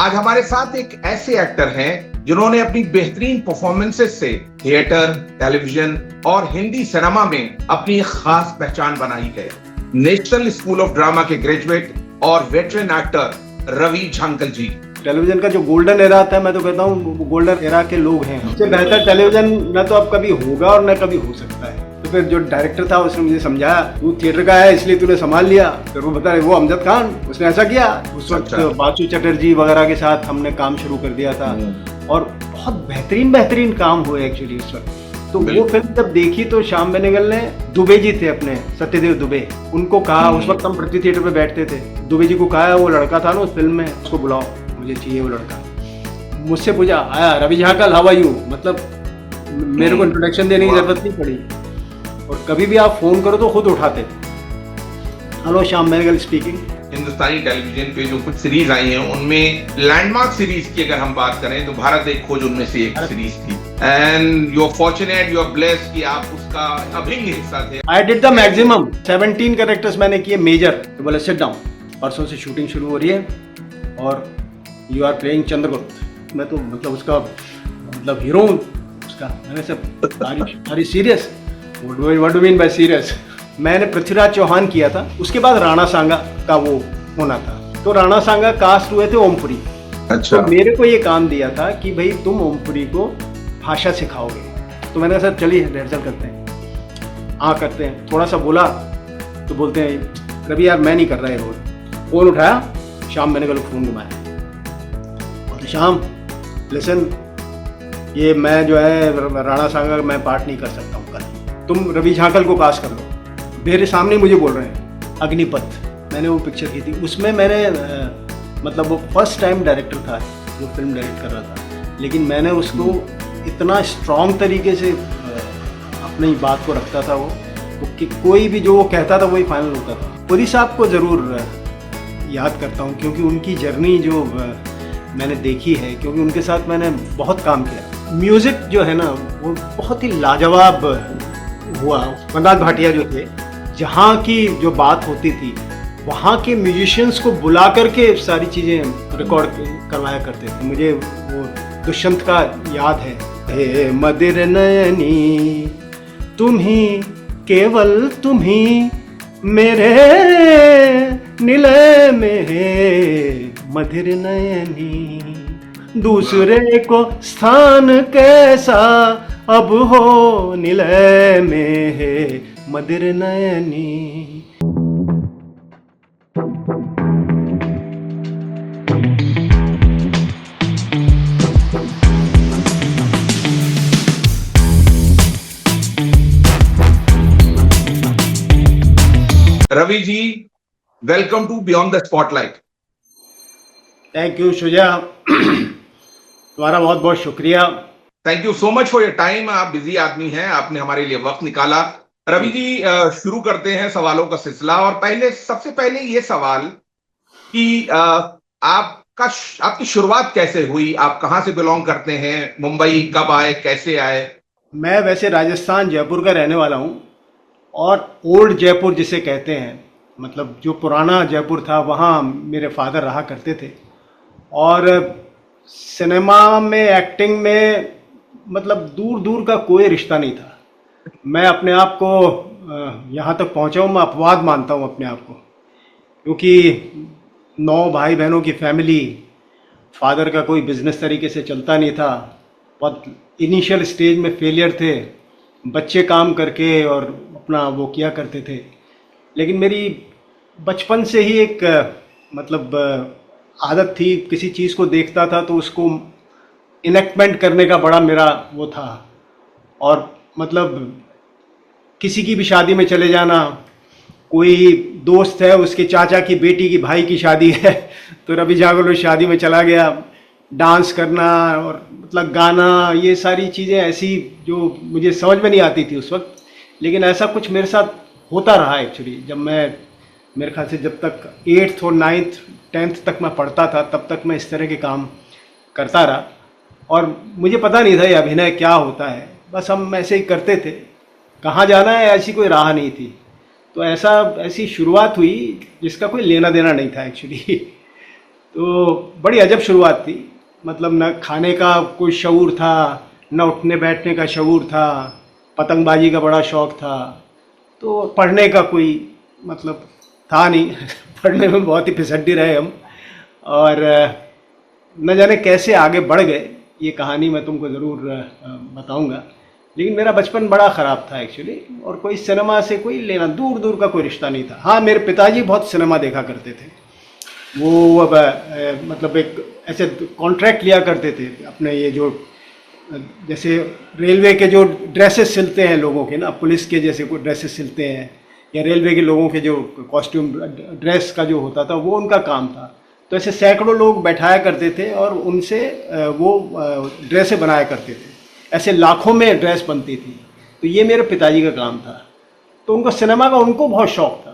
आज हमारे साथ एक ऐसे एक्टर हैं जिन्होंने अपनी बेहतरीन परफॉर्मेंसेस से थिएटर, टेलीविजन और हिंदी सिनेमा में अपनी एक खास पहचान बनाई है। नेशनल स्कूल ऑफ ड्रामा के ग्रेजुएट और वेटरन एक्टर रवि झांकल जी। टेलीविजन का जो गोल्डन एरा आता है, मैं तो कहता हूँ गोल्डन एरा के लोग हैं। इससे बेहतर टेलीविजन न तो अब कभी होगा और न कभी हो सकता है। तो फिर जो डायरेक्टर था उसने मुझे समझाया, तू थिएटर का है इसलिए तूने संभाल लिया। फिर वो बता रहे, वो अमजद खान उसने ऐसा किया। उस वक्त बासु चटर्जी वगैरह के साथ हमने काम शुरू कर दिया था और बहुत बेहतरीन काम हुए एक्चुअली उस वक्त। तो वो फिल्म जब देखी तो श्याम बेनेगल ने, दुबे जी थे अपने, सत्यदेव दुबे, उनको कहा, उस वक्त हम पृथ्वी थिएटर पे बैठते थे, दुबे जी को कहा वो लड़का था ना उस फिल्म में, उसको बुलाओ, मुझे चाहिए वो लड़का। मुझसे पूछा, आया रवि झांकल, हाउ आर यू, मतलब मेरे को इंट्रोडक्शन देने की जरूरत नहीं पड़ी। और कभी भी आप फोन करो तो खुद उठाते। Hello, Shyam Benegal speaking. Hindustani television पे जो कुछ सीरीज आई हैं उनमें लैंडमार्क सीरीज की अगर हम बात करें तो भारत एक खोज उनमें से एक सीरीज थी। And you are fortunate, you are blessed कि आप उसका अभिन्न हिस्सा थे। I did the maximum 17 characters मैंने किए मेजर। तो बोले सिट डाउन, परसों से शूटिंग शुरू हो रही है और यू आर प्लेइंग चंद्रगुप्त। मैं तो मतलब उसका मतलब हीरो हूँ उसका। मैंने सब are serious, what do mean by serious. मैंने पृथ्वीराज चौहान किया था, उसके बाद राणा सांगा का वो होना था। तो राणा सांगा कास्ट हुए थे ओमपुरी। अच्छा। तो मेरे को ये काम दिया था कि भाई तुम ओमपुरी को भाषा सिखाओगे। तो मैंने कहा सर चलिए रिहर्सल करते हैं। हाँ करते हैं। थोड़ा सा बोला तो बोलते हैं, रवि यार मैं नहीं कर रहा है रोल। फोन उठाया, श्याम बेनेगल को फोन घुमाया, बोलते श्याम लिसन, ये मैं जो है राणा सांगा का मैं पार्ट नहीं कर सकता हूँ कल, तुम रवि झांकल को कास्ट कर लो। मेरे सामने मुझे बोल रहे हैं। अग्निपथ मैंने वो पिक्चर की थी, उसमें मैंने मतलब वो फर्स्ट टाइम डायरेक्टर था जो फिल्म डायरेक्ट कर रहा था, लेकिन मैंने उसको इतना स्ट्रॉन्ग तरीके से अपनी बात को रखता था वो कि कोई भी जो वो कहता था वही फाइनल होता था। पुरी साहब को ज़रूर याद करता हूँ क्योंकि उनकी जर्नी जो मैंने देखी है, क्योंकि उनके साथ मैंने बहुत काम किया। म्यूज़िक जो है ना वो बहुत ही लाजवाब हुआ। मनराज भाटिया जो थे, जहाँ की जो बात होती थी वहाँ के म्यूजिशियंस को बुला करके सारी चीज़ें रिकॉर्ड करवाया करते थे। मुझे वो दुष्यंत का याद है, हे मदिर नयनी तुम ही, केवल तुम ही मेरे निलय में है मदिर नयनी, दूसरे को स्थान कैसा अब हो निलय में है मदिर नयनी। Ravi ji, welcome to beyond the spotlight. Thank you Shuja, तुम्हारा बहुत बहुत शुक्रिया। Thank you so much for your time. आप बिजी आदमी हैं, आपने हमारे लिए वक्त निकाला। रवि जी, शुरू करते हैं सवालों का सिलसिला। और सबसे पहले ये सवाल कि आपकी शुरुआत कैसे हुई? आप कहाँ से बिलोंग करते हैं? मुंबई कब आए, कैसे आए? मैं वैसे राजस्थान जयपुर का रहने वाला हूँ और ओल्ड जयपुर जिसे कहते हैं, मतलब जो पुराना जयपुर था वहाँ मेरे फादर रहा करते थे। और सिनेमा में, एक्टिंग में मतलब दूर दूर का कोई रिश्ता नहीं था। मैं अपने आप को यहाँ तक पहुँचा हूँ, मैं अपवाद मानता हूँ अपने आप को, क्योंकि 9 भाई बहनों की फैमिली, फादर का कोई बिजनेस तरीके से चलता नहीं था, बहुत इनिशियल स्टेज में फेलियर थे, बच्चे काम करके और अपना वो किया करते थे। लेकिन मेरी बचपन से ही एक मतलब आदत थी, किसी चीज़ को देखता था तो उसको इनेक्टमेंट करने का बड़ा मेरा वो था। और मतलब किसी की भी शादी में चले जाना, कोई दोस्त है उसके चाचा की बेटी की भाई की शादी है तो रवि झांकल उस शादी में चला गया, डांस करना और मतलब गाना, ये सारी चीज़ें ऐसी जो मुझे समझ में नहीं आती थी उस वक्त, लेकिन ऐसा कुछ मेरे साथ होता रहा एक्चुअली। जब मैं, मेरे ख्याल से जब तक 8th और 9th 10th तक मैं पढ़ता था तब तक मैं इस तरह के काम करता रहा और मुझे पता नहीं था ये अभिनय क्या होता है, बस हम ऐसे ही करते थे। कहाँ जाना है ऐसी कोई राह नहीं थी। तो ऐसी शुरुआत हुई जिसका कोई लेना देना नहीं था एक्चुअली। तो बड़ी अजब शुरुआत थी। मतलब न खाने का कोई शऊर था, न उठने बैठने का शऊर था, पतंगबाजी का बड़ा शौक था, तो पढ़ने का कोई मतलब था नहीं। पढ़ने में बहुत ही फिसड्डी रहे हम। और न जाने कैसे आगे बढ़ गए, ये कहानी मैं तुमको ज़रूर बताऊंगा। लेकिन मेरा बचपन बड़ा ख़राब था एक्चुअली, और कोई सिनेमा से कोई लेना दूर दूर का कोई रिश्ता नहीं था। हाँ, मेरे पिताजी बहुत सिनेमा देखा करते थे। वो अब मतलब एक ऐसे कॉन्ट्रैक्ट लिया करते थे अपने, ये जो जैसे रेलवे के जो ड्रेसेस सिलते हैं लोगों के ना, पुलिस के जैसे कोई ड्रेसेस सिलते हैं, या रेलवे के लोगों के जो कॉस्ट्यूम ड्रेस का जो होता था वो उनका काम था। तो ऐसे सैकड़ों लोग बैठाया करते थे और उनसे वो ड्रेसें बनाया करते थे। ऐसे लाखों में ड्रेस बनती थी। तो ये मेरे पिताजी का काम था। तो उनको सिनेमा का उनको बहुत शौक था।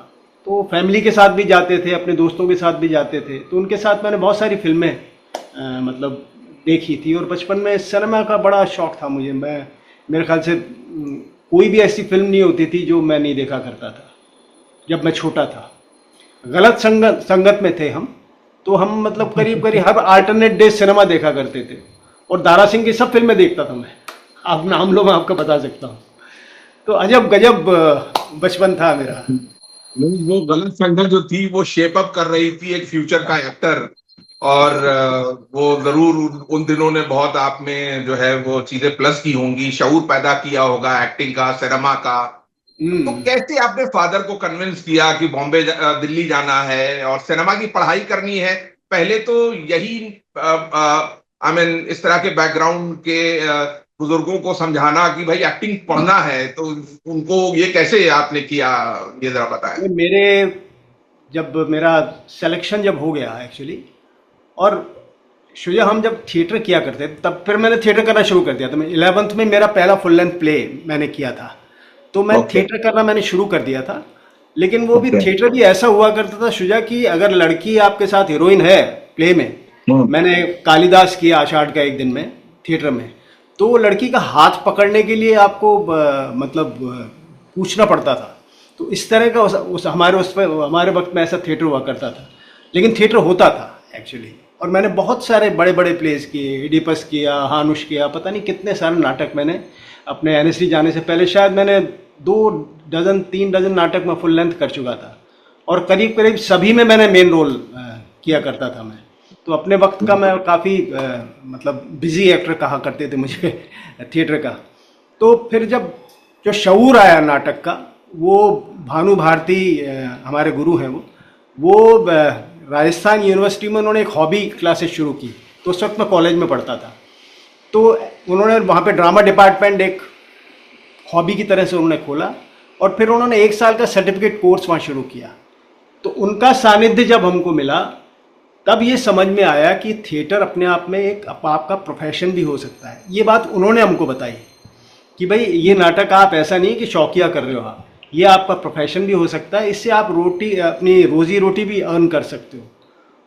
तो फैमिली के साथ भी जाते थे, अपने दोस्तों के साथ भी जाते थे। तो उनके साथ मैंने बहुत सारी फिल्में मतलब देखी थी। और बचपन में सिनेमा का बड़ा शौक था मुझे। मैं मेरे ख्याल से कोई भी ऐसी फिल्म नहीं होती थी जो मैं नहीं देखा करता था जब मैं छोटा था। गलत संगत संगत में थे हम। तो हम मतलब करीब करीब हर अल्टरनेट डे सिनेमा देखा करते थे। और दारा सिंह की सब फिल्में देखता था मैं। आप नाम लो, मैं आपको बता सकता हूँ। तो अजब गजब बचपन था मेरा। नहीं, वो गलत संगत जो थी वो शेप अप कर रही थी एक फ्यूचर का एक्टर। और वो जरूर उन दिनों ने बहुत आप में जो है वो चीजें प्लस की होंगी, शऊर पैदा किया होगा एक्टिंग का, सिनेमा का। तो हम्म। कैसे आपने फादर को कन्विंस किया कि बॉम्बे दिल्ली जाना है और सिनेमा की पढ़ाई करनी है? पहले तो यही आई मीन इस तरह के बैकग्राउंड के बुजुर्गों को समझाना कि भाई एक्टिंग पढ़ना है, तो उनको ये कैसे आपने किया, ये जरा बताएं। मेरे जब मेरा सिलेक्शन जब हो गया एक्चुअली, और शुजा हम जब थिएटर किया करते थे, तब फिर मैंने थिएटर करना शुरू कर दिया था। मैं 11th में मेरा पहला फुल लेंथ प्ले मैंने किया था। तो मैं ओके। थिएटर करना मैंने शुरू कर दिया था। लेकिन वो भी ओके। थिएटर भी ऐसा हुआ करता था शुजा कि अगर लड़की आपके साथ हीरोइन है प्ले में, हम्म। मैंने कालिदास किया आषाढ़ का एक दिन में थिएटर में, तो वो लड़की का हाथ पकड़ने के लिए आपको मतलब पूछना पड़ता था। तो इस तरह का उस पे हमारे वक्त में ऐसा थिएटर हुआ करता था। लेकिन थिएटर होता था एक्चुअली। और मैंने बहुत सारे बड़े बड़े प्लेस किए, इडिपस किया, हानुश किया, पता नहीं कितने सारे नाटक मैंने अपने एनएसडी जाने से पहले शायद मैंने 2 डजन 3 डजन नाटक में फुल लेंथ कर चुका था। और करीब करीब सभी में मैंने मेन रोल किया करता था मैं। तो अपने वक्त का मैं काफ़ी मतलब बिजी एक्टर कहा करते थे मुझे थिएटर का। तो फिर जब जो शऊर आया नाटक का, वो भानु भारती हमारे गुरु हैं वो राजस्थान यूनिवर्सिटी में उन्होंने एक हॉबी क्लासेस शुरू की। तो उस वक्त मैं कॉलेज में पढ़ता था। तो उन्होंने वहाँ पे ड्रामा डिपार्टमेंट एक हॉबी की तरह से उन्होंने खोला। और फिर उन्होंने 1 साल का सर्टिफिकेट कोर्स वहाँ शुरू किया। तो उनका सानिध्य जब हमको मिला, तब ये समझ में आया कि थिएटर अपने आप में एक आपका प्रोफेशन भी हो सकता है। ये बात उन्होंने हमको बताई कि भाई ये नाटक आप ऐसा नहीं कि शौकिया कर रहे हो, आप ये आपका प्रोफेशन भी हो सकता है। इससे आप रोटी अपनी रोजी रोटी भी अर्न कर सकते हो।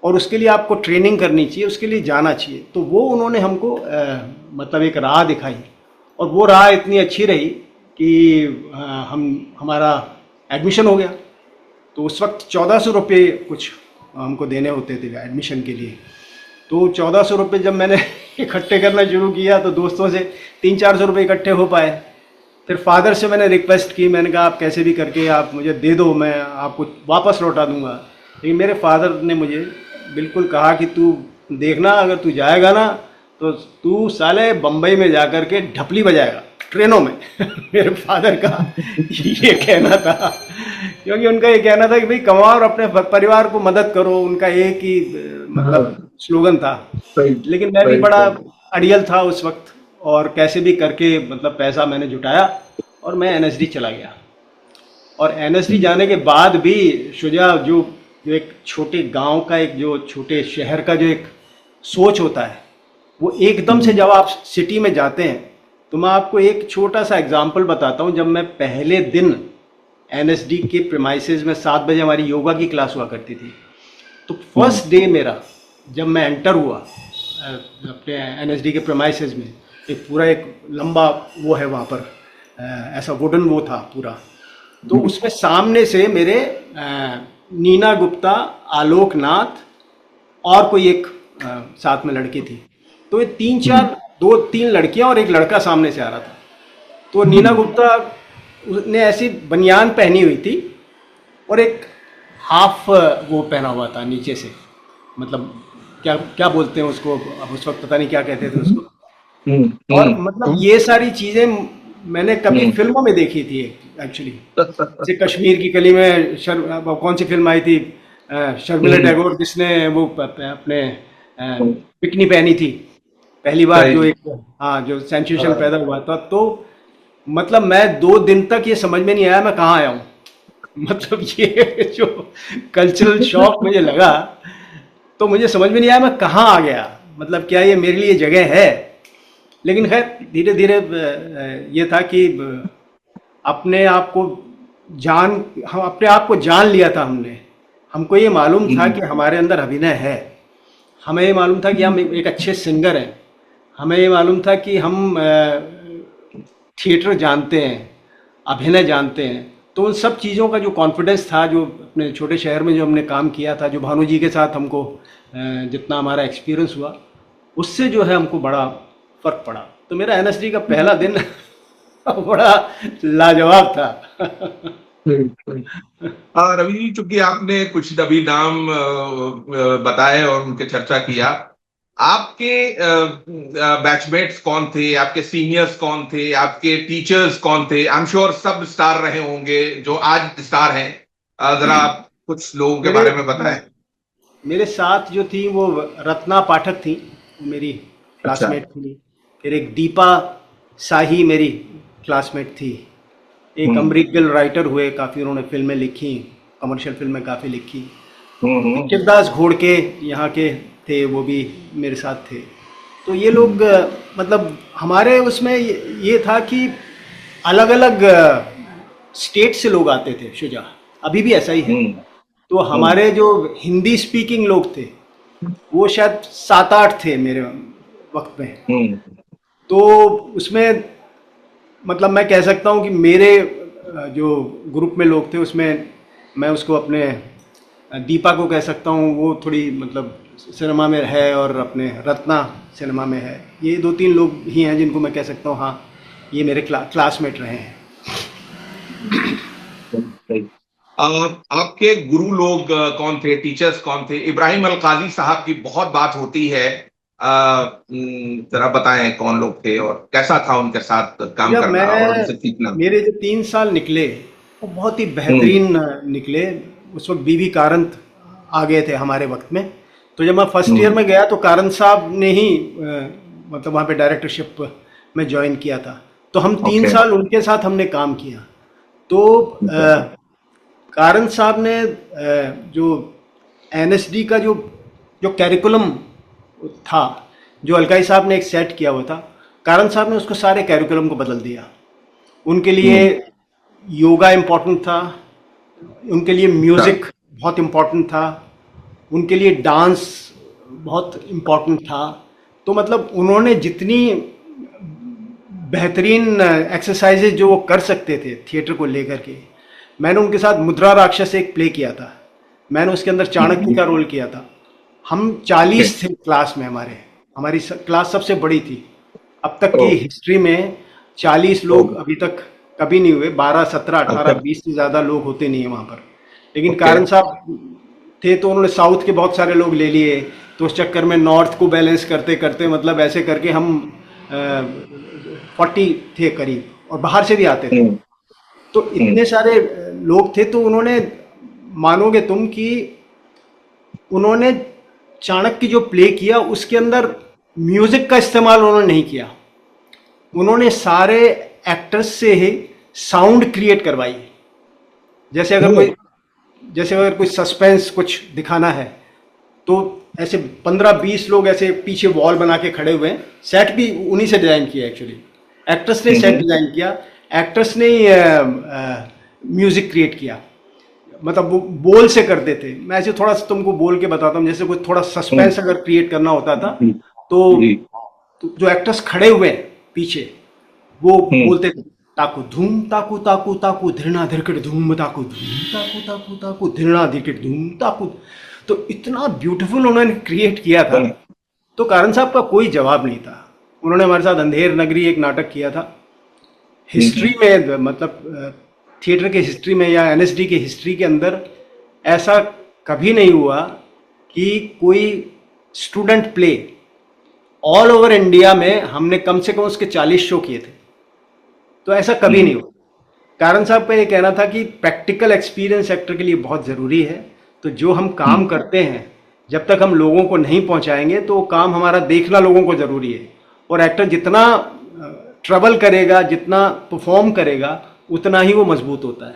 और उसके लिए आपको ट्रेनिंग करनी चाहिए, उसके लिए जाना चाहिए। तो वो उन्होंने हमको मतलब एक राह दिखाई। और वो राह इतनी अच्छी रही कि हमारा एडमिशन हो गया। तो उस वक्त 1400 रुपये कुछ हमको देने होते थे एडमिशन के लिए। तो 1400 रुपये जब मैंने इकट्ठे करना शुरू किया, तो दोस्तों से 300-400 रुपये इकट्ठे हो पाए। फिर फादर से मैंने रिक्वेस्ट की, मैंने कहा आप कैसे भी करके आप मुझे दे दो, मैं आपको वापस लौटा दूंगा। लेकिन मेरे फादर ने मुझे बिल्कुल कहा कि तू देखना, अगर तू जाएगा ना तो तू साले बम्बई में जा कर के ढपली बजाएगा ट्रेनों में। मेरे फादर का ये कहना था। क्योंकि उनका ये कहना था कि भाई कमाओ और अपने परिवार को मदद करो, उनका एक ही मतलब हाँ। स्लोगन था। सही। लेकिन मैं भी सही बड़ा सही। अड़ियल था उस वक्त। और कैसे भी करके मतलब पैसा मैंने जुटाया और मैं एनएसडी चला गया। और एनएसडी जाने के बाद भी शुजा, जो जो एक छोटे गांव का, एक जो छोटे शहर का जो एक सोच होता है, वो एकदम से जब आप सिटी में जाते हैं। तो मैं आपको एक छोटा सा एग्जांपल बताता हूँ। जब मैं पहले दिन एनएसडी के प्रेमाइसेस में 7 बजे हमारी योगा की क्लास हुआ करती थी। तो फर्स्ट डे मेरा जब मैं एंटर हुआ अपने एनएसडी के प्रेमाइसेस में, एक पूरा एक लंबा वो है वहाँ पर, ऐसा वुडन वो था पूरा। तो उसमें सामने से मेरे नीना गुप्ता, आलोक नाथ और कोई एक साथ में लड़की थी। तो ये तीन चार, दो तीन लड़कियां और एक लड़का सामने से आ रहा था। तो नीना गुप्ता ने ऐसी बनियान पहनी हुई थी और एक हाफ वो पहना हुआ था नीचे से, मतलब क्या क्या बोलते हैं उसको, अब उस वक्त पता नहीं क्या कहते थे उसको। हम्म, और हम्म, मतलब ये सारी चीजें मैंने कभी हम्म, फिल्मों में देखी थी एक्चुअली। जैसे कश्मीर की कली में अब कौन सी फिल्म आई थी, शर्मिला हम्म, टैगोर जिसने वो अपने बिकनी पहनी थी पहली बार, जो सही। एक, हाँ, जो सेंसेशन हाँ। पैदा हुआ था। तो मतलब मैं 2 दिन तक ये समझ में नहीं आया मैं कहाँ आया हूँ। मतलब ये जो कल्चरल शॉक मुझे लगा, तो मुझे समझ में नहीं आया मैं कहाँ आ गया, मतलब क्या ये मेरे लिए जगह है। लेकिन खैर धीरे धीरे ये था कि अपने आप को जान हम अपने आप को जान लिया था हमने। हमको ये मालूम था हम्म, कि हमारे अंदर अभिनय है। हमें ये मालूम था कि हम एक अच्छे सिंगर हैं। हमें ये मालूम था कि हम थिएटर जानते हैं, अभिनय जानते हैं। तो उन सब चीज़ों का जो कॉन्फिडेंस था, जो अपने छोटे शहर में जो हमने काम किया था, जो भानु जी के साथ हमको जितना हमारा एक्सपीरियंस हुआ, उससे जो है हमको बड़ा फर्क पड़ा। तो मेरा एनएसडी का पहला दिन बड़ा लाजवाब था। हम्म। हाँ रवि जी, चूंकि आपने कुछ अभी नाम बताए और उनके चर्चा किया, आपके बैचमेट्स कौन थे, आपके सीनियर्स कौन थे, आपके टीचर्स कौन थे? आई एम श्योर सब स्टार रहे होंगे जो आज स्टार हैं। जरा आप कुछ लोगों के मेरे बारे में बताएं। मेरे साथ जो थी वो रत्ना पाठक थी, वो मेरी अच्छा। क्लासमेट थी। फिर एक दीपा शाही मेरी क्लासमेट थी। एक हम्म, अमरीक गिल राइटर हुए, काफ़ी उन्होंने फिल्में लिखी, कमर्शियल फिल्में काफ़ी लिखी। हम्म, किरदास घोड़के यहाँ के थे, वो भी मेरे साथ थे। तो ये लोग हम्म, मतलब हमारे उसमें ये था कि अलग अलग स्टेट से लोग आते थे शुजा, अभी भी ऐसा ही है। हम्म, तो हम्म, हमारे जो हिंदी स्पीकिंग लोग थे वो शायद 7-8 थे मेरे वक्त में। हम्म, तो उसमें मतलब मैं कह सकता हूँ कि मेरे जो ग्रुप में लोग थे उसमें मैं उसको अपने दीपा को कह सकता हूँ, वो थोड़ी मतलब सिनेमा में है, और अपने रत्ना सिनेमा में है। ये 2-3 लोग ही हैं जिनको मैं कह सकता हूँ हाँ, ये मेरे क्लासमेट रहे हैं। सही। आपके गुरु लोग कौन थे, टीचर्स कौन थे? इब्राहिम अल काजी साहब की बहुत बात होती है। जरा बताएं कौन लोग थे और कैसा था उनके साथ काम जब करना और मैं उनसे सीखना। मेरे जो 3 साल निकले वो बहुत ही हम्म, बेहतरीन निकले। उस वक्त बीवी कारंत आ गए थे हमारे वक्त में। तो जब मैं फर्स्ट ईयर हम्म, में गया तो कारंत साहब ने ही मतलब वहाँ पे डायरेक्टरशिप में ज्वाइन किया था। तो हम तीन ओके। साल उनके साथ हमने काम किया। तो कारंत साहब ने जो एनएसडी का जो जो कैरिकुलम था, जो अलकाई साहब ने एक सेट किया हुआ था, कारंत साहब ने उसको सारे कैरिकुलम को बदल दिया। उनके लिए हम्म, योगा इम्पोर्टेंट था, उनके लिए अच्छा। म्यूज़िक बहुत इम्पोर्टेंट था, उनके लिए डांस बहुत इम्पोर्टेंट था। तो मतलब उन्होंने जितनी बेहतरीन एक्सरसाइजेज जो वो कर सकते थे थिएटर को लेकर के, मैंने उनके साथ मुद्रा राक्षस एक प्ले किया था। मैंने उसके अंदर चाणक्य का रोल किया था। हम ओके। 40 थे क्लास में, हमारी क्लास सबसे बड़ी थी। अब तक ओ, की हिस्ट्री में 40 ओ, लोग अभी तक कभी नहीं हुए। 12, 17, 18, अच्छा। 20 से ज़्यादा लोग होते नहीं हैं वहाँ पर। लेकिन ओके। कारण साहब थे तो उन्होंने साउथ के बहुत सारे लोग ले लिए। तो उस चक्कर में नॉर्थ को बैलेंस करते करते मतलब ऐसे करके हम 40 थे करीब, और बाहर से भी आते थे। हम्म, तो हम्म, इतने सारे लोग थे, तो उन्होंने, मानोगे तुम कि उन्होंने चाणक्य जो प्ले किया उसके अंदर म्यूजिक का इस्तेमाल उन्होंने नहीं किया। उन्होंने सारे एक्टर्स से ही साउंड क्रिएट करवाई। जैसे अगर ओ, कोई जैसे अगर कोई सस्पेंस कुछ दिखाना है, तो ऐसे 15-20 लोग ऐसे पीछे वॉल बना के खड़े हुए हैं। सेट भी उन्हीं से डिजाइन किया एक्चुअली। एक्टर्स ने सेट हम्म, डिजाइन किया, एक्टर्स ने म्यूजिक क्रिएट किया। मतलब वो बोल से करते थे। मैं ऐसे थोड़ा सा तुमको बोल के बताता हूँ, जैसे कोई थोड़ा हम्म, सस्पेंस अगर क्रिएट करना होता था, जी, तो जी, जो एक्टर्स खड़े हुए हैं पीछे, वो हम्म, बोलते थे ताकू धूम ताकू ताकू ताकू धृणा धिरकट धूम ताकू धूम ताकू ताकू ताकू धृणा धिरकट धूम ताकू। तो इतना ब्यूटीफुल उन्होंने क्रिएट किया था, तो कारण साहब का कोई जवाब नहीं था। उन्होंने हमारे साथ अंधेर नगरी एक नाटक किया था। हिस्ट्री में मतलब थिएटर के हिस्ट्री में या एनएसडी के हिस्ट्री के अंदर ऐसा कभी नहीं हुआ कि कोई student play all over India में हमने कम से कम उसके 40 शो किए थे। तो ऐसा कभी नहीं हुआ। कारण साहब का ये कहना था कि प्रैक्टिकल एक्सपीरियंस एक्टर के लिए बहुत ज़रूरी है। तो जो हम काम करते हैं जब तक हम लोगों को नहीं पहुंचाएंगे तो वो काम हमारा देखना लोगों को ज़रूरी है। और एक्टर जितना ट्रबल करेगा, जितना परफॉर्म करेगा, उतना ही वो मजबूत होता है।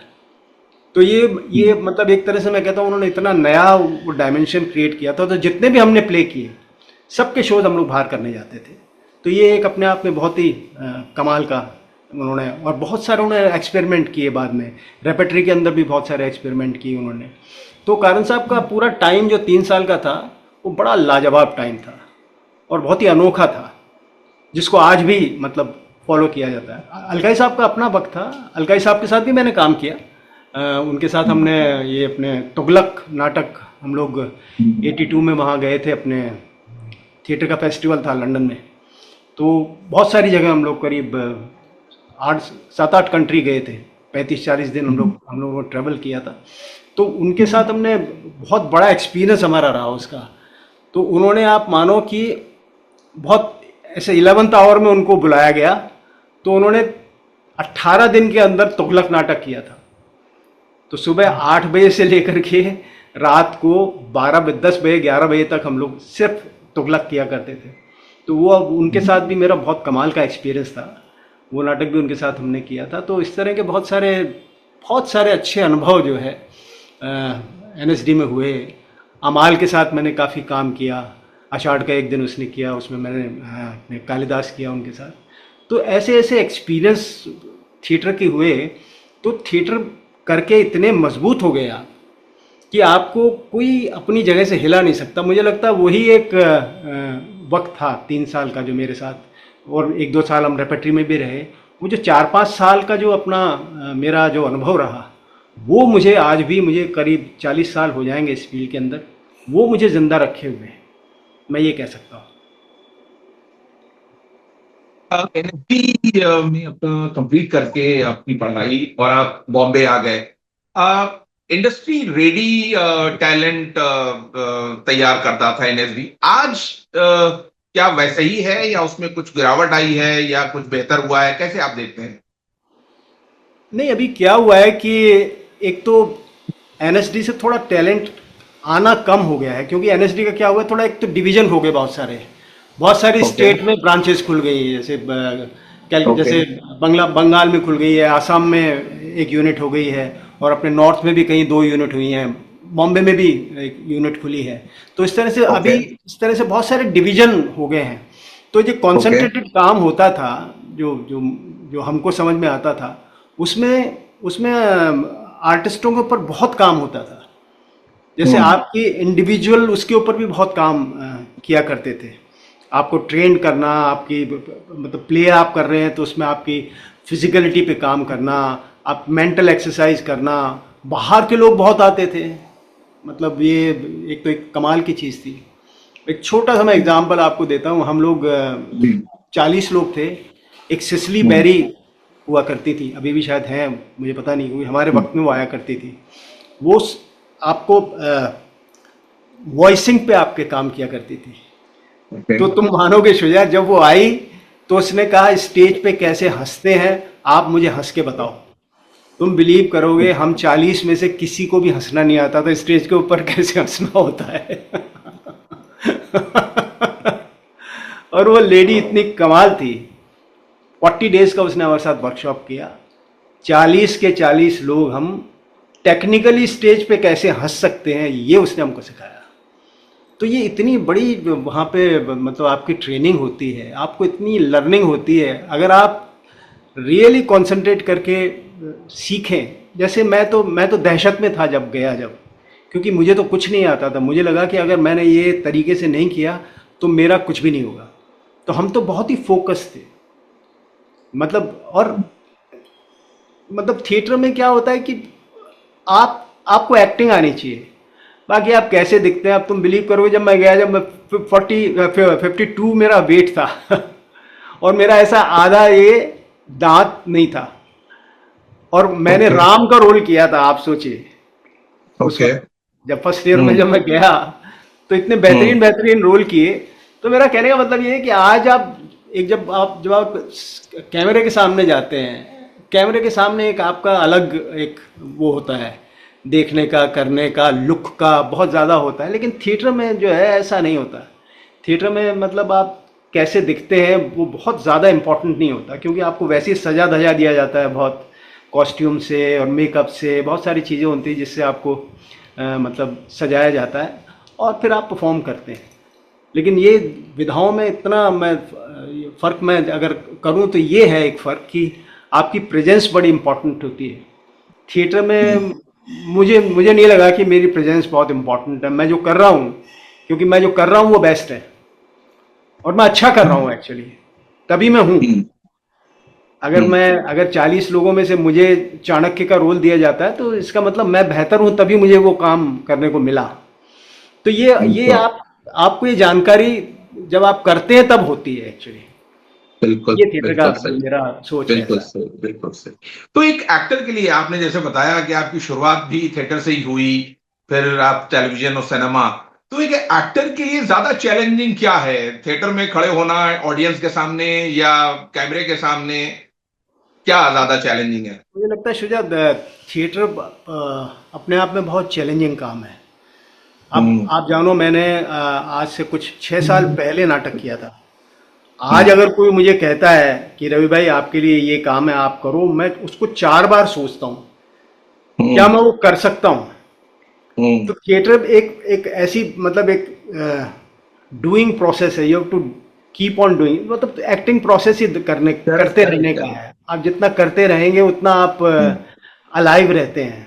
तो ये मतलब एक तरह से मैं कहता हूँ उन्होंने इतना नया वो डायमेंशन क्रिएट किया था। तो जितने भी हमने प्ले किए सबके शोज हम लोग बाहर करने जाते थे। तो ये एक अपने आप में बहुत ही कमाल का उन्होंने, और बहुत सारे उन्होंने एक्सपेरिमेंट किए बाद में। रेपेटरी के अंदर भी बहुत सारे एक्सपेरिमेंट किए उन्होंने। तो कारण साहब का पूरा टाइम जो 3 साल का था वो बड़ा लाजवाब टाइम था और बहुत ही अनोखा था, जिसको आज भी मतलब फॉलो किया जाता है। अलकाई साहब का अपना वक्त था। अलकाई साहब के साथ भी मैंने काम किया। उनके साथ हमने ये अपने तुगलक नाटक हम लोग 82 में वहाँ गए थे, अपने थिएटर का फेस्टिवल था लंदन में। तो बहुत सारी जगह हम लोग करीब 7-8 कंट्री गए थे। 35-40 दिन हम लोगों ने ट्रैवल किया था। तो उनके साथ हमने बहुत बड़ा एक्सपीरियंस हमारा रहा उसका। तो उन्होंने, आप मानो कि बहुत ऐसे 11th आवर में उनको बुलाया गया, तो उन्होंने 18 दिन के अंदर तुगलक नाटक किया था। तो सुबह 8 बजे से लेकर के रात को 10 बजे 11 बजे तक हम लोग सिर्फ तुगलक किया करते थे। तो वो उनके साथ भी मेरा बहुत कमाल का एक्सपीरियंस था। वो नाटक भी उनके साथ हमने किया था। तो इस तरह के बहुत सारे अच्छे अनुभव जो है एनएसडी में हुए। अमाल के साथ मैंने काफ़ी काम किया। आषाढ़ का एक दिन उसने किया, उसमें मैंने कालिदास किया उनके साथ। तो ऐसे ऐसे एक्सपीरियंस थिएटर के हुए। तो थिएटर करके इतने मजबूत हो गए आप कि आपको कोई अपनी जगह से हिला नहीं सकता। मुझे लगता है वही एक वक्त था 3 साल का जो मेरे साथ, और 1-2 साल हम रेपेट्री में भी रहे। वो जो 4-5 साल का जो अपना मेरा जो अनुभव रहा, वो मुझे आज भी, मुझे करीब 40 साल हो जाएंगे इस फील्ड के अंदर, वो मुझे ज़िंदा रखे हुए हैं, मैं ये कह सकता हूँ। एनएसडी में अपना कंप्लीट करके अपनी पढ़ाई और आप बॉम्बे आ गए। इंडस्ट्री रेडी टैलेंट तैयार करता था एनएसडी। आज क्या वैसे ही है या उसमें कुछ गिरावट आई है या कुछ बेहतर हुआ है, कैसे आप देखते हैं? नहीं, अभी क्या हुआ है कि एक तो एनएसडी से थोड़ा टैलेंट आना कम हो गया है, क्योंकि एनएसडी का क्या हुआ है, थोड़ा एक तो डिवीजन हो गए बहुत सारी ओके। स्टेट में ब्रांचेस खुल गई है। जैसे ओके। जैसे बंगाल में खुल गई है, आसाम में एक यूनिट हो गई है, और अपने नॉर्थ में भी कहीं 2 यूनिट हुई हैं, बॉम्बे में भी एक यूनिट खुली है। तो इस तरह से अभी ओके। इस तरह से बहुत सारे डिवीजन हो गए हैं। तो जो ओके। कॉन्सेंट्रेटेड काम होता था, जो जो जो हमको समझ में आता था, उसमें उसमें आर्टिस्टों के ऊपर बहुत काम होता था। जैसे हम्म। आपकी इंडिविजुअल उसके ऊपर भी बहुत काम किया करते थे। आपको ट्रेन करना, आपकी मतलब प्ले आप कर रहे हैं तो उसमें आपकी फिजिकलिटी पे काम करना, आप मेंटल एक्सरसाइज करना। बाहर के लोग बहुत आते थे। मतलब ये एक तो एक कमाल की चीज़ थी। एक छोटा सा मैं एग्जांपल आपको देता हूँ। हम लोग जी। 40 लोग थे। एक सिसली हम्म। बेरी हुआ करती थी, अभी भी शायद है, मुझे पता नहीं, क्योंकि हमारे हम्म। वक्त में वो आया करती थी। वो आपको वॉइसिंग पे आपके काम किया करती थी। ओके। तो तुम मानोगे शुजा, जब वो आई तो उसने कहा स्टेज पे कैसे हंसते हैं आप, मुझे हंस के बताओ। तुम बिलीव करोगे, हम 40 में से किसी को भी हंसना नहीं आता था स्टेज के ऊपर कैसे हंसना होता है। और वो लेडी इतनी कमाल थी। 40 डेज का उसने हमारे साथ वर्कशॉप किया। 40 के 40 लोग हम टेक्निकली स्टेज पे कैसे हंस सकते हैं, ये उसने हमको सिखाया। तो ये इतनी बड़ी वहाँ पे मतलब आपकी ट्रेनिंग होती है, आपको इतनी लर्निंग होती है, अगर आप रियली कंसंट्रेट करके सीखें। जैसे मैं तो दहशत में था जब क्योंकि मुझे तो कुछ नहीं आता था। मुझे लगा कि अगर मैंने ये तरीके से नहीं किया तो मेरा कुछ भी नहीं होगा। तो हम तो बहुत ही फोकस थे। मतलब और मतलब थिएटर में क्या होता है कि आपको एक्टिंग आनी चाहिए। बाकी आप कैसे दिखते हैं, अब तुम बिलीव करोगे, जब मैं गया, जब मैं 52 मेरा वेट था और मेरा ऐसा आधा ये दांत नहीं था, और मैंने ओके। राम का रोल किया था, आप सोचिए। उस ओके। वक्त जब फर्स्ट ईयर में हम्म। जब मैं गया, तो इतने हम्म। बेहतरीन बेहतरीन रोल किए। तो मेरा कहने का मतलब ये है कि आज आप एक, जब आप कैमरे के सामने जाते हैं, कैमरे के सामने एक आपका अलग एक वो होता है, देखने का, करने का, लुक का बहुत ज़्यादा होता है। लेकिन थिएटर में जो है ऐसा नहीं होता। थिएटर में मतलब आप कैसे दिखते हैं वो बहुत ज़्यादा इम्पोर्टेंट नहीं होता, क्योंकि आपको वैसे ही सजा धजा दिया जाता है, बहुत कॉस्ट्यूम से और मेकअप से बहुत सारी चीज़ें होती हैं जिससे आपको मतलब सजाया जाता है, और फिर आप परफॉर्म करते हैं। लेकिन ये विधाओं में इतना मैं फ़र्क मैं अगर करूँ तो ये है एक फ़र्क कि आपकी प्रेजेंस बड़ी इम्पोर्टेंट होती है थिएटर में। मुझे मुझे नहीं लगा कि मेरी प्रेजेंस बहुत इम्पोर्टेंट है, मैं जो कर रहा हूँ, क्योंकि मैं जो कर रहा हूँ वो बेस्ट है, और मैं अच्छा कर रहा हूँ एक्चुअली, तभी मैं हूँ। हम्म। हम्म। अगर 40 लोगों में से मुझे चाणक्य का रोल दिया जाता है, तो इसका मतलब मैं बेहतर हूँ, तभी मुझे वो काम करने को मिला। तो ये बिल्कुल। आपको ये जानकारी जब आप करते हैं तब होती है एक्चुअली। बिल्कुल। ये थिएटर का बिल्कुल सही। मेरा सोच है बिल्कुल ऐसा। सही। बिल्कुल सही। तो एक एक्टर के लिए आपने जैसे बताया कि आपकी शुरुआत भी थिएटर से ही हुई, फिर आप टेलीविजन और सिनेमा, तो एक एक्टर के लिए ज्यादा चैलेंजिंग क्या है, थिएटर में खड़े होना ऑडियंस के सामने या कैमरे के सामने, क्या ज्यादा चैलेंजिंग है? मुझे लगता है शुजात, थिएटर अपने आप में बहुत चैलेंजिंग काम है। अब हम्म। आप जानो, मैंने आज से कुछ 6 साल पहले नाटक किया था। आज हम्म। अगर कोई मुझे कहता है कि रवि भाई आपके लिए ये काम है, आप करो, मैं उसको 4 बार सोचता हूँ क्या हम्म। मैं वो कर सकता हूँ। हम्म। तो थिएटर एक एक ऐसी मतलब एक डूइंग प्रोसेस है, you have to keep on doing, मतलब एक्टिंग प्रोसेस ही करेक्ट, करते करेक्ट, रहने का करेक्ट। है। आप जितना करते रहेंगे उतना आप अलाइव रहते हैं।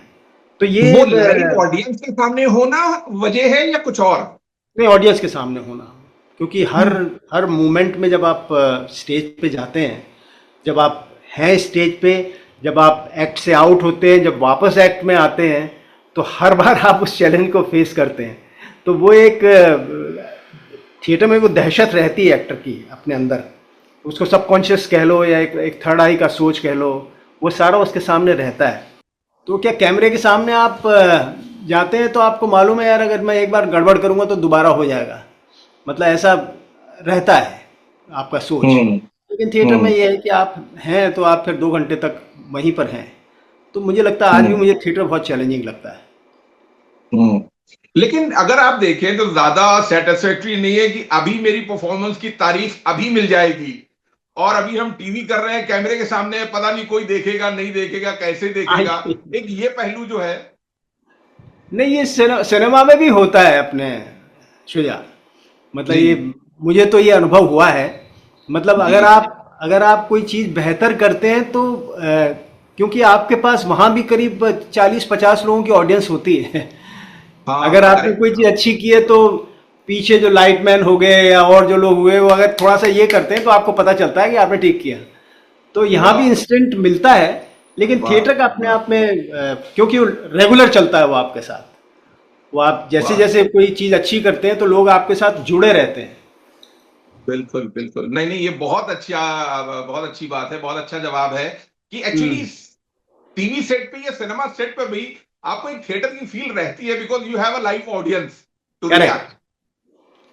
तो ये वो लाइव ऑडियंस के सामने होना वजह है या कुछ और? नहीं, ऑडियंस के सामने होना, क्योंकि हर हम्म। हर मोमेंट में जब आप स्टेज पे जाते हैं, जब आप हैं स्टेज पे, जब आप एक्ट से आउट होते हैं, जब वापस एक्ट में आते हैं, तो हर बार आप उस चैलेंज को फेस करते हैं। तो वो एक थिएटर में वो दहशत रहती है एक्टर की अपने अंदर, उसको सबकॉन्शियस कह लो या एक थर्ड आई का सोच कह लो, वो सारा उसके सामने रहता है। तो क्या कैमरे के सामने आप जाते हैं तो आपको मालूम है यार, अगर मैं एक बार गड़बड़ करूंगा तो दोबारा हो जाएगा, मतलब ऐसा रहता है आपका सोच। हम्म। लेकिन थिएटर में हम्म। ये है कि आप हैं तो आप फिर 2 घंटे तक वहीं पर हैं। तो मुझे लगता है आज भी हम्म। मुझे थिएटर बहुत चैलेंजिंग लगता है। हम्म। लेकिन अगर आप देखें तो ज्यादा सेटिस्फैक्टरी नहीं है कि अभी मेरी परफॉर्मेंस की तारीफ अभी मिल जाएगी, और अभी हम टीवी कर रहे हैं, कैमरे के सामने है, पता नहीं कोई देखेगा नहीं देखेगा, कैसे देखेगा, आज एक ये पहलू जो है। नहीं, ये सिनेमा में भी होता है अपने शुजा, मतलब जी। ये मुझे तो ये अनुभव हुआ है। मतलब जी। अगर आप कोई चीज़ बेहतर करते हैं तो क्योंकि आपके पास वहाँ भी करीब 40-50 लोगों की ऑडियंस होती है। अगर हाँ, आपने करेक्ट। कोई चीज़ अच्छी की है तो पीछे जो लाइटमैन हो गए या और जो लोग हुए वो अगर थोड़ा सा ये करते हैं तो आपको पता चलता है कि आपने ठीक किया। तो यहाँ भी वाह। इंस्टेंट मिलता है। लेकिन वाह। थिएटर का अपने वाह। आप में क्योंकि रेगुलर चलता है वो आपके साथ, वो आप जैसे वाह। जैसे कोई चीज़ अच्छी करते हैं तो लोग आपके साथ जुड़े रहते हैं। बिल्कुल, बिल्कुल। नहीं, नहीं, ये बहुत अच्छी बात है, बहुत अच्छा जवाब है कि एक्चुअली हम्म। टीवी सेट पे या सिनेमा सेट पे भी आपको एक थिएटर की फील रहती है, because you have a live audience to correct. React.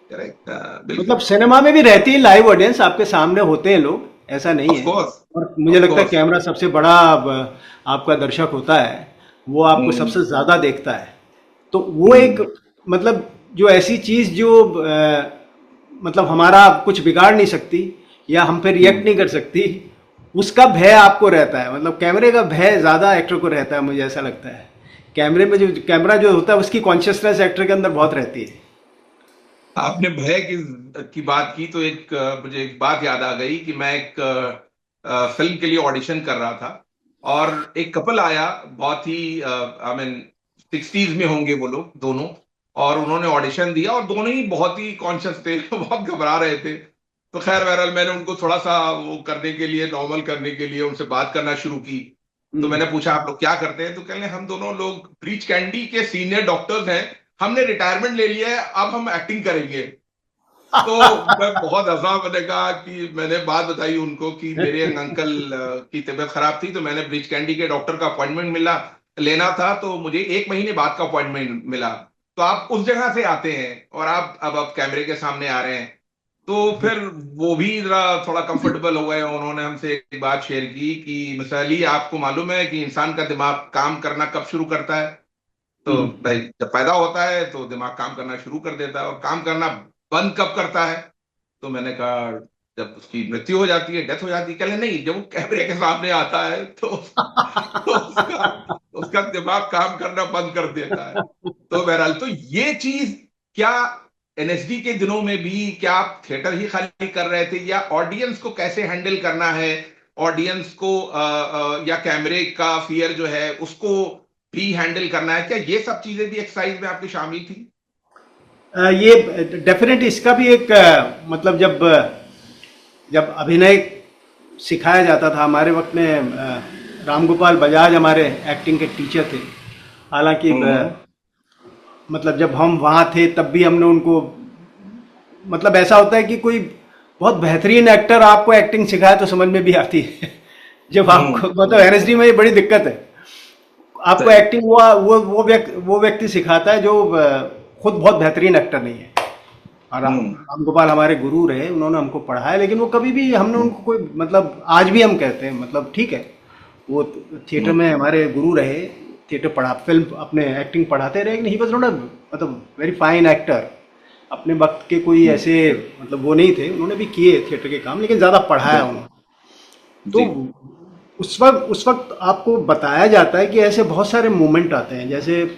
Correct. मतलब बिल्कुल। सिनेमा में भी रहती है लाइव ऑडियंस, आपके सामने होते हैं लोग, ऐसा नहीं ऑफ है। कोर्स। और मुझे ऑफ लगता है कोर्स। कैमरा सबसे बड़ा आपका दर्शक होता है, वो आपको हम्म। सबसे ज़्यादा देखता है। तो वो एक हम्म। मतलब जो ऐसी चीज़ जो मतलब हमारा कुछ बिगाड़ नहीं सकती या हम पे रिएक्ट हम्म। नहीं कर सकती, उसका भय आपको रहता है। मतलब कैमरे का भय ज़्यादा एक्टर को रहता है, मुझे ऐसा लगता है। कैमरे में जो कैमरा जो होता है उसकी कॉन्शियसनेस एक्टर के अंदर बहुत रहती है। आपने भय की बात की तो मुझे एक बात याद आ गई कि मैं एक फिल्म के लिए ऑडिशन कर रहा था, और एक कपल आया, बहुत ही आई मीन 60s में होंगे वो लोग दोनों, और उन्होंने ऑडिशन दिया और दोनों ही बहुत ही कॉन्शियस थे बहुत घबरा रहे थे। तो खैर बहरहाल मैंने उनको थोड़ा सा वो करने के लिए, नॉर्मल करने के लिए उनसे बात करना शुरू की। तो हम्म। मैंने पूछा आप लोग क्या करते हैं, तो कहने हम दोनों लोग ब्रीच कैंडी के सीनियर डॉक्टर्स हैं, हमने रिटायरमेंट ले लिया है, अब हम एक्टिंग करेंगे। तो मैं बहुत हंसा, मैंने कहा कि मैंने बात बताई उनको कि मेरे अंकल की तबीयत खराब थी, तो मैंने ब्रीच कैंडी के डॉक्टर का अपॉइंटमेंट मिला लेना था, तो मुझे 1 महीने बाद का अपॉइंटमेंट मिला। तो आप उस जगह से आते हैं और अब कैमरे के सामने आ रहे हैं। तो फिर वो भी जरा थोड़ा कंफर्टेबल हो गए। उन्होंने हमसे एक बात शेयर की कि मिस्टर अली, आपको मालूम है कि इंसान का दिमाग काम करना कब शुरू करता है? तो हम्म। भाई, जब पैदा होता है तो दिमाग काम करना शुरू कर देता है, और काम करना बंद कब करता है? तो मैंने कहा, जब उसकी मृत्यु हो जाती है, डेथ हो जाती है। कहले नहीं, जब वो कैमरे के सामने आता है तो उसका उसका दिमाग काम करना बंद कर देता है। तो बहरहाल, तो ये चीज क्या एनएसडी के दिनों में भी, क्या आप थिएटर ही खाली कर रहे थे, या ऑडियंस को कैसे हैंडल करना है, ऑडियंस को या कैमरे का फियर जो है उसको भी हैंडल करना है, क्या ये सब चीजें भी एक्सरसाइज में आपकी शामिल थी? ये डेफिनेट इसका भी एक मतलब जब जब अभिनय सिखाया जाता था हमारे वक्त में, रामगोपाल बजाज हमारे एक्टिंग के टीचर थे। हालांकि हम्म। मतलब जब हम वहाँ थे तब भी हमने उनको, मतलब ऐसा होता है कि कोई बहुत बेहतरीन एक्टर आपको एक्टिंग सिखाए तो समझ में भी आती है। जब आपको मतलब हम्म। एनएसडी में ये बड़ी दिक्कत है। आपको सही। एक्टिंग वो व्यक्ति सिखाता है जो खुद बहुत बेहतरीन एक्टर नहीं है। और हम्म। राम गोपाल हमारे गुरु रहे, उन्होंने हमको पढ़ाया, लेकिन वो कभी भी हमने हम्म। उनको कोई मतलब, आज भी हम कहते हैं मतलब ठीक है, वो थिएटर हम्म। में हमारे गुरु रहे, थिएटर पढ़ा, फिल्म अपने एक्टिंग पढ़ाते रहे, लेकिन ही वॉज नॉट अ मतलब वेरी फाइन एक्टर। अपने वक्त के कोई हम्म। ऐसे मतलब वो नहीं थे, उन्होंने भी किए थिएटर के काम, लेकिन ज़्यादा पढ़ाया बिल्कुल। उन्होंने। तो जी। उस वक्त आपको बताया जाता है कि ऐसे बहुत सारे मोमेंट आते हैं, जैसे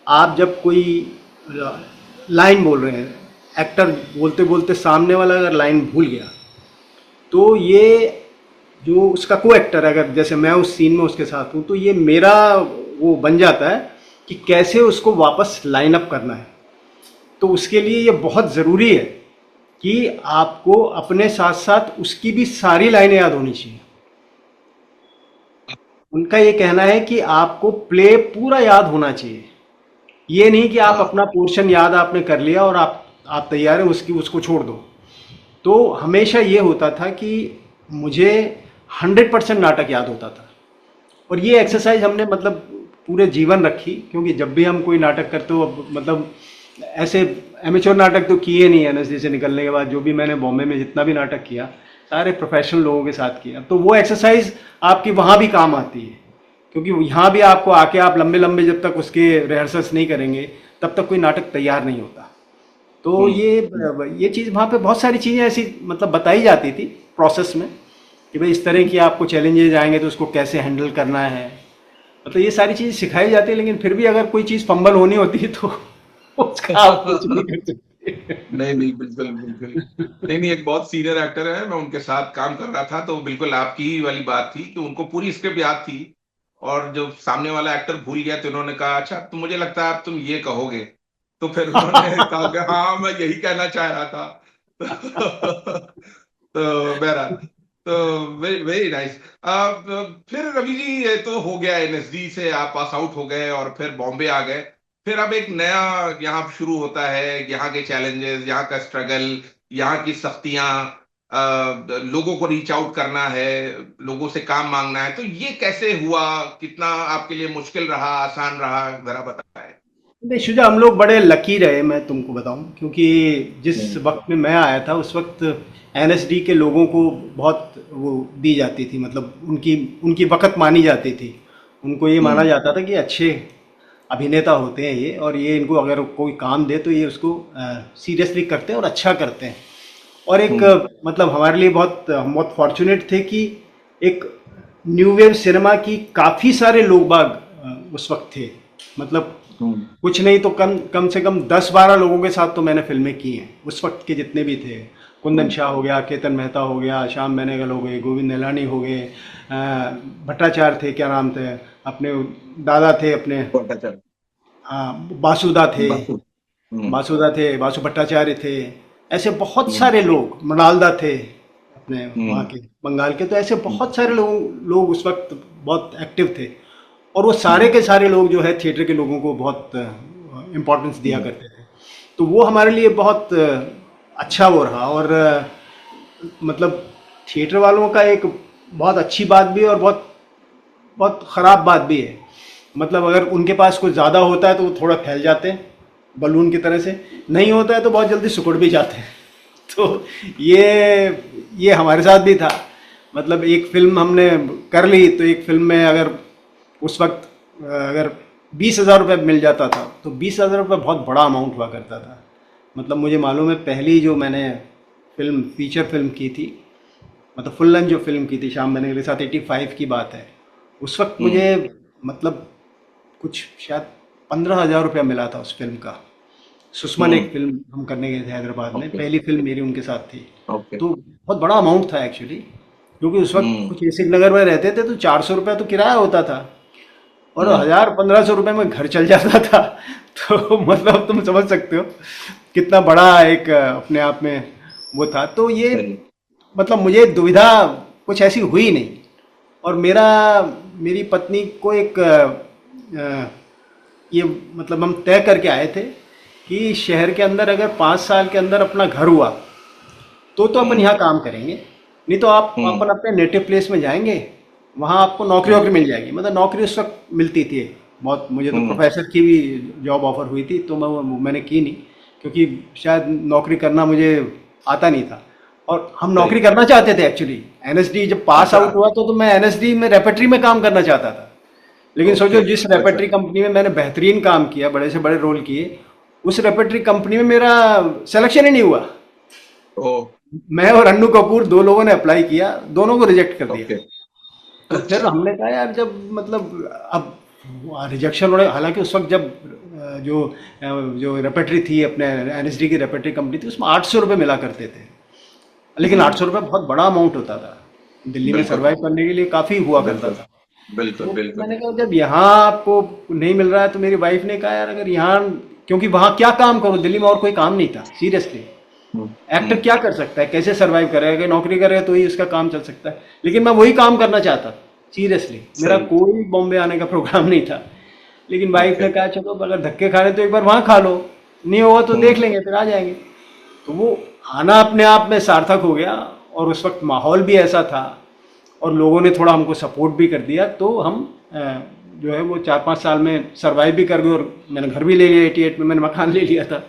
आप जब कोई लाइन बोल रहे हैं, एक्टर बोलते बोलते सामने वाला अगर लाइन भूल गया, तो ये जो उसका को एक्टर है, अगर जैसे मैं उस सीन में उसके साथ हूँ, तो ये मेरा वो बन जाता है कि कैसे उसको वापस लाइन अप करना है। तो उसके लिए ये बहुत ज़रूरी है कि आपको अपने साथ साथ उसकी भी सारी लाइनें याद होनी चाहिए। उनका ये कहना है कि आपको प्ले पूरा याद होना चाहिए। ये नहीं कि आप हाँ। अपना पोर्शन याद आपने कर लिया और आप तैयार हैं, उसकी उसको छोड़ दो। तो हमेशा ये होता था कि मुझे 100% नाटक याद होता था। और ये एक्सरसाइज हमने मतलब पूरे जीवन रखी, क्योंकि जब भी हम कोई नाटक करते हो, मतलब ऐसे एमेच्योर नाटक तो किए नहीं एनएसडी से निकलने के बाद, जो भी मैंने बॉम्बे में जितना भी नाटक किया, सारे प्रोफेशनल लोगों के साथ किया, तो वो एक्सरसाइज आपकी वहाँ भी काम आती है। क्योंकि यहाँ भी आपको आके आप लंबे लंबे जब तक उसके रिहर्सल्स नहीं करेंगे, तब तक कोई नाटक तैयार नहीं होता। तो हम्म। ये चीज़ वहाँ पे बहुत सारी चीज़ें ऐसी मतलब बताई जाती थी प्रोसेस में, कि भाई इस तरह की आपको चैलेंजेस आएंगे तो उसको कैसे हैंडल करना है। मतलब ये सारी चीज़ सिखाई जाती है, लेकिन फिर भी अगर कोई चीज़ फंबल होनी होती है तो उसका आप कुछ नहीं कर सकते। नहीं नहीं, बिल्कुल बिल्कुल। नहीं नहीं, एक बहुत सीनियर एक्टर है, मैं उनके साथ काम कर रहा था, तो बिल्कुल आपकी ही वाली बात थी कि उनको पूरी स्क्रिप्ट याद थी। और जो सामने वाला एक्टर भूल गया, तो उन्होंने कहा, अच्छा तो मुझे लगता है अब तुम ये कहोगे। तो फिर उन्होंने कहा कि हाँ, मैं यही कहना चाह रहा था। तो बहरहाल, तो वेरी वेरी नाइस। फिर रवि जी, ये तो हो गया, एनएसडी से आप पास आउट हो गए और फिर बॉम्बे आ गए। फिर अब एक नया यहाँ शुरू होता है, यहाँ के चैलेंजेस, यहाँ का स्ट्रगल, यहाँ की सख्तियां, लोगों को रीच आउट करना है, लोगों से काम मांगना है। तो ये कैसे हुआ? कितना आपके लिए मुश्किल रहा, आसान रहा, जरा बताएं। नहीं शुजा, हम लोग बड़े लकी रहे, मैं तुमको बताऊं, क्योंकि जिस हम्म। वक्त में मैं आया था उस वक्त एनएसडी के लोगों को बहुत वो दी जाती थी, मतलब उनकी उनकी वक़्त मानी जाती थी। उनको ये माना हम्म। जाता था कि अच्छे अभिनेता होते हैं ये, और ये इनको अगर कोई काम दे तो ये उसको सीरियसली करते हैं और अच्छा करते हैं। और एक हम्म। मतलब हमारे लिए बहुत हम बहुत फॉर्चुनेट थे कि एक न्यू वेव सिनेमा की काफ़ी सारे लोग बाग उस वक्त थे। मतलब हम्म। कुछ नहीं तो कम कम से कम 10-12 लोगों के साथ तो मैंने फिल्में की हैं उस वक्त के, जितने भी थे। कुंदन हम्म। शाह हो गया, केतन मेहता हो गया, श्याम बेनेगल हो गए, गोविंद निहलानी हो गए, भट्टाचार्य थे, क्या नाम थे अपने, दादा थे अपने, भट्टाचार्य। बासुदा थे, बासु। हम्म। बासु भट्टाचार्य थे। ऐसे बहुत हम्म। सारे लोग, मृणालदा थे अपने वहाँ हम्म। के, बंगाल के। तो ऐसे हम्म। बहुत सारे लोग उस वक्त बहुत एक्टिव थे। और वो सारे हम्म। के सारे लोग जो है थिएटर के लोगों को बहुत इम्पोर्टेंस दिया करते थे। तो वो हमारे लिए बहुत अच्छा वो रहा। और मतलब थिएटर वालों का एक बहुत अच्छी बात भी है और बहुत बहुत ख़राब बात भी है। मतलब अगर उनके पास कुछ ज़्यादा होता है तो वो थोड़ा फैल जाते हैं बलून की तरह से, नहीं होता है तो बहुत जल्दी सिकुड़ भी जाते हैं। तो ये ये हमारे साथ भी था। मतलब एक फिल्म हमने कर ली तो एक फिल्म में अगर उस वक्त अगर 20,000 रुपये मिल जाता था तो 20,000 रुपये बहुत बड़ा अमाउंट हुआ करता था। मतलब मुझे मालूम है पहली जो मैंने फिल्म फीचर फिल्म की थी, मतलब फुल लेंथ जो फिल्म की थी श्याम बेनेगल के साथ, 85 की बात है। उस वक्त मुझे हम्म। मतलब कुछ शायद 15,000 रुपया मिला था उस फिल्म का। सुषमन हम्म। एक फिल्म हम करने गए थे हैदराबाद में, ओके। पहली फिल्म मेरी उनके साथ थी। ओके। तो बहुत बड़ा अमाउंट था एक्चुअली, क्योंकि उस वक्त हम्म। कुछ एसिक नगर में रहते थे तो 400 रुपया तो किराया होता था और हम्म। 1,000-1,500 रुपये में घर चल जाता था। तो मतलब तुम समझ सकते हो कितना बड़ा एक अपने आप में वो था। तो ये सही। मतलब मुझे दुविधा कुछ ऐसी हुई नहीं। और मेरी पत्नी को एक ये मतलब हम तय करके आए थे कि शहर के अंदर अगर 5 साल के अंदर अपना घर हुआ तो अपन हम्म। यहाँ काम करेंगे, नहीं तो आप हम्म। अपन अपने नेटिव प्लेस में जाएंगे, वहाँ आपको नौकरी हम्म। वोकरी मिल जाएगी। मतलब नौकरी उस वक्त मिलती थी बहुत, मुझे तो हम्म। प्रोफेसर की भी जॉब ऑफर हुई थी तो मैंने की नहीं, क्योंकि शायद नौकरी करना मुझे आता नहीं था। और हम सही। नौकरी करना चाहते थे एक्चुअली। एनएसडी जब पास अच्छा। आउट हुआ तो मैं एनएसडी में रेपेट्री में काम करना चाहता था। लेकिन सोचो ओके। जिस अच्छा। रेपेट्री कंपनी में मैंने बेहतरीन काम किया, बड़े से बड़े रोल किए, उस रेपेट्री कंपनी में मेरा सिलेक्शन ही नहीं हुआ। ओ। मैं और अन्नू कपूर दो लोगों ने अप्लाई किया, दोनों को रिजेक्ट कर दिया। ओके। तो फिर अच्छा। हमने कहा यार जब मतलब अब रिजेक्शन होने, हालांकि उस वक्त जब जो रेपेट्री थी अपने एनएसडी की रेपेट्री कंपनी थी उसमें 800 रुपये मिला करते थे। लेकिन हम्म। 800 रुपये बहुत बड़ा अमाउंट होता था, दिल्ली में बिल्कुल। सरवाइव करने के लिए काफ़ी हुआ करता बिल्कुल। था। बिल्कुल। तो बिल्कुल। मैंने कहा जब यहाँ आपको नहीं मिल रहा है, तो मेरी वाइफ ने कहा यार अगर यहाँ, क्योंकि वहाँ क्या काम करो, दिल्ली में और कोई काम नहीं था सीरियसली। हम्म। एक्टर हम्म। क्या कर सकता है, कैसे सरवाइव करेगा, अगर नौकरी करेगा तो ही उसका काम चल सकता है। लेकिन मैं वही काम करना चाहता था सीरियसली, मेरा सही। कोई बॉम्बे आने का प्रोग्राम नहीं था। लेकिन वाइफ ओके। ने कहा चलो अगर धक्के खा रहे तो एक बार वहाँ खा लो, नहीं होगा तो देख हम्म। लेंगे फिर आ जाएंगे। तो वो आना अपने आप में सार्थक हो गया। और उस वक्त माहौल भी ऐसा था और लोगों ने थोड़ा हमको सपोर्ट भी कर दिया, तो हम जो है वो 4-5 साल में सरवाइव भी कर गए। और मैंने घर भी ले लिया, 88 में मैंने मकान ले लिया था।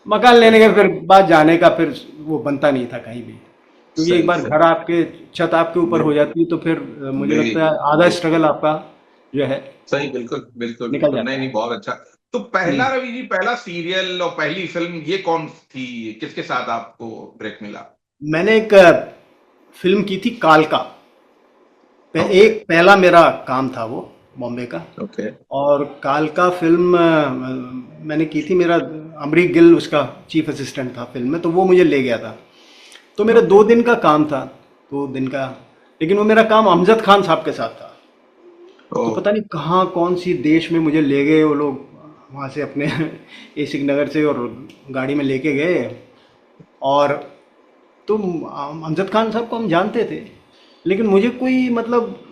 मकान लेने के अच्छा। फिर बाद जाने का फिर वो बनता नहीं था कहीं भी, क्योंकि एक सही। बार सही। घर आपके छत आपके ऊपर हो बि- जाती है तो फिर मुझे बिल्कुल। लगता है आधा स्ट्रगल आपका जो है सही। बिल्कुल। बिल्कुल। निकल बिल्कुल। नहीं जाता है। नहीं, बहुत अच्छा। तो पहला, हम्म। रवि जी, पहला सीरियल और पहली फिल्म ये कौन थी? किसके साथ आपको ब्रेक मिला? मैंने एक फिल्म की थी कालका। ओके। एक पहला मेरा काम था वो बॉम्बे का। ओके। और कालका फिल्म मैंने की थी, मेरा अमरीक गिल उसका चीफ असिस्टेंट था फिल्म में, तो वो मुझे ले गया था। तो मेरा ओके। 2 दिन का काम था, 2 दिन का। लेकिन वो मेरा काम अमजद खान साहब के साथ था। ओ। तो पता नहीं कहाँ कौन सी देश में मुझे ले गए वो लोग, वहाँ से अपने एसिक नगर से, और गाड़ी में लेके गए। और तो अमजद खान साहब को हम जानते थे, लेकिन मुझे कोई मतलब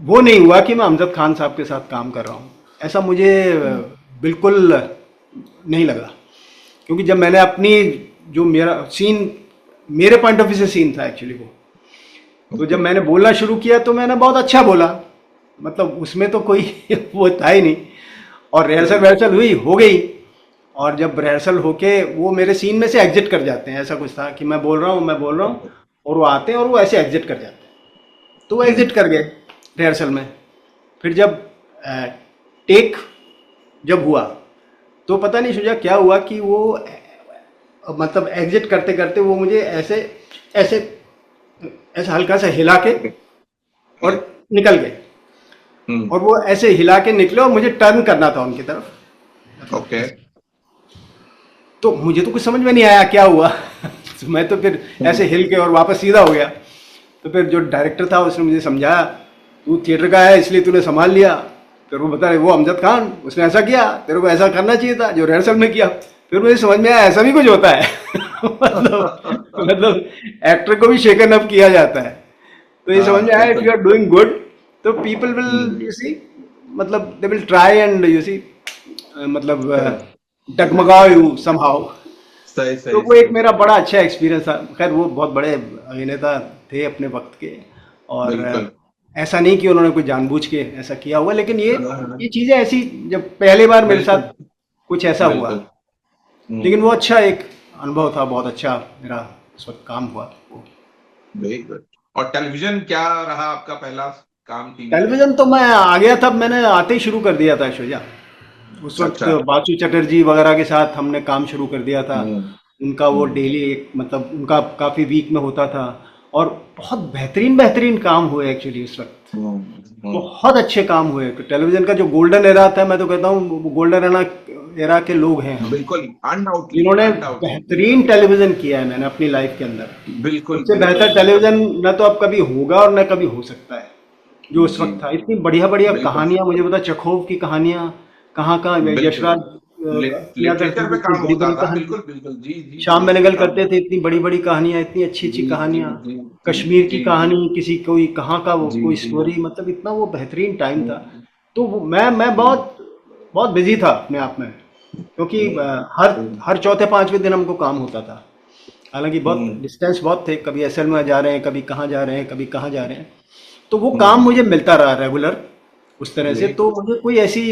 वो नहीं हुआ कि मैं अमजद खान साहब के साथ काम कर रहा हूँ, ऐसा मुझे बिल्कुल नहीं लगा। क्योंकि जब मैंने अपनी जो मेरा सीन, मेरे पॉइंट ऑफ व्यू से सीन था एक्चुअली वो, तो जब ओके। मैंने बोलना शुरू किया तो मैंने बहुत अच्छा बोला। मतलब उसमें तो कोई वो था ही नहीं। और रिहर्सल सही। वहर्सल हुई, हो गई। और जब रिहर्सल होके वो मेरे सीन में से एग्जिट कर जाते हैं, ऐसा कुछ था कि मैं बोल रहा हूँ ओके। और वो आते हैं और वो ऐसे एग्जिट कर जाते हैं। तो वो हम्म। एग्जिट कर गए रिहर्सल में। फिर जब टेक जब हुआ तो पता नहीं सुझा क्या हुआ कि वो मतलब एग्जिट करते करते वो मुझे ऐसे ऐसे ऐसे हल्का सा हिला के और निकल गए। हम्म। और वो ऐसे हिला के निकले और मुझे टर्न करना था उनकी तरफ, मतलब ओके। ऐसे। तो मुझे तो कुछ समझ में नहीं आया क्या हुआ। तो मैं तो फिर ऐसे हम्म। हिल के और वापस सीधा हो गया। तो फिर जो डायरेक्टर था उसने मुझे समझाया, तू थिएटर का है इसलिए तूने संभाल लिया। फिर वो बता रहे वो अमजद खान उसने ऐसा किया, तेरे को ऐसा करना चाहिए था जो रिहर्सल में किया। फिर मुझे समझ में आया ऐसा भी कुछ होता है। मतलब एक्टर को भी शेकन अप किया जाता है। तो ये समझ हाँ, में आया इफ बिल्कुल। यू आर डूइंग गुड तो people will hmm. You see, मतलब they will try and you see, मतलब करेक्ट। डगमगाओ you somehow. सही तो सही वो एक सही। मेरा बड़ा अच्छा एक्सपीरियंस था। खैर वो बहुत बड़े अभिनेता थे अपने वक्त के, और बिल्कुल। ऐसा नहीं कि उन्होंने कोई जानबूझ के ऐसा किया हुआ, लेकिन हाँ, ये चीज़ें ऐसी, जब पहली बार मेरे साथ बिल्कुल कुछ ऐसा हुआ, बिल्कुल। लेकिन वो अच्छा एक अनुभव था, बहुत अच्छा मेरा उस वक्त काम हुआ। Very good. और टेलीविजन क्या रहा आपका पहला काम टीवी पे? टेलीविज़न तो मैं आ गया था, मैंने आते ही शुरू कर दिया था शुजा। उस वक्त अच्छा। बासु चटर्जी वगैरह के साथ हमने काम शुरू कर दिया था। हम्म उनका वो हम्म डेली एक, मतलब उनका काफ़ी वीक में होता था, और बहुत बेहतरीन बेहतरीन काम हुए एक्चुअली उस वक्त। हम्म। बहुत अच्छे काम हुए। तो टेलीविज़न का जो गोल्डन एरा था, मैं तो कहता हूँ गोल्डन एरा एरा के लोग हैं हम, बिल्कुल, अनडाउटली जिन्होंने अनडाउटली। बेहतरीन टेलीविज़न किया है मैंने अपनी लाइफ के अंदर। बिल्कुल उससे बिल्कुल बेहतर बिल्कुल। टेलीविज़न न तो अब कभी होगा और न कभी हो सकता है। जो उस जी वक्त था, इतनी बढ़िया बढ़िया बिल्कुल कहानियां, मुझे पता चेखोव की कहानियां कहाँ कहाँ बिल्कुल। यशराज किया करते लिटरेचर थे, पे इतनी काम बड़ी होता बड़ी था, कहानी। बिल्कुल बिल्कुल। जी जी श्याम जी जी बेनेगल हाँ। करते थे इतनी बड़ी बड़ी कहानियां, इतनी अच्छी अच्छी जी जी कहानियां। जी जी कश्मीर की जी जी कहानी, किसी कोई कहाँ का वो जी कोई जी स्टोरी, मतलब इतना वो बेहतरीन टाइम था। हम्म, तो मैं हम्म, बहुत बहुत बिजी था अपने आप में, क्योंकि हर हम्म, हर चौथे पांचवें दिन हमको काम होता था। हालांकि बहुत हम्म, डिस्टेंस बहुत थे, कभी एसएल में जा रहे हैं, कभी कहाँ जा रहे हैं, कभी कहाँ जा रहे हैं। तो वो काम हम्म, मुझे मिलता रहा रेगुलर उस तरह से। वेरी तो गुड। मुझे कोई ऐसी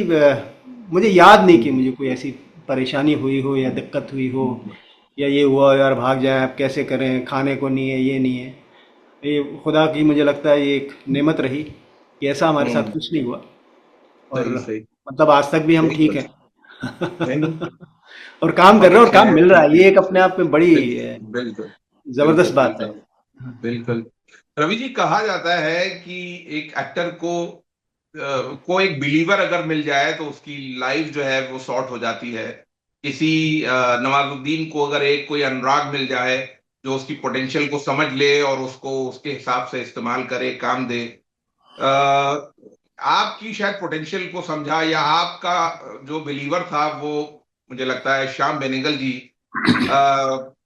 मुझे याद नहीं कि मुझे कोई ऐसी परेशानी हुई हो या दिक्कत हुई हो, या ये हुआ यार भाग जाए अब कैसे करें, खाने को नहीं है, ये नहीं है। ये खुदा की, मुझे लगता है ये एक नेमत रही कि ऐसा हमारे साथ हम्म, कुछ नहीं हुआ। और सही सही। मतलब आज तक भी हम वेरी ठीक गुड। हैं। नहीं नहीं, और काम कर बहुत रहे हैं और अच्छे काम हैं, मिल रहा ठीक है, है। ये एक अपने आप में बड़ी बिल्कुल जबरदस्त बिल्कुल बात है। बिल्कुल बिल्कुल। रवि जी, कहा जाता है कि एक एक्टर को एक बिलीवर अगर मिल जाए तो उसकी लाइफ जो है वो सॉर्ट हो जाती है। किसी नवाजुद्दीन को अगर एक कोई अनुराग मिल जाए जो उसकी पोटेंशियल को समझ ले और उसको उसके हिसाब से इस्तेमाल करे, काम दे। आपकी शायद पोटेंशियल को समझा, या आपका जो बिलीवर था वो, मुझे लगता है श्याम बेनेगल जी,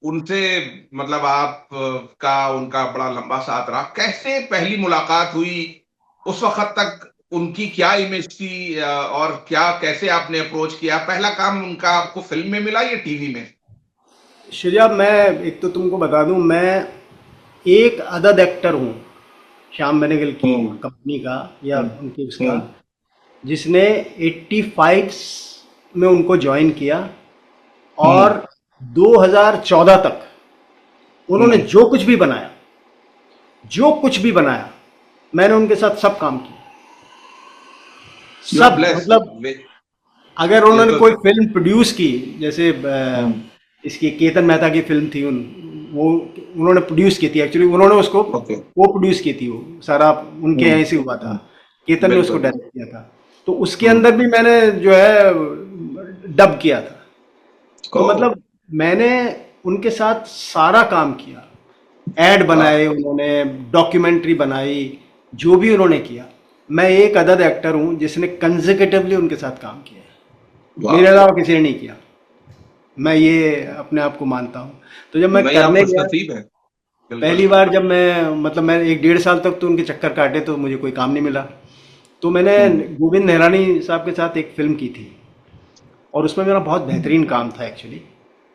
उनसे मतलब आप का उनका बड़ा लंबा साथ रहा। कैसे पहली मुलाकात हुई? उस वक्त तक उनकी क्या इमेज थी, और क्या कैसे आपने अप्रोच किया? पहला काम उनका आपको फिल्म में मिला या टीवी में? शुजा, मैं एक तो तुमको बता दूं, मैं एक अदद एक्टर हूँ श्याम बेनेगल की हम्म कंपनी का, या हम्म उनके उसका, हम्म जिसने 85 में उनको ज्वाइन किया, हम्म और 2014 तक उन्होंने हम्म। जो कुछ भी बनाया, जो कुछ भी बनाया, मैंने उनके साथ सब काम किया। यू आर सब ब्लेस्ड। मतलब, अगर ये उन्होंने तो। कोई फिल्म प्रोड्यूस की, जैसे हम्म। इसकी केतन मेहता की फिल्म थी, वो उन्होंने प्रोड्यूस की थी, एक्चुअली उन्होंने उसको ओके। वो प्रोड्यूस की थी, वो सारा उनके यहाँ से हुआ था। केतन ने उसको बिल्कुल। डायरेक्ट किया था। तो उसके हम्म। अंदर भी मैंने जो है डब किया था। तो ओ। मतलब मैंने उनके साथ सारा काम किया। एड वाह बनाए उन्होंने, डॉक्यूमेंट्री बनाई, जो भी उन्होंने किया। मैं एक अदद एक्टर हूँ जिसने कंसेक्यूटिवली उनके साथ काम किया है, मेरे वाह। अलावा किसी ने नहीं किया। मैं ये अपने आप को मानता हूँ। तो जब मैं नहीं, आप करने खुश गया, नसीब हैं। बिल्कुल। पहली बार जब मैं, मतलब मैं एक 1.5 साल तक तो उनके चक्कर काटे, तो मुझे कोई काम नहीं मिला। तो मैंने हम्म गोविंद निहलानी साहब के साथ एक फिल्म की थी, और उसमें मेरा बहुत बेहतरीन काम था एक्चुअली।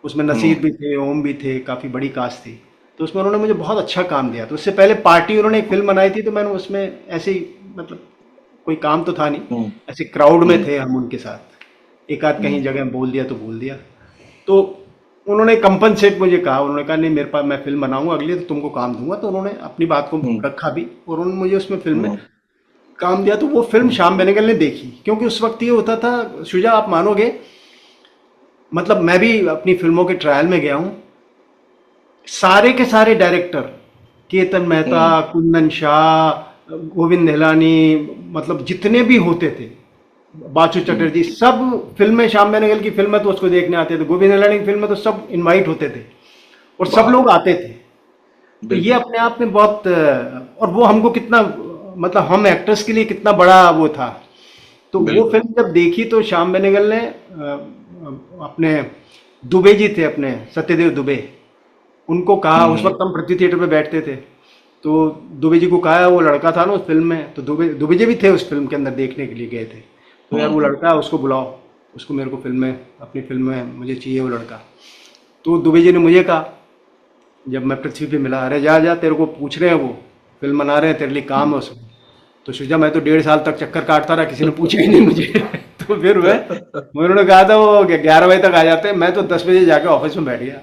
उसमें नसीर हम्म भी थे, ओम भी थे, काफ़ी बड़ी कास्ट थी। तो उसमें उन्होंने मुझे बहुत अच्छा काम दिया। तो उससे पहले पार्टी उन्होंने एक फिल्म बनाई थी, तो मैंने उसमें ऐसे ही, मतलब कोई काम तो था नहीं, हम्म ऐसे क्राउड में हम्म थे हम उनके साथ, एक आध कहीं हम्म जगह बोल दिया तो बोल दिया। तो उन्होंने कंपनसेट मुझे कहा, उन्होंने कहा नहीं मेरे पास, मैं फिल्म बनाऊंगा अगली तो तुमको काम दूंगा। तो उन्होंने अपनी बात को हम्म रखा भी, और उन्होंने मुझे उसमें फिल्म में हम्म काम दिया। तो वो फिल्म हम्म श्याम बेनेगल ने देखी, क्योंकि उस वक्त ये होता था शुजा, आप मानोगे, मतलब मैं भी अपनी फिल्मों के ट्रायल में गया हूँ। सारे के सारे डायरेक्टर, केतन मेहता, हम्म, कुंदन शाह, गोविंद निहलानी, मतलब जितने भी होते थे, बासु हम्म, चटर्जी, सब फिल्में, श्याम बेनेगल की फिल्म में तो उसको देखने आते थे, गोविंद निहलानी की फिल्म में तो सब इनवाइट होते थे, और सब वाह। लोग आते थे। तो ये बिल्कुल। अपने आप में बहुत और वो हमको कितना, मतलब हम एक्टर्स के लिए कितना बड़ा वो था। तो वो बिल्कुल। फिल्म जब देखी, तो श्याम बेनेगल ने अपने दुबे जी थे, अपने सत्यदेव दुबे, उनको कहा, उस हम्म वक्त हम पृथ्वी थिएटर पे बैठते थे, तो दुबे जी को कहा, वो लड़का था ना उस फिल्म में, तो दुबे दुबे जी भी थे उस फिल्म के अंदर, देखने के लिए गए थे। तो यार वो हम्म लड़का है, उसको बुलाओ। उसको मेरे को फिल्म में, अपनी फिल्म में मुझे चाहिए वो लड़का। तो दुबे जी ने मुझे कहा जब मैं पृथ्वी पे मिला, अरे जा जा, तेरे को पूछ रहे हैं, वो फिल्म बना रहे हैं, तेरे लिए काम है उसमें। तो सोचा, मैं तो 1.5 साल तक चक्कर काटता रहा, किसी ने पूछा ही नहीं मुझे। तो फिर उन्होंने कहा था वो 11 बजे तक आ जाते हैं, मैं तो 10 बजे जाके ऑफिस में बैठ गया।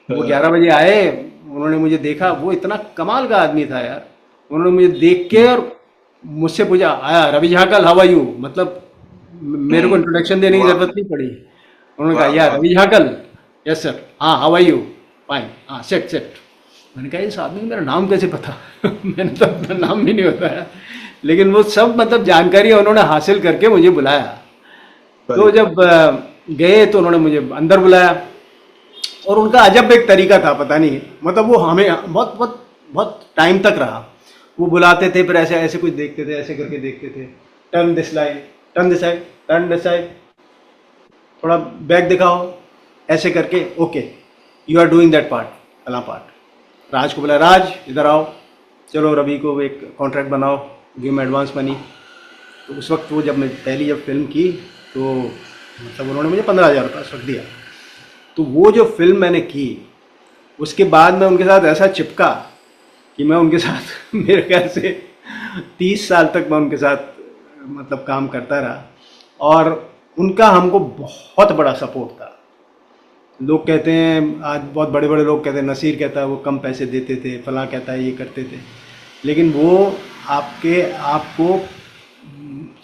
वो 11 बजे आए, उन्होंने मुझे देखा, वो इतना कमाल का आदमी था यार। उन्होंने मुझे देख के और मुझसे पूछा, आया रवि झाकल, हाउ आर यू, मतलब मेरे को इंट्रोडक्शन देने की वाह जरूरत नहीं पड़ी। उन्होंने कहा, वाह यार वाह। रवि झाकल, यस सर, हाँ हाउ आर यू, फाइन, हाँ सेट सेट। मैंने कहा, इस आदमी को मेरा नाम कैसे पता? मैंने तो अपना नाम भी नहीं बताया, लेकिन वो सब मतलब जानकारी उन्होंने हासिल करके मुझे बुलाया। तो सही। जब गए तो उन्होंने मुझे अंदर बुलाया, और उनका अजब एक तरीका था, पता नहीं, मतलब वो हमें बहुत बहुत बहुत टाइम तक रहा। वो बुलाते थे, फिर ऐसे ऐसे कुछ देखते थे, ऐसे करके देखते थे, turn this light, turn this side, turn this side, थोड़ा बैक दिखाओ, ऐसे करके, okay you are doing that part, फला पार्ट। राज को बोला, राज इधर आओ, चलो रवि को एक कॉन्ट्रैक्ट बनाओ, गिव में एडवांस मनी। तो उस वक्त वो जब मैं पहली जब फिल्म की, तो मतलब उन्होंने मुझे 15,000 रुपये उस वक्त दिया। तो वो जो फिल्म मैंने की, उसके बाद मैं उनके साथ ऐसा चिपका कि मैं उनके साथ मेरे ख्याल से 30 साल तक मैं उनके साथ मतलब काम करता रहा। और उनका हमको बहुत बड़ा सपोर्ट था। लोग कहते हैं, आज बहुत बड़े बड़े लोग कहते हैं, नसीर कहता है वो कम पैसे देते थे, फलां कहता है ये करते थे, लेकिन वो आपके आपको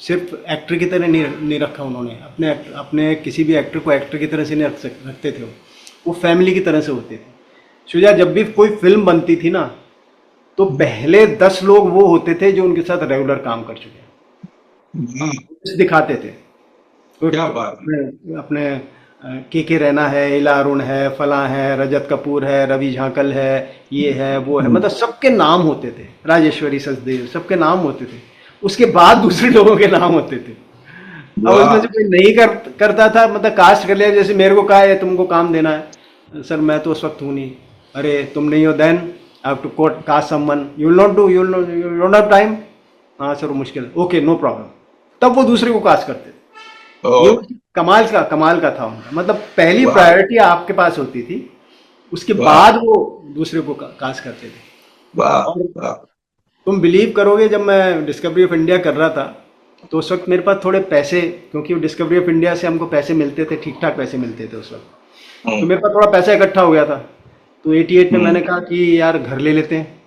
सिर्फ एक्टर की तरह नहीं रखा उन्होंने। अपने किसी भी एक्टर को एक्टर की तरह से नहीं रखते थे। वो फैमिली की तरह से होते थे। शुजा, जब भी कोई फिल्म बनती थी ना, तो पहले 10 लोग वो होते थे जो उनके साथ रेगुलर काम कर चुके हैं, हम्म, दिखाते थे। तो क्या बात है। अपने के रैना है, इला अरुण है, फलां है, रजत कपूर है, रवि झांकल है, ये है वो है, मतलब सबके नाम होते थे, राजेश्वरी सचदेव, सबके नाम होते थे। उसके बाद दूसरे लोगों के नाम होते थे। अब उसमें वाह। से कोई नहीं करता था, मतलब कास्ट कर लिया। जैसे मेरे को कहा है तुमको काम देना है, सर मैं तो उस वक्त हूँ नहीं। अरे तुम नहीं हो, then I have to got cast someone, you will not do, you don't have time. हाँ सर वो मुश्किल है, ओके नो प्रॉब्लम। तब वो दूसरे को कास्ट करते थे। ये ओ, कमाल का था उनका, मतलब पहली वाह प्रायोरिटी आपके पास होती थी, उसके वाह बाद वो दूसरे को कास्ट करते थे। वाह और वाह। तुम बिलीव करोगे, जब मैं डिस्कवरी ऑफ इंडिया कर रहा था, तो उस वक्त मेरे पास थोड़े पैसे, क्योंकि वो डिस्कवरी ऑफ इंडिया से हमको पैसे मिलते थे, ठीक ठाक पैसे मिलते थे उस वक्त। तो हम्म मेरे पास थोड़ा पैसा इकट्ठा हो गया था। तो 88 में मैंने हम्म कहा कि यार घर ले लेते हैं।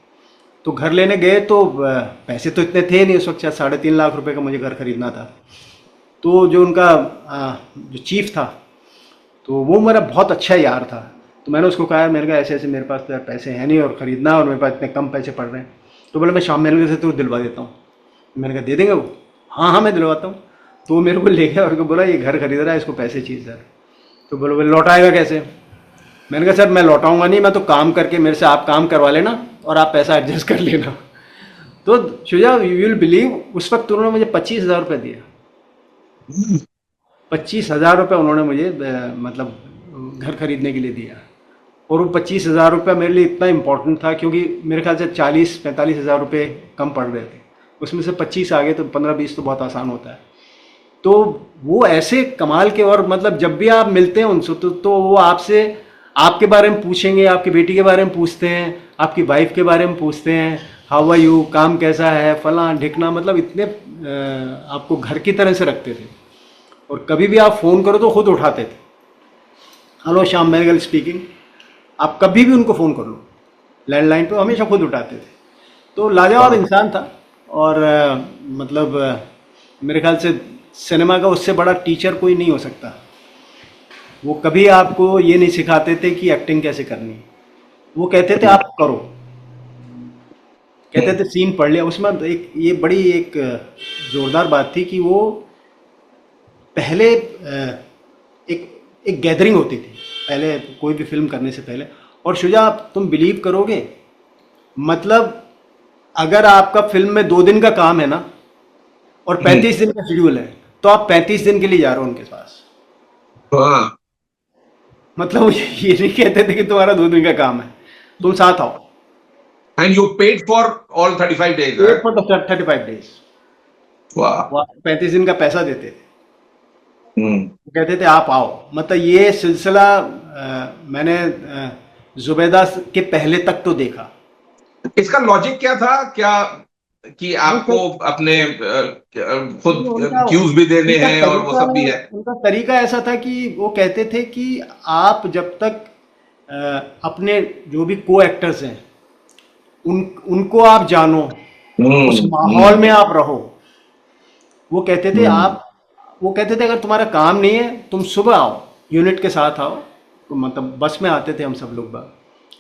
तो घर लेने गए तो पैसे तो इतने थे नहीं उस वक्त, शायद 3.5 लाख रुपए का मुझे घर खरीदना था। तो जो उनका जो चीफ था, तो वो मेरा बहुत अच्छा यार था। तो मैंने उसको कहा, मैंने कहा ऐसे ऐसे मेरे पास तो यार पैसे हैं नहीं, और ख़रीदना है, और मेरे पास इतने कम पैसे पड़ रहे हैं। तो बोला, मैं शाम में से तो दिलवा देता हूँ। मैंने कहा दे देंगे वो? हाँ हाँ मैं दिलवाता हूँ। तो वो मेरे को ले गया और उसको बोला, ये घर खरीद रहा है, इसको पैसे चाहिए सर। तो बोलो, बोले लौटाएगा कैसे? मैंने कहा सर मैं लौटाऊंगा नहीं, मैं तो काम करके, मेरे से आप काम करवा लेना और आप पैसा एडजस्ट कर लेना। तो शुजा, यू विल बिलीव, उस वक्त उन्होंने मुझे 25,000 रुपये दिया। हम्म, 25,000 रुपये उन्होंने मुझे मतलब घर खरीदने के लिए दिया। और वो 25,000 रुपये मेरे लिए इतना इम्पोर्टेंट था, क्योंकि मेरे ख्याल से 40-45 हज़ार रुपये कम पड़ रहे थे। उसमें से 25 आ गए, तो 15-20 तो बहुत आसान होता है। तो वो ऐसे कमाल के, और मतलब जब भी आप मिलते हैं उनसे, तो वो आपसे आपके बारे में पूछेंगे, आपकी बेटी के बारे में पूछते हैं, आपकी वाइफ के बारे में पूछते हैं, हाउ आर यू, काम कैसा है, फलां ढिकना, मतलब इतने आपको घर की तरह से रखते थे। और कभी भी आप फ़ोन करो तो खुद उठाते थे। Hello Shyam Mehgal speaking. आप कभी भी उनको फ़ोन कर लो, लैंडलाइन पे हमेशा खुद उठाते थे। तो लाजवाब वाह। इंसान था। और मतलब मेरे ख्याल से सिनेमा का उससे बड़ा टीचर कोई नहीं हो सकता। वो कभी आपको ये नहीं सिखाते थे कि एक्टिंग कैसे करनी है। वो कहते थे आप करो, कहते हम्म, थे सीन पढ़ लिया। उसमें एक ये बड़ी एक जोरदार बात थी कि वो पहले एक एक गैदरिंग होती थी पहले, कोई भी फिल्म करने से पहले। और शुजा, आप तुम बिलीव करोगे, मतलब अगर आपका फिल्म में 2 दिन का काम है ना, और हम्म, 35 दिन का शेड्यूल है, तो आप 35 दिन के लिए जा रहे हो उनके पास। वाह। मतलब वो ये नहीं कहते थे कि तुम्हारा 2 दिन का काम है, तुम साथ आओ। And you paid for all 35 days, है? Paid for 35 days. वाह। वो 35 दिन का पैसा देते थे। वो कहते थे आप आओ। मतलब ये सिलसिला मैंने जुबैदा के पहले तक तो देखा। इसका लॉजिक क्या था, क्या कि वो आपको सब अपने खुद ये उनका क्यूज भी देने उनका हैं और वो तरीका सब भी है? उनका तरीका ऐसा था कि वो कहते थे कि आप जब तक अपने जो भी को एक्टर्स हैं उनको आप जानो, उस माहौल में आप रहो। वो कहते थे हम्म, आप वो कहते थे अगर तुम्हारा काम नहीं है तुम सुबह आओ, यूनिट के साथ आओ। तो मतलब बस में आते थे हम सब लोग बाग,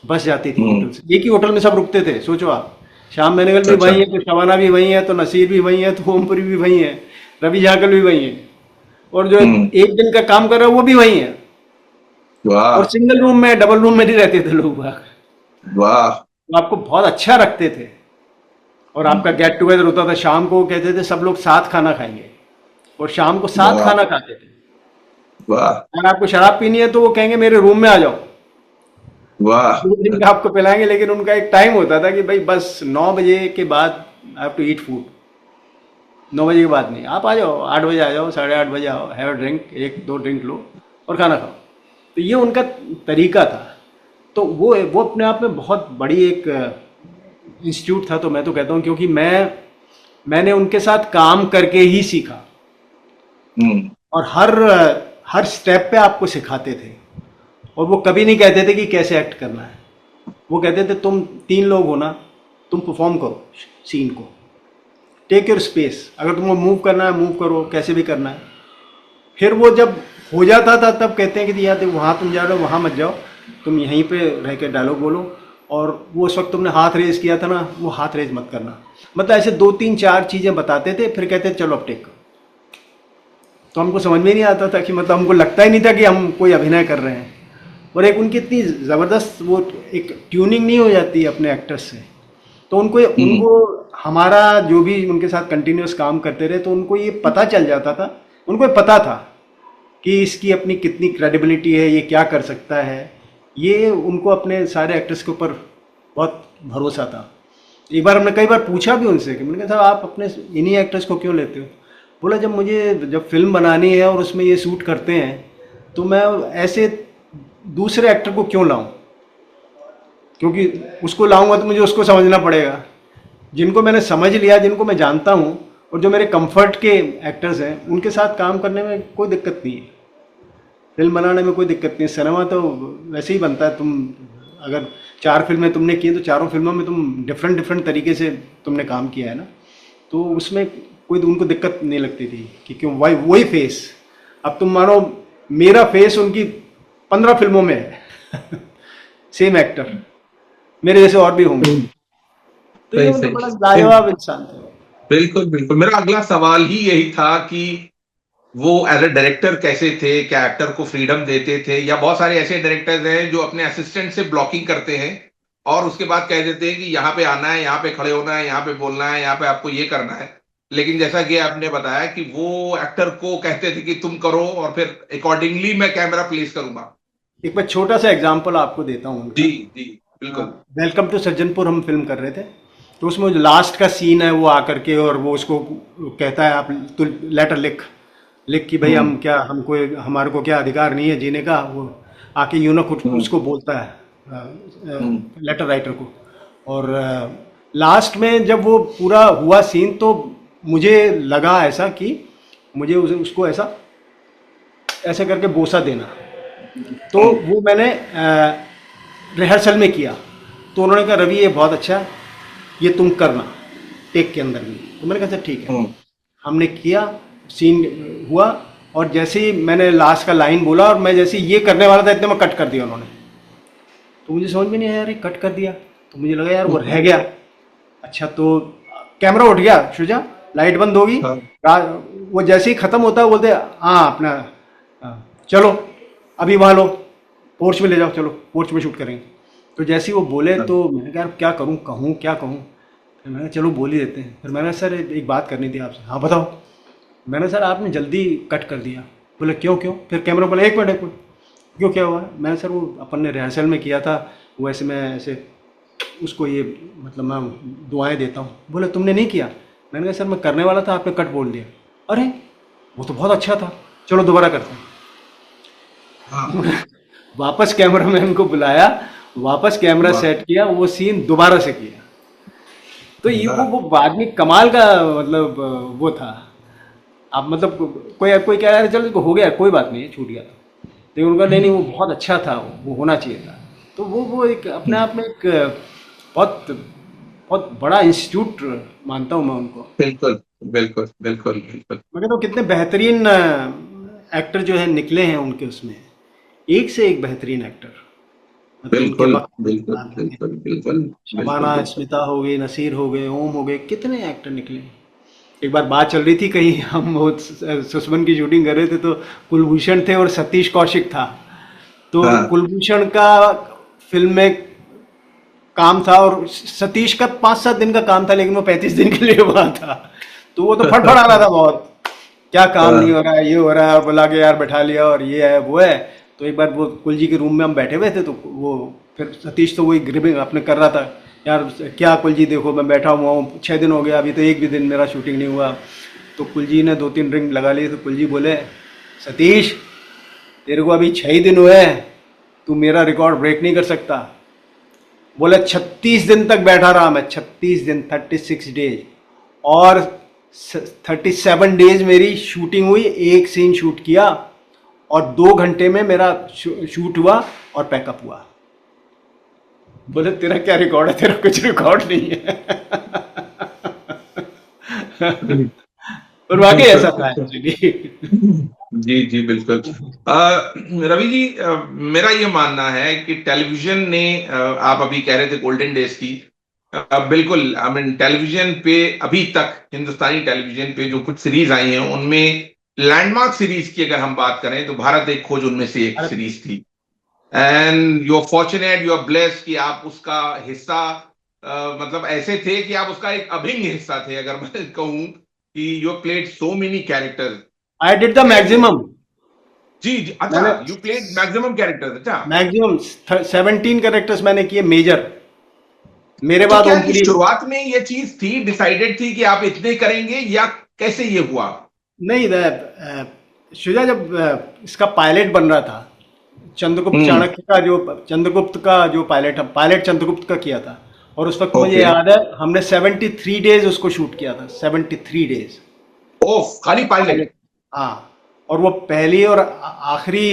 बस जाती थी होटल हम्म, से, एक ही होटल में सब रुकते थे। सोचो आप, श्याम बेनेगल भी अच्छा। वही है, तो शबाना भी वही है, तो नसीर भी वही है, तो ओमपुरी भी वही है, रवि झाकल भी वही है, और जो हम्म, एक दिन का काम कर रहा है वो भी वही है। और वाह, सिंगल रूम में, डबल रूम में नहीं रहते थे लोग बाग। वाह। तो आपको बहुत अच्छा रखते थे। और आपका गेट टुगेदर होता था शाम को, कहते थे सब लोग साथ खाना खाएंगे, और शाम को साथ वाह, खाना खाते थे। वाह, अगर आपको शराब पीनी है तो वो कहेंगे मेरे रूम में आ जाओ, वाह। 2 दिन का आपको पिलाएंगे। लेकिन उनका एक टाइम होता था कि भाई बस 9 बजे के बाद I have to eat food. 9 बजे के बाद नहीं, आप आ जाओ, 8 बजे आ जाओ, 8:30 बजे आओ, हैव ड्रिंक, एक दो ड्रिंक लो और खाना खाओ। तो ये उनका तरीका था। तो वो अपने आप में बहुत बड़ी एक इंस्टीट्यूट था। तो मैं तो कहता हूँ, क्योंकि मैंने उनके साथ काम करके ही सीखा। हम्म, और हर स्टेप पे आपको सिखाते थे। और वो कभी नहीं कहते थे कि कैसे एक्ट करना है। वो कहते थे तुम 3 लोग हो ना, तुम परफॉर्म करो सीन को, टेक योर स्पेस, अगर तुमको मूव करना है मूव करो, कैसे भी करना है। फिर वो जब हो जाता था तब कहते हैं कि यार वहाँ तुम जा रहे हो, वहाँ मत जाओ, तुम यहीं पे रह के डायलॉग बोलो। और वो उस वक्त तुमने हाथ रेज किया था ना, वो हाथ रेज मत करना। मतलब ऐसे 2 3 4 चीज़ें बताते थे, फिर कहते थे चलो अब टेक करो। तो हमको समझ में नहीं आता था कि, मतलब हमको लगता ही नहीं था कि हम कोई अभिनय कर रहे हैं। और एक उनकी इतनी ज़बरदस्त वो एक ट्यूनिंग नहीं हो जाती है अपने एक्टर्स से। तो हम्म, उनको हमारा जो भी उनके साथ कंटिन्यूस काम करते रहे, तो उनको ये पता चल जाता था। उनको ये पता था कि इसकी अपनी कितनी क्रेडिबिलिटी है, ये क्या कर सकता है। ये उनको अपने सारे एक्टर्स के ऊपर बहुत भरोसा था। एक बार हमने कई बार पूछा भी उनसे कि मैंने कहा साहब आप अपने इन्हीं एक्टर्स को क्यों लेते हो? बोला जब फिल्म बनानी है और उसमें ये सूट करते हैं, तो मैं ऐसे दूसरे एक्टर को क्यों लाऊं? क्योंकि उसको लाऊंगा तो मुझे उसको समझना पड़ेगा। जिनको मैंने समझ लिया, जिनको मैं जानता हूँ, और जो मेरे कंफर्ट के एक्टर्स हैं, उनके साथ काम करने में कोई दिक्कत नहीं है। फिल्म बनाने में कोई दिक्कत नहीं है। सिनेमा तो वैसे ही बनता है। तुम अगर 4 फिल्में तुमने की तो चारों फिल्मों में तुम डिफरेंट डिफरेंट तरीके से तुमने काम किया है ना। तो उसमें कोई उनको दिक्कत नहीं लगती थी कि क्यों वही वही फेस। अब तुम मानो मेरा फेस उनकी 15 फिल्मों में है सेम एक्टर, मेरे जैसे और भी होंगे। सही, तो ये सही, मतलब बड़ा सही। लाजवाब इंसान थे। बिल्कुल, बिल्कुल। मेरा अगला सवाल ही यही था कि वो एज ए डायरेक्टर कैसे थे, क्या एक्टर को फ्रीडम देते थे, या बहुत सारे ऐसे डायरेक्टर्स हैं जो अपने असिस्टेंट से ब्लॉकिंग करते हैं और उसके बाद कह देते हैं कि यहाँ पे आना है, यहाँ पे खड़े होना है, यहाँ पे बोलना है, यहाँ पे आपको ये करना है। लेकिन जैसा कि आपने बताया कि वो एक्टर को कहते थे कि तुम करो और फिर अकॉर्डिंगली मैं कैमरा प्लेस करूंगा। एक मैं छोटा सा एग्जांपल आपको देता हूँ जी, उनका। जी, बिल्कुल। वेलकम टू सज्जनपुर हम फिल्म कर रहे थे। तो उसमें जो लास्ट का सीन है, वो आकर के और वो उसको कहता है आप तू लेटर लिख, लिख कि भाई हम्म, हम क्या, हमको हमारे को क्या अधिकार नहीं है जीने का। वो आके यूं ना खुद हम्म, उसको बोलता है हम्म, लेटर राइटर को। और लास्ट में जब वो पूरा हुआ सीन, तो मुझे लगा ऐसा कि मुझे उसको ऐसा ऐसे करके बोसा देना। तो हम्म, वो मैंने रिहर्सल में किया। तो उन्होंने कहा रवि ये बहुत अच्छा है, ये तुम करना टेक के अंदर भी। तो मैंने कहा सर ठीक है। हम्म, हमने किया, सीन हुआ, और जैसे ही मैंने लास्ट का लाइन बोला और मैं जैसे ही ये करने वाला था, इतने में कट कर दिया उन्होंने। तो मुझे समझ में नहीं आया यार ये कट कर दिया। तो मुझे लगा यार वो रह गया। अच्छा, तो कैमरा उठ गया, शुजा लाइट बंद होगी। हाँ, वो जैसे ही खत्म होता है बोलते हाँ अपना, चलो अभी वहाँ लो, पोर्च में ले जाओ, चलो पोर्च में शूट करेंगे। तो जैसे ही वो बोले, हाँ, तो मैंने कहा यार क्या करूँ, कहूँ क्या कहूँ। फिर मैंने कहा, चलो बोल ही देते हैं। फिर मैंने कहा, सर एक बात करनी थी आपसे। हाँ बताओ। मैंने कहा, सर आपने जल्दी कट कर दिया। बोले क्यों क्यों? फिर कैमरा बोला एक मिनट एक मिनट, क्यों क्या हुआ? मैंने सर वो अपन ने रिहर्सल में किया था, वो ऐसे मैं ऐसे उसको ये मतलब मैं दुआएं देता हूँ। बोले तुमने नहीं किया? मैंने कहा सर मैं करने वाला था, आपने कट बोल दिया। अरे वो तो बहुत अच्छा था। चलो दोबारा करते हैं। हाँ। वापस कैमरामैन को बुलाया, वापस कैमरा वाह। सेट किया, वो सीन दोबारा से किया। तो ये वाह। वो आदमी कमाल का, मतलब वो था। आप मतलब कोई कोई कह रहा है चलो हो गया कोई बात नहीं छूट गया तो, लेकिन उनका नहीं नहीं वो बहुत अच्छा था, वो होना चाहिए था। तो वो एक अपने आप में एक बहुत बहुत बड़ा इंस्टीट्यूट मानता हूँ मैं उनको। बिल्कुल बिल्कुल बिल्कुल बिल्कुल। मैं कहता हूँ कितने बेहतरीन एक्टर जो है निकले हैं उनके उसमें, एक से एक बेहतरीन एक्टर, मतलब उनके बिल्कुल वक्त बिल्कुल में। बिल्कुल बिल्कुल बिल्कुल शबाना बिल्कुल। स्मिता हो गई, नसीर हो गए, ओम हो गए, कितने एक्टर निकले। एक बार बात चल रही थी कहीं, हम वो सुसमन की शूटिंग कर रहे थे, तो कुलभूषण थे और सतीश कौशिक था। तो हाँ। कुलभूषण का फिल्म में काम था और सतीश का 5-7 दिन का काम था, लेकिन वो 35 दिन के लिए वहां था। तो वो तो फटफड़ा रहा था बहुत, क्या काम नहीं हाँ। हो रहा है, ये हो रहा है, और बुला के यार बैठा लिया और ये है वो है। तो एक बार वो कुल जी के रूम में हम बैठे हुए थे, तो वो फिर सतीश तो वही ग्रिपिंग अपने कर रहा था, यार क्या कुल जी देखो मैं बैठा हुआ हूँ 6 दिन हो गया, अभी तो एक भी दिन मेरा शूटिंग नहीं हुआ। तो कुल जी ने 2-3 रिंग लगा ली, तो कुल जी बोले, सतीश तेरे को अभी 6 ही दिन हुए हैं, तू मेरा रिकॉर्ड ब्रेक नहीं कर सकता। बोले 36 दिन तक बैठा रहा मैं, 36 दिन, 36 डेज, और 37 डेज मेरी शूटिंग हुई, एक सीन शूट किया, और 2 घंटे में मेरा शूट हुआ और पैकअप हुआ। बोले तेरा क्या रिकॉर्ड है, तेरा कुछ रिकॉर्ड नहीं है। और वाकई ऐसा था एक्चुअली। जी जी बिल्कुल। रवि जी, मेरा ये मानना है कि टेलीविजन ने, आप अभी कह रहे थे गोल्डन डेज की, बिल्कुल आई मीन टेलीविजन पे अभी तक, हिंदुस्तानी टेलीविजन पे जो कुछ सीरीज आई हैं उनमें लैंडमार्क सीरीज की अगर हम बात करें तो भारत एक खोज उनमें से एक अरे सीरीज थी। And you are fortunate, you are blessed कि आप उसका हिस्सा, मतलब ऐसे थे कि आप उसका एक अभिन्न हिस्सा थे, अगर मैं कहूं कि you played so many characters. I did the कैसे? मैक्सिमम। जी जी, अच्छा, मैंने यू प्लेड मैक्सिमम कैरेक्टर्स, अच्छा। मैक्सिमम 17 कैरेक्टर्स मैंने किए मेजर, मेरे तो बाद क्या ये ओमपुरी। शुरुआत में ये चीज थी, डिसाइडेड थी कि आप इतने करेंगे, या कैसे ये हुआ? नहीं शुजा जब इसका पायलट बन रहा था, चंद्रगुप्त हम्म। चाणक्य का जो, चंद्रगुप्त का जो पायलट, पायलट चंद्रगुप्त का किया था, और उस वक्त मुझे ओके। याद है हमने 73 डेज उसको शूट किया था, 73 डेज ओफ, खाली पायलट? पायलट। हाँ, और वो पहली और आखिरी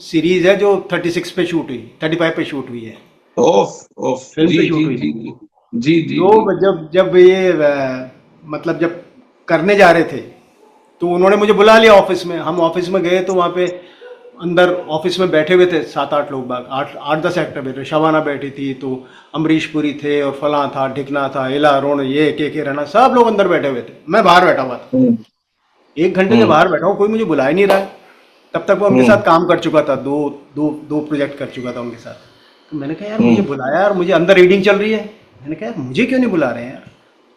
सीरीज है जो 36 पे शूट हुई, 35 पे शूट हुई है, ओफ ओफ, फिल्म जी पे जी शूट हुई जी थी। जी जी जी जी। तो जब जब ये मतलब जब करने जा रहे थे, तो उन्होंने मुझे बुला लिया ऑफिस में, हम ऑफिस में गए तो वहाँ पे अंदर ऑफिस में बैठे हुए थे 7-8 लोग बाग, 8-10 एक्टर बैठे, शबाना बैठी थी, तो अमरीश पुरी थे, और फलां था, ढिकना था, इला रोन, ये के रहना, सब लोग अंदर बैठे हुए थे, मैं बाहर बैठा हुआ था। हम्म 1 घंटे से हम्म बाहर बैठा हूँ, कोई मुझे बुला ही नहीं रहा है। तब तक मैं उनके हम्म साथ काम कर चुका था, दो दो दो प्रोजेक्ट कर चुका था उनके साथ। तो मैंने कहा यार मुझे हम्म बुलाया और मुझे अंदर रीडिंग चल रही है, मैंने कहा यार मुझे क्यों नहीं बुला रहे हैं यार।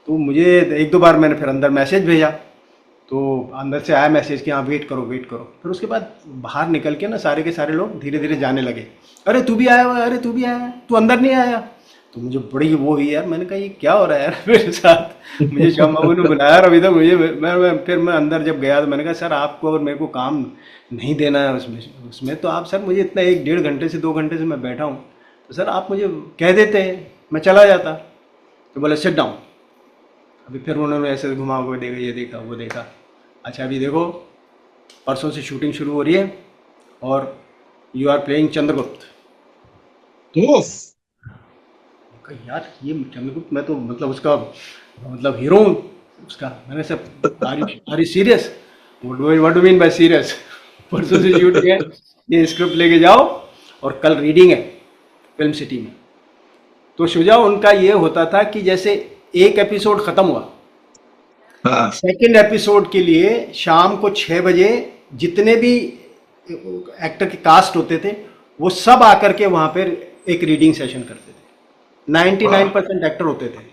तो मुझे 1-2 बार मैंने फिर अंदर मैसेज भेजा, तो अंदर से आया मैसेज कि हाँ वेट करो वेट करो। फिर उसके बाद बाहर निकल के ना सारे के सारे लोग धीरे धीरे जाने लगे, अरे तू भी आया हुआ है, अरे तू भी आया है, तू अंदर नहीं आया। तो मुझे बड़ी वो हुई यार, मैंने कहा ये क्या हो रहा है यार मेरे साथ, मुझे शाम बाबू ने बुलाया और अभी तक मुझे, फिर मैं अंदर जब गया तो मैंने कहा सर आपको अगर मेरे को काम नहीं देना है उसमें उसमें तो आप सर मुझे इतना 1-1.5 घंटे से 2 घंटे से मैं बैठा हूँ, तो सर आप मुझे कह देते हैं मैं चला जाता। तो बोले सिट डाउन। अभी फिर उन्होंने ऐसे घुमा हुआ देखा, ये देखा वो देखा, अच्छा अभी देखो परसों से शूटिंग शुरू हो रही है और यू आर प्लेइंग चंद्रगुप्त। ओफ। कहा, यार ये चंद्रगुप्त मैं तो मतलब उसका मतलब हीरो हूँ उसका। मैंने सब, are you serious, what do mean by serious. परसों से शूट किया, ये स्क्रिप्ट लेके जाओ और कल रीडिंग है फिल्म सिटी में। तो शुजा उनका ये होता था कि जैसे एक एपिसोड खत्म हुआ, हाँ। सेकंड एपिसोड के लिए शाम को 6 बजे जितने भी एक्टर के कास्ट होते थे वो सब आकर के वहां पर एक रीडिंग सेशन करते थे। वाह 99% एक्टर होते थे,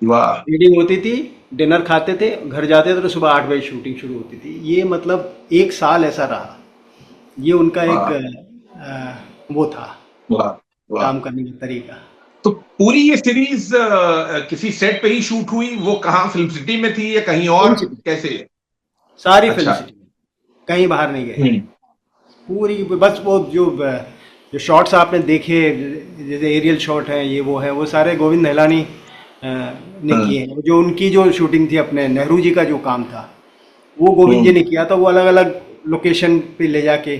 वाह। रीडिंग होती थी, डिनर खाते थे, घर जाते थे, तो सुबह 8 बजे शूटिंग शुरू होती थी। ये मतलब 1 साल ऐसा रहा, ये उनका एक वाह वो था वाह वाह। काम करने का तरीका। तो पूरी ये सीरीज किसी सेट पे ही शूट हुई? वो कहाँ, फिल्म सिटी में थी या कहीं फिल्म और, सिटी, कैसे? सारी फिल्म अच्छा। सिटी। कहीं बाहर नहीं गए। हम्म। पूरी बस वो जो शॉट्स आपने देखे, जैसे एरियल शॉट है, ये वो है, वो सारे गोविंद निहलानी ने हाँ। किए हैं। जो उनकी जो शूटिंग थी, अपने नेहरू जी का जो काम था, वो गोविंद जी हम्म। ने किया था। वो अलग अलग लोकेशन पे ले जाके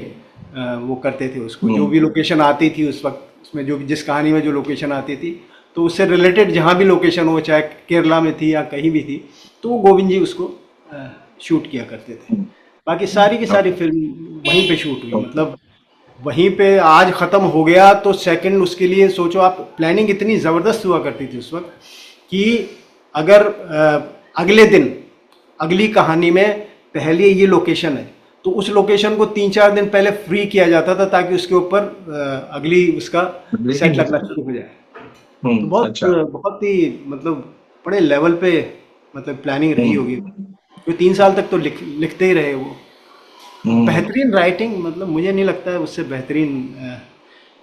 वो करते थे उसको, जो हम्म। भी लोकेशन आती थी उस वक्त, उसमें जो भी जिस कहानी में जो लोकेशन आती थी, तो उससे रिलेटेड जहाँ भी लोकेशन हो, चाहे केरला में थी या कहीं भी थी, तो वो गोविंद जी उसको शूट किया करते थे। बाकी सारी की सारी ओके। फिल्म वहीं पे शूट हुई, मतलब वहीं पे। आज ख़त्म हो गया तो सेकंड उसके लिए सोचो आप, प्लानिंग इतनी ज़बरदस्त हुआ करती थी उस वक्त कि अगर अगले दिन अगली कहानी में पहले ये लोकेशन है, तो उस लोकेशन को 3-4 दिन पहले फ्री किया जाता था, ताकि उसके ऊपर अगली उसका सेट ब्रीफिंग हो लगना सकती शुरू हो जाए। है। तो बहुत अच्छा। बहुत ही मतलब बड़े लेवल पे मतलब प्लानिंग रही होगी। हम्म। जो 3 साल तक तो लिखते ही रहे वो। हम्म। बेहतरीन राइटिंग, मतलब मुझे नहीं लगता है उससे बेहतरीन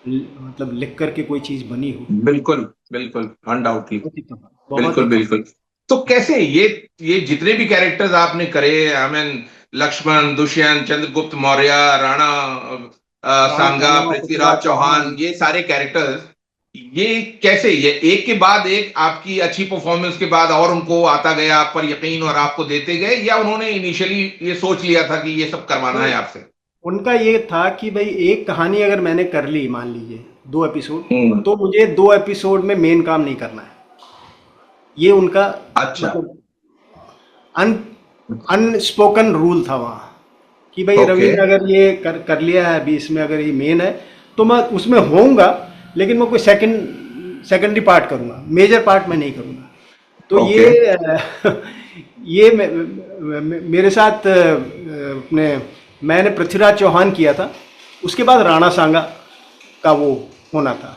मतलब लिख करके कोई चीज़ बनी हो। बिल्कुल बिल्कुल, अनडाउटली। बहुत ही कमाल, बहुत ही बिल्कुल कमाल। बिल्कुल। तो कैसे ये जितने भी कैरेक्टर्स आपने करे, आई मीन लक्ष्मण, दुष्यंत, चंद्रगुप्त मौर्य, राणा राणा सांगा, सांगा, पृथ्वीराज पृथ्वीराज चौहान, चौहान। ये सारे कैरेक्टर्स, ये कैसे, ये एक के बाद एक आपकी अच्छी परफॉर्मेंस के बाद और उनको आता गया आप पर यकीन और आपको देते गए, या उन्होंने इनिशियली ये सोच लिया था कि ये सब करवाना है नहीं, आपसे? उनका ये था कि भाई एक कहानी अगर मैंने कर ली, मान लीजिए 2 एपिसोड, हम्म। तो मुझे 2 एपिसोड में मेन काम नहीं करना है। ये उनका अच्छा। मतलब अन अनस्पोकन रूल था वहाँ, कि भाई रवि ओके। ने अगर ये कर लिया है अभी, इसमें अगर ये मेन है, तो मैं उसमें होऊंगा, लेकिन मैं कोई सेकेंडरी पार्ट करूंगा, मेजर पार्ट मैं नहीं करूंगा। तो ओके। ये मेरे साथ अपने मैंने पृथ्वीराज चौहान किया था। उसके बाद राणा सांगा का वो होना था।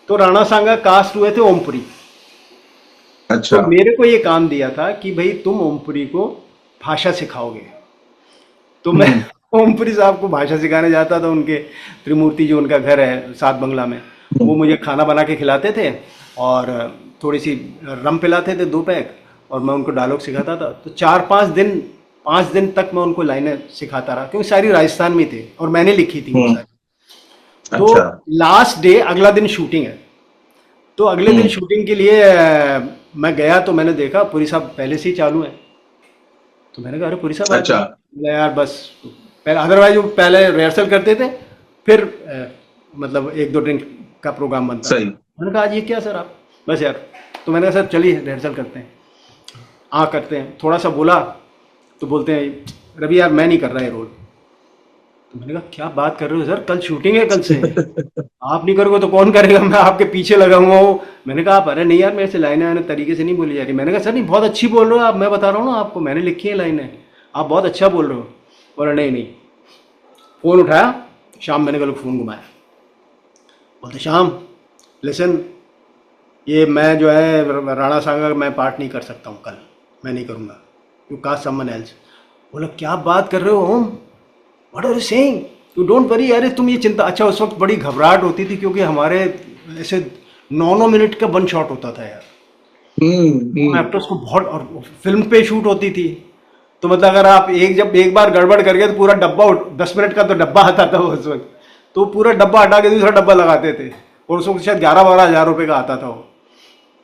तो राणा सांगा कास्ट हुए थे ओमपुरी। तो अच्छा। मेरे को ये काम दिया था कि भाई तुम ओमपुरी को भाषा सिखाओगे। तो मैं हम्म। ओमपुरी साहब को भाषा सिखाने जाता था। उनके त्रिमूर्ति जो उनका घर है सात बंगला में, वो हम्म। मुझे खाना बना के खिलाते थे, और थोड़ी सी रम पिलाते थे 2 पैक, और मैं उनको डायलॉग सिखाता था। तो 5 दिन तक मैं उनको लाइनें सिखाता रहा, क्योंकि सारी राजस्थान में थे और मैंने लिखी थी वो हम्म। सारी। तो अच्छा। लास्ट डे, अगला दिन शूटिंग है, तो अगले दिन हम्म। शूटिंग के लिए मैं गया, तो मैंने देखा पुरी साहब पहले से ही चालू है। तो मैंने कहा अरे पुरी साहब आ गए। अच्छा। बोला, यार बस, पहले अदरवाइज वो पहले रिहर्सल करते थे, फिर मतलब 1-2 दिन का प्रोग्राम बनता था। सही। मैंने कहा आज ये क्या सर आप, बस यार। तो मैंने कहा सर चलिए रिहर्सल करते हैं। हाँ करते हैं, थोड़ा सा बोला, तो बोलते हैं रवि यार मैं नहीं कर रहा ये रोल। तो मैंने कहा क्या बात कर रहे हो सर, कल शूटिंग है, कल से आप नहीं करोगे तो कौन करेगा, मैं आपके पीछे लगा हुआ हूँ। मैंने कहा आप, अरे नहीं यार मेरे से लाइनें आने तरीके से नहीं बोली जा रही। मैंने कहा सर नहीं, बहुत अच्छी बोल रहे हो आप, मैं बता रहा हूँ ना आपको, मैंने लिखी है लाइनें, आप बहुत अच्छा बोल रहे हो। बोला नहीं नहीं। फ़ोन उठाया, शाम, मैंने कल फ़ोन घुमाया, बोलते श्याम लिसन, ये मैं जो है राणा सांगा का मैं पार्ट नहीं कर सकता हूँ कल, मैं नहीं करूँगा, यू कास्ट समवन एल्स। बोला क्या बात कर रहे हो Om, what are you saying, you don't worry. अरे तुम ये चिंता, अच्छा उस वक्त बड़ी घबराहट होती थी, क्योंकि हमारे ऐसे 9-9 मिनट का 1 शॉट होता था यार। हम्म। हम एक्टर्स को बहुत, और फिल्म पे शूट होती थी, तो मतलब अगर आप जब एक बार गड़बड़ कर गए तो पूरा डब्बा 10 मिनट का तो डब्बा आता था उस वक्त, तो पूरा डब्बा हटा के दूसरा डब्बा लगाते थे, और उस वक्त शायद 11-12 हज़ार रुपये का आता था वो।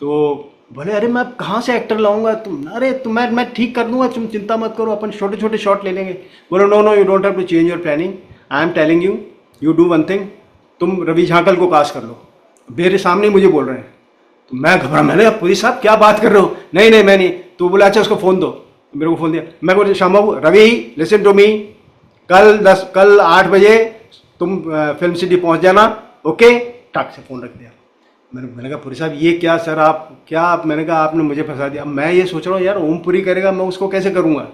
तो बोले अरे मैं कहाँ से एक्टर लाऊंगा, तुम, अरे तुम, मैं ठीक कर दूंगा, तुम चिंता मत करो, अपन छोटे छोटे शॉट ले लेंगे। बोले no no, you don't have to change your planning, I am telling you, you do one thing, तुम रवि झांकल को कास्ट कर लो। मेरे सामने ही मुझे बोल रहे हैं। तो मैं घबरा, मैंने कहा पुरी साहब क्या बात कर रहे हो, नहीं नहीं मैं नहीं। तो बोला अच्छा उसको फ़ोन दो। तो मेरे को फ़ोन दिया, मैं बोले श्याम बाबू, रवि लिसन टू मी, कल 8 बजे तुम फिल्म सिटी पहुंच जाना, ओके। टक से फ़ोन रख दिया। मैंने कहा पुरी साहब ये क्या सर, आप क्या, आप, मैंने कहा आपने मुझे फंसा दिया। अब मैं ये सोच रहा हूँ यार ओमपुरी करेगा, मैं उसको कैसे करूँगा,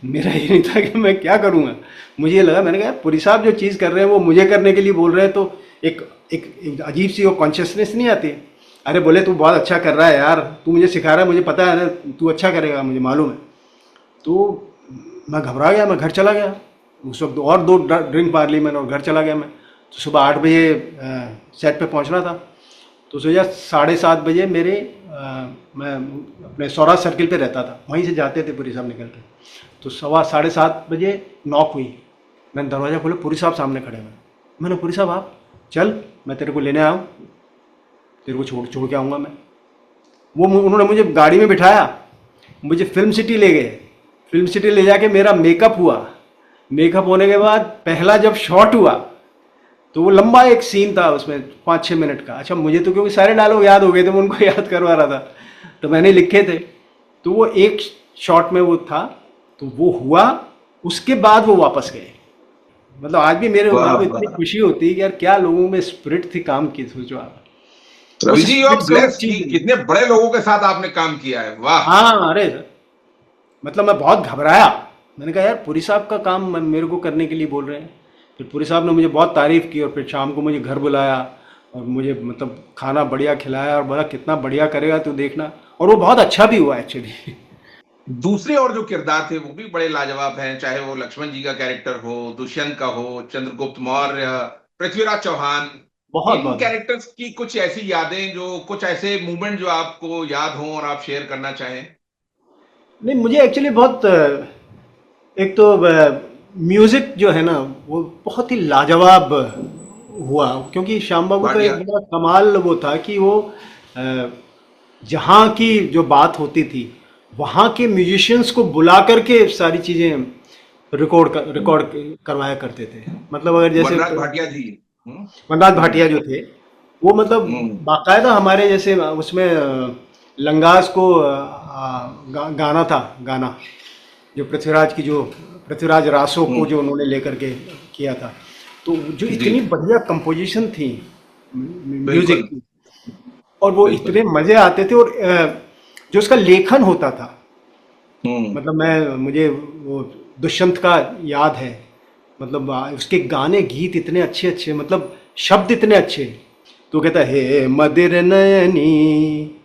मेरा ये नहीं था कि मैं क्या करूँगा। मुझे ये लगा, मैंने कहा पुरी साहब जो चीज़ कर रहे हैं वो मुझे करने के लिए बोल रहे हैं, तो एक एक अजीब सी वो कॉन्शियसनेस नहीं आती। अरे बोले तू बहुत अच्छा कर रहा है यार, तू मुझे सिखा रहा है, मुझे पता है ना तू अच्छा करेगा, मुझे मालूम है। तो मैं घबरा गया, मैं घर चला गया उस वक्त, और 2 ड्रिंक मार ली मैंने और घर चला गया मैं। तो सुबह 8 बजे सेट पे पहुंचना था। तो सोचा 7:30 बजे मेरे मैं अपने सौराज सर्किल पे रहता था, वहीं से जाते थे पुरी साहब निकल के। तो 7:15 बजे नॉक हुई, मैंने दरवाज़ा खोला, पुरी साहब सामने खड़े हैं। मैंने, पुरी साहब आप चल, मैं तेरे को लेने आया हूँ, तेरे को छोड़ छोड़ के आऊँगा मैं। उन्होंने मुझे गाड़ी में बिठाया, मुझे फिल्म सिटी ले गए। फिल्म सिटी ले जाके मेरा मेकअप हुआ। मेकअप होने के बाद पहला जब शॉट हुआ, तो वो लंबा एक सीन था, उसमें 5-6 मिनट का। अच्छा, मुझे तो क्योंकि सारे डायलॉग याद हो गए थे, मैं उनको याद करवा रहा था, तो मैंने लिखे थे। तो वो एक शॉट में वो था, तो वो हुआ। उसके बाद वो वापस गए। मतलब आज भी मेरे वाह को इतनी वाह। खुशी होती है कि यार क्या लोगों में स्पिरिट थी काम की, सोचो आप। रवि उस जी, यू आर स्पिरिट से वो ब्लेस्ड कि चीज मिली। कितने बड़े लोगों के साथ आपने काम किया है, वाह। हाँ, अरे मतलब मैं बहुत घबराया। मैंने कहा यार पुरी साहब का काम मेरे को करने के लिए बोल रहे हैं। फिर पुरी साहब ने मुझे बहुत तारीफ़ की, और फिर शाम को मुझे घर बुलाया, और मुझे मतलब खाना बढ़िया खिलाया, और बोला कितना बढ़िया करेगा तू देखना। और वो बहुत अच्छा भी हुआ एक्चुअली। दूसरे और जो किरदार थे वो भी बड़े लाजवाब हैं, चाहे वो लक्ष्मण जी का कैरेक्टर हो, दुष्यंत का हो, चंद्रगुप्त मौर्य, पृथ्वीराज चौहान। बहुत इन बहुत। कैरेक्टर्स की कुछ ऐसी यादें, जो कुछ ऐसे मूवमेंट जो आपको याद हो और आप शेयर करना चाहें। नहीं, मुझे एक्चुअली बहुत एक तो म्यूज़िक जो है ना, वो बहुत ही लाजवाब हुआ। क्योंकि श्याम बाबू का भाटिया। एक बड़ा कमाल वो था कि वो अ, जहाँ की जो बात होती थी, वहाँ के म्यूजिशियंस को बुला करके सारी चीज़ें रिकॉर्ड करवाया करते थे। मतलब अगर जैसे वनराज भाटिया जी। हम्म। मनराज हम्म। भाटिया जो थे, वो मतलब हम्म। बाकायदा हमारे जैसे उसमें लंगास को गाना था, गाना जो पृथ्वीराज की, जो पृथ्वीराज रासो को हम्म। जो उन्होंने लेकर के किया था, तो जो जी। इतनी बढ़िया कंपोजिशन थी म्यूजिक बिल्कुल। की, और वो बिल्कुल। इतने मजे आते थे। और जो उसका लेखन होता था, हम्म। मतलब मैं मुझे वो दुष्यंत का याद है। मतलब उसके गाने गीत इतने अच्छे अच्छे, मतलब शब्द इतने अच्छे। तो कहता है, हे मदिर नयनी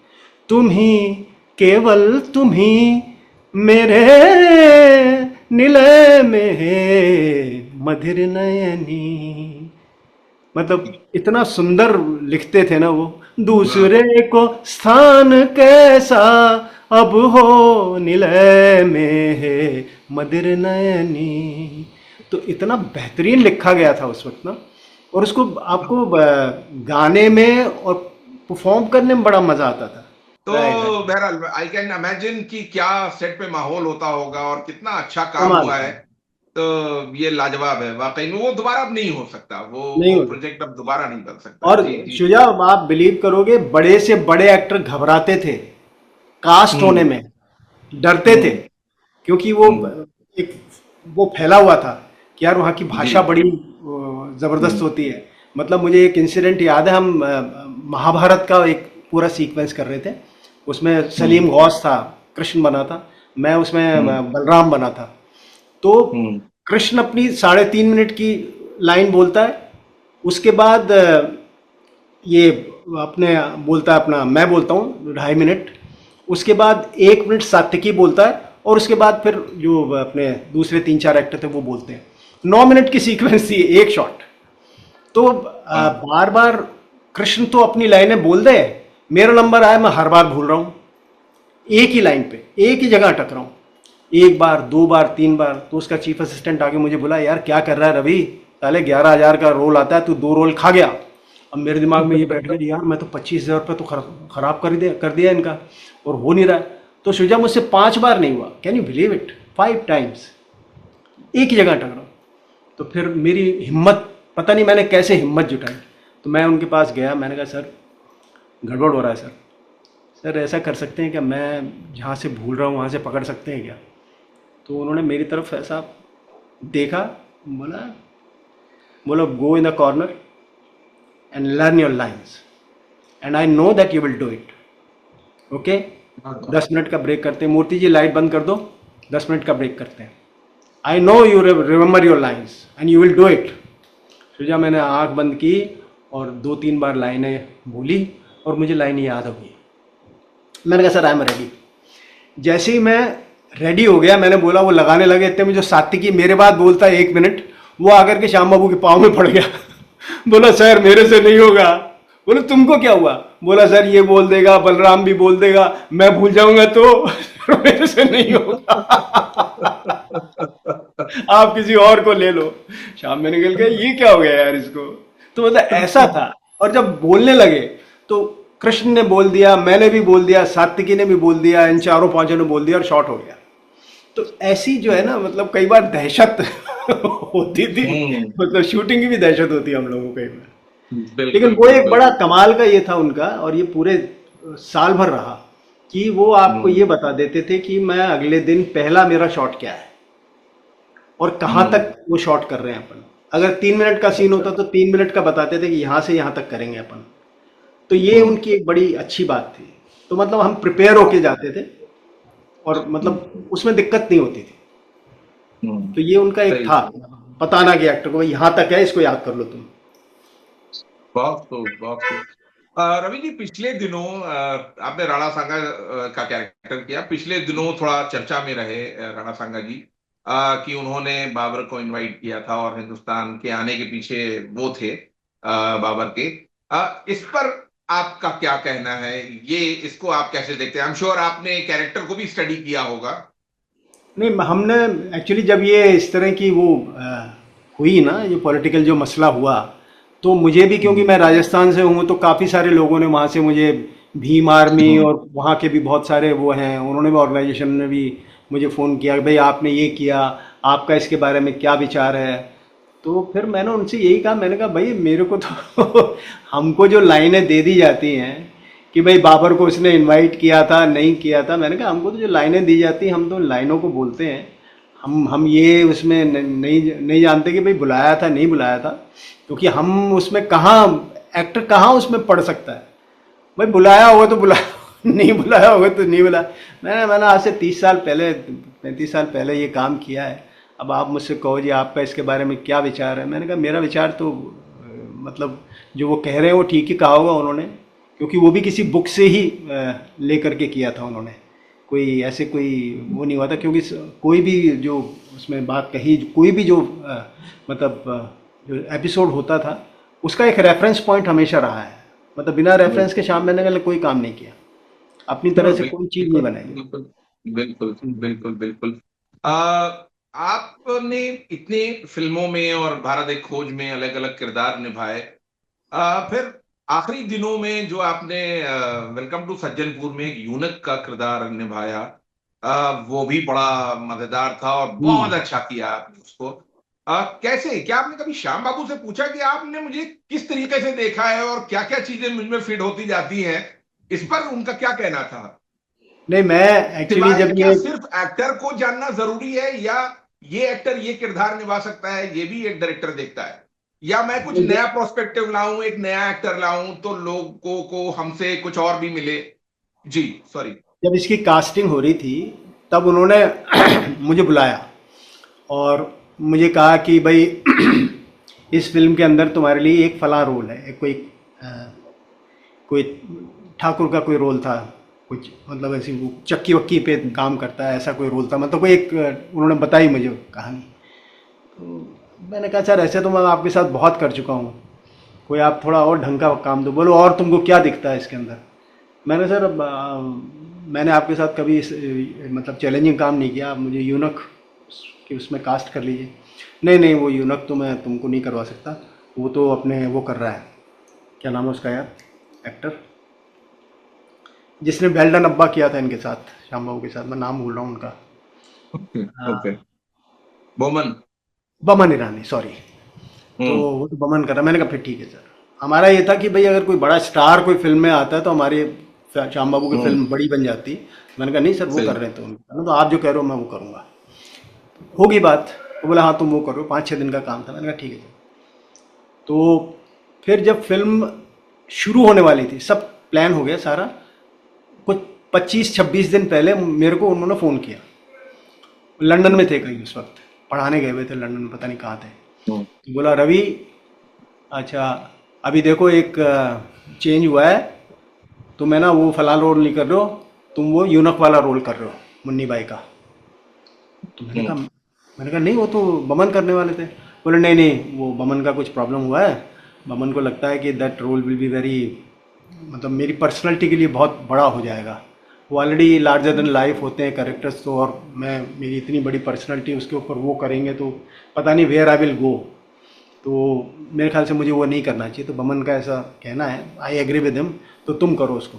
तुम ही, केवल तुम ही मेरे निलय में है मधिर नयनी। मतलब इतना सुंदर लिखते थे ना वो। वाह। दूसरे को स्थान कैसा अब हो निलय में है मदिर नयनी। तो इतना बेहतरीन लिखा गया था उस वक्त ना। और उसको आपको गाने में और परफॉर्म करने में बड़ा मजा आता था। तो राइट, राइट। बहरहाल आई कैन इमेजिन कि क्या सेट पे माहौल होता होगा और कितना अच्छा काम कमाल हुआ का। है। तो ये लाजवाब है वाकई में, वो दोबारा अब नहीं हो सकता, वो नहीं वो होता। प्रोजेक्ट अब दोबारा नहीं बन सकता। और जी जी शुजा, जी। आप बिलीव करोगे, बड़े से बड़े एक्टर घबराते थे कास्ट होने हम्म। में, डरते थे। हम्म। क्योंकि वो हम्म। एक वो फैला हुआ था कि यार वहाँ की जी। भाषा बड़ी जबरदस्त हम्म। होती है। मतलब मुझे एक इंसिडेंट याद है, हम महाभारत का एक पूरा सीक्वेंस कर रहे थे। उसमें सलीम हम्म। गौस था, कृष्ण बना था। मैं उसमें हम्म। बलराम बना था। तो हम्म। कृष्ण अपनी 3.5 मिनट की लाइन बोलता है। उसके बाद ये अपने बोलता है अपना, मैं बोलता हूँ 2.5 मिनट। उसके बाद 1 मिनट सात्विकी बोलता है। और उसके बाद फिर जो अपने दूसरे 3-4 एक्टर थे वो बोलते हैं। 9 मिनट की सीक्वेंस थी, एक शॉट। तो हाँ। बार बार कृष्ण तो अपनी लाइनें बोल दे, मेरा नंबर आया, मैं हर बार भूल रहा हूँ। एक ही लाइन पे एक ही जगह अटक रहा हूँ। एक बार, 2 बार, 3 बार। तो उसका चीफ असिस्टेंट आके मुझे बोला, यार क्या कर रहा है रवि, साले 11,000 का रोल आता है, तू 2 रोल खा गया। अब मेरे दिमाग में ये बैठ गया, यार मैं तो 25,000 रुपये तो खराब कर दिया इनका, और हो नहीं रहा है। तो शुजा, मुझसे 5 बार नहीं हुआ, can you believe it, 5 times एक ही जगह अटक रहा हूँ। तो फिर मेरी हिम्मत, पता नहीं मैंने कैसे हिम्मत जुटाई। तो मैं उनके पास गया, मैंने कहा सर गड़बड़ हो रहा है सर। सर ऐसा कर सकते हैं क्या, मैं जहाँ से भूल रहा हूँ वहाँ से पकड़ सकते हैं क्या। तो उन्होंने मेरी तरफ ऐसा देखा, बोला बोला go in the corner and learn your lines, and I know that you will do it. Okay. 10 minute का ब्रेक करते हैं, मूर्ति जी लाइट बंद कर दो, 10 मिनट का ब्रेक करते हैं। I know you remember your lines and you will do it. Suja, मैंने आंख बंद की और 2-3 बार लाइनें बोली, और मुझे लाइनें याद हो गई। मैंने कहा सर आई एम रेडी। जैसे ही मैं रेडी हो गया, मैंने बोला, वो लगाने लगे। इतने में जो सात्विकी मेरे बाद बोलता है 1 मिनट, वो आकर के श्याम बाबू के पाँव में पड़ गया। बोला सर मेरे से नहीं होगा। बोले तुमको क्या हुआ। बोला सर ये बोल देगा, बलराम भी बोल देगा, मैं भूल जाऊंगा तो मेरे से नहीं होगा। आप किसी और को ले लो। शाम में निकल गया, ये क्या हो गया यार इसको। तो मतलब ऐसा था। और जब बोलने लगे तो कृष्ण ने बोल दिया, मैंने भी बोल दिया, सात्विकी ने भी बोल दिया, इन चारों पांचों ने बोल दिया और शॉर्ट हो गया। तो ऐसी जो है ना, मतलब कई बार दहशत होती थी। हम्म। मतलब शूटिंग की भी दहशत होती है हम लोगों को कई बार। लेकिन बिल्कुल वो एक बिल्कुल। बड़ा कमाल का ये था उनका, और ये पूरे साल भर रहा, कि वो आपको हम्म। ये बता देते थे कि मैं अगले दिन पहला मेरा शॉट क्या है और कहाँ हम्म। तक वो शॉट कर रहे हैं अपन। अगर 3 मिनट का सीन अच्छा। होता तो 3 मिनट का बताते थे कि यहाँ से यहाँ तक करेंगे अपन। तो ये हम्म। उनकी एक बड़ी अच्छी बात थी। तो मतलब हम प्रिपेयर होके जाते थे, और हम्म। मतलब उसमें दिक्कत नहीं होती थी। हम्म। तो ये उनका एक सही था, सही। बताना कि एक्टर को भाई यहाँ तक है, इसको याद कर लो तुम। बहुत खूब बहुत खूब। रवि जी, पिछले दिनों आपने राणा सांगा का कैरेक्टर किया। पिछले दिनों थोड़ा चर्चा में रहे राणा सांगा जी, कि उन्होंने बाबर को इनवाइट किया था और हिंदुस्तान के आने के पीछे वो थे, बाबर के। इस पर आपका क्या कहना है? ये इसको आप कैसे देखते हैं? आई एम श्योर आपने कैरेक्टर को भी स्टडी किया होगा। नहीं, हमने एक्चुअली जब ये इस तरह की वो हुई ना, ये पॉलिटिकल जो मसला हुआ, तो मुझे भी, क्योंकि हम्म। मैं राजस्थान से हूँ, तो काफ़ी सारे लोगों ने वहाँ से मुझे, भीम आर्मी हम्म। और वहाँ के भी बहुत सारे वो हैं, उन्होंने भी, ऑर्गेनाइजेशन ने भी मुझे फ़ोन किया कि भाई आपने ये किया, आपका इसके बारे में क्या विचार है। तो फिर मैंने उनसे यही कहा, मैंने कहा भाई मेरे को तो हमको जो लाइनें दे दी जाती हैं कि भाई बाबर को उसने इनवाइट किया था नहीं किया था, मैंने कहा हमको तो जो लाइनें दी जाती हैं हम तो लाइनों को बोलते हैं। हम ये उसमें नहीं नहीं जानते कि भाई बुलाया था नहीं बुलाया था, क्योंकि हम उसमें कहाँ, एक्टर कहाँ उसमें पढ़ सकता है। भाई बुलाया होगा तो बुलाया, नहीं बुलाया होगा तो नहीं बुलाया। मैंने आज से 30 साल पहले, 35 साल पहले ये काम किया है। अब आप मुझसे कहो जी आपका इसके बारे में क्या विचार है, मैंने कहा मेरा विचार तो मतलब जो वो कह रहे हैं वो ठीक ही कहा होगा उन्होंने, क्योंकि वो भी किसी बुक से ही लेकर के किया था उन्होंने। कोई ऐसे कोई वो नहीं हुआ था, क्योंकि कोई भी जो उसमें बात कही, कोई भी जो मतलब जो एपिसोड होता था, उसका एक रेफरेंस पॉइंट हमेशा रहा है। मतलब बिना रेफरेंस के शाम मैंने कहा कोई काम नहीं किया, अपनी नो, तरह से कोई चीज़ नहीं बिल्कुल बनाई। बिल्कुल बिल्कुल बिल्कुल बिल्कुल। आ, आपने इतने फिल्मों में और भारत एक खोज में अलग अलग किरदार निभाए। फिर आखिरी दिनों में जो आपने वेलकम टू सज्जनपुर में एक यूनक का किरदार निभाया, वो भी बड़ा मजेदार था और बहुत हम्म। अच्छा किया आपने उसको। कैसे, क्या आपने कभी श्याम बाबू से पूछा कि आपने मुझे किस तरीके से देखा है और क्या क्या चीजें मुझमें फिट होती जाती हैं? इस पर उनका क्या कहना था? नहीं, मैं एक्चुअली सिवाय जब क्या ये, सिर्फ एक्टर को जानना जरूरी है, या ये एक्टर ये किरदार निभा सकता है ये भी एक डायरेक्टर देखता है, या मैं कुछ नया प्रोस्पेक्टिव लाऊं, एक नया एक्टर लाऊं तो लोगों को हमसे कुछ और भी मिले? जी सॉरी। जब इसकी कास्टिंग हो रही थी तब उन्होंने मुझे बुलाया और मुझे कहा कि भाई इस फिल्म के अंदर तुम्हारे लिए एक फला रोल है, एक कोई अ, कोई ठाकुर का कोई रोल था, कुछ मतलब ऐसी वो चक्की वक्की पे काम करता है, ऐसा कोई रोल था, मतलब कोई एक उन्होंने बताई मुझे कहानी। तो मैंने कहा सर ऐसे तो मैं आपके साथ बहुत कर चुका हूँ, कोई आप थोड़ा और ढंग का काम दो, बोलो और तुमको क्या दिखता है इसके अंदर। मैंने सर मैंने आपके साथ कभी मतलब चैलेंजिंग काम नहीं किया, आप मुझे यूनक कि उसमें कास्ट कर लीजिए। नहीं नहीं, वो यूनक तो मैं तुमको नहीं करवा सकता, वो तो अपने वो कर रहा है, क्या नाम है उसका यार, एक्टर जिसने बेल्डन अब्बा किया था इनके साथ, श्याम बाबू के साथ, मैं नाम भूल रहा हूँ उनका। Okay okay. हाँ, बोमन। बमन ईरानी, सॉरी। तो हम्म। वो तो बमन कर रहा है। मैंने कहा फिर ठीक है सर। हमारा ये था कि भाई अगर कोई बड़ा स्टार कोई फिल्म में आता है तो हमारी श्याम बाबू की हम्म। फिल्म बड़ी बन जाती। मैंने कहा नहीं सर, वो कर सही। रहे हैं तो तो आप जो कह रहे हो मैं वो करूँगा। होगी बात। वो बोला हाँ तुम वो करो, 5-6 दिन का काम था। मैंने कहा ठीक है सर। तो फिर जब फिल्म शुरू होने वाली थी, सब प्लान हो गया सारा, कुछ 25-26 दिन पहले मेरे को उन्होंने फ़ोन किया। लंदन में थे कहीं उस वक्त, पढ़ाने गए हुए थे लंदन में, पता नहीं कहाँ थे। हम्म। तो बोला रवि, अच्छा अभी देखो एक चेंज हुआ है, तुम है ना वो फलां रोल नहीं कर रहे हो, तुम वो यूनक वाला रोल कर रहे हो मुन्नी बाई का। तो हम्म। मैंने कहा नहीं वो तो बमन करने वाले थे। बोले नहीं नहीं, वो बमन का कुछ प्रॉब्लम हुआ है, बमन को लगता है कि that role will be very, मतलब मेरी पर्सनैलिटी के लिए बहुत बड़ा हो जाएगा, वो ऑलरेडी लार्जर देन लाइफ होते हैं कैरेक्टर्स, तो और मैं मेरी इतनी बड़ी पर्सनैलिटी उसके ऊपर वो करेंगे तो पता नहीं वेयर आई विल गो। तो मेरे ख्याल से मुझे वो नहीं करना चाहिए। तो बमन का ऐसा कहना है, आई एग्री विद हिम, तो तुम करो उसको।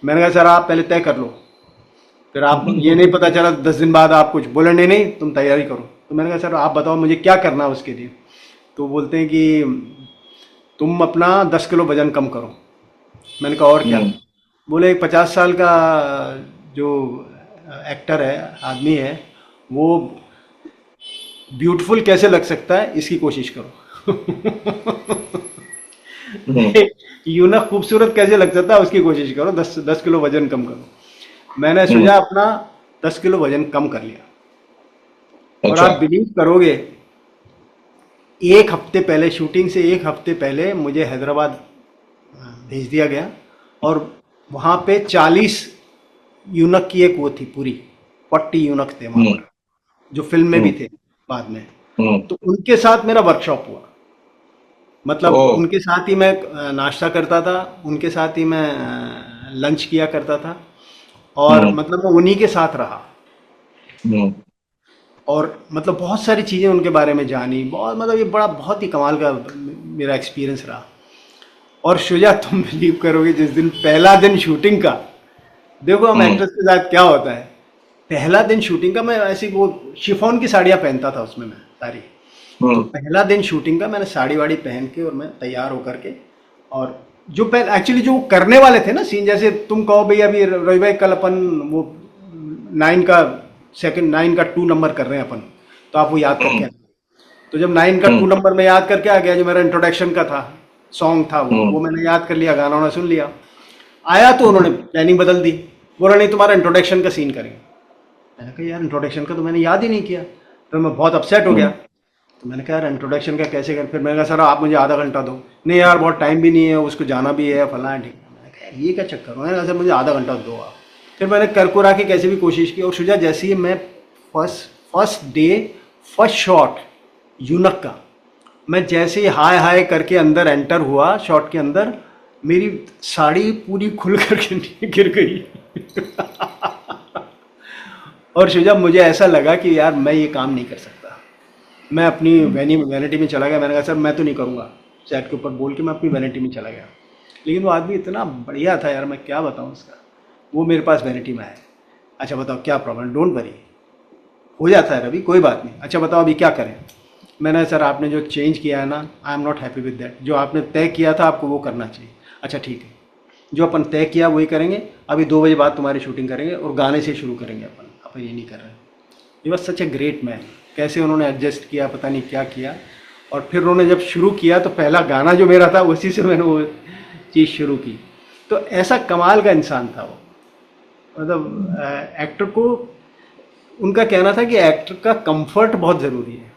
मैंने कहा सर आप पहले तय कर लो, फिर आप ये नहीं पता चला 10 दिन बाद आप कुछ बोले नहीं नहीं तुम तैयारी करो। तो मैंने कहा सर आप बताओ मुझे क्या करना है उसके लिए। तो बोलते हैं कि तुम अपना 10 किलो वजन कम करो। मैंने कहा और क्या। हम्म। बोले एक 50 साल का जो एक्टर है, आदमी है, वो ब्यूटीफुल कैसे लग सकता है इसकी कोशिश करो। हम्म। यूं खूबसूरत कैसे लग सकता है उसकी कोशिश करो, 10 10 किलो वजन कम करो। मैंने हम्म। सोचा अपना 10 किलो वजन कम कर लिया। और अच्छा। आप बिलीव करोगे, एक हफ्ते पहले, शूटिंग से एक हफ्ते पहले मुझे हैदराबाद भेज दिया गया। और वहाँ पे 40 यूनक की एक वो थी पूरी, 40 यूनक थे वहाँ हम्म। पर, जो फिल्म में भी हम्म। थे बाद में। हम्म। तो उनके साथ मेरा वर्कशॉप हुआ। मतलब ओ। उनके साथ ही मैं नाश्ता करता था, उनके साथ ही मैं लंच किया करता था। और हम्म। मतलब मैं उन्हीं के साथ रहा। हम्म। और मतलब बहुत सारी चीज़ें उनके बारे में जानी, बहुत मतलब ये बड़ा बहुत ही कमाल का मेरा एक्सपीरियंस रहा। और शुजा तुम बिलीव करोगे, जिस दिन पहला दिन शूटिंग का, देखो हम हम्म। एक्टर्स के साथ क्या होता है, पहला दिन शूटिंग का मैं ऐसी वो शिफॉन की साड़ियाँ पहनता था उसमें मैं सारी। तो हम्म। पहला दिन शूटिंग का मैंने साड़ी वाड़ी पहन के और मैं तैयार होकर के, और जो पहले एक्चुअली जो करने वाले थे ना सीन, जैसे तुम कहो भैया अभी रवि भाई कल अपन वो 9 का सेकंड 9 का 2 नंबर कर रहे हैं अपन, तो आप वो याद करके हम्म। आना। तो जब 9 का 2 नंबर में याद करके आ गया, जो मेरा इंट्रोडक्शन का था, सॉन्ग था वो हम्म। मैंने याद कर लिया, गाना वाना सुन लिया। आया तो उन्होंने प्लानिंग बदल दी, बोला नहीं तुम्हारा इंट्रोडक्शन का सीन करेंगे। मैंने कहा यार इंट्रोडक्शन का तो मैंने याद ही नहीं किया। फिर मैं बहुत अपसेट हो गया। हम्म। तो मैंने कहा यार इंट्रोडक्शन का कैसे कर, फिर मैंने कहा सर आप मुझे आधा घंटा दो। नहीं यार बहुत टाइम भी नहीं है, उसको जाना भी है फलाना है, ठीक है। मैंने कहा यार ये क्या चक्कर है, मैंने कहा सर मुझे आधा घंटा दो आप। फिर मैंने कर कुरा के कैसे भी कोशिश की। और शुजा जैसे ही मैं first first day first shot यूनक का, मैं जैसे ही हाय हाय करके अंदर एंटर हुआ शॉट के अंदर, मेरी साड़ी पूरी खुल करके नीचे गिर गई। और शुजा मुझे ऐसा लगा कि यार मैं ये काम नहीं कर सकता। मैं अपनी वैनिटी में चला गया। मैंने कहा सर मैं तो नहीं करूँगा, सेट के ऊपर बोल के मैं अपनी वैनिटी में चला गया। लेकिन वो आदमी इतना बढ़िया था यार, मैं क्या बताऊँ उसका। वो मेरे पास वैनिटी में आया, अच्छा बताओ क्या प्रॉब्लम, डोंट वरी, हो जाता है रवि कोई बात नहीं, अच्छा बताओ अभी क्या करें। मैंने सर आपने जो चेंज किया है ना, I am not happy with that, जो आपने तय किया था आपको वो करना चाहिए। अच्छा ठीक है, जो अपन तय किया वही करेंगे, अभी 2 बजे बाद तुम्हारी शूटिंग करेंगे और गाने से शुरू करेंगे अपन अपन ये नहीं कर रहे हैं। ये बस सच ए ग्रेट मैन, कैसे उन्होंने एडजस्ट किया पता नहीं क्या किया। और फिर उन्होंने जब शुरू किया तो पहला गाना जो मेरा था उसी से मैंने वो चीज़ शुरू की। तो ऐसा कमाल का इंसान था वो। मतलब एक्टर को, उनका कहना था कि एक्टर का कंफर्ट बहुत ज़रूरी है।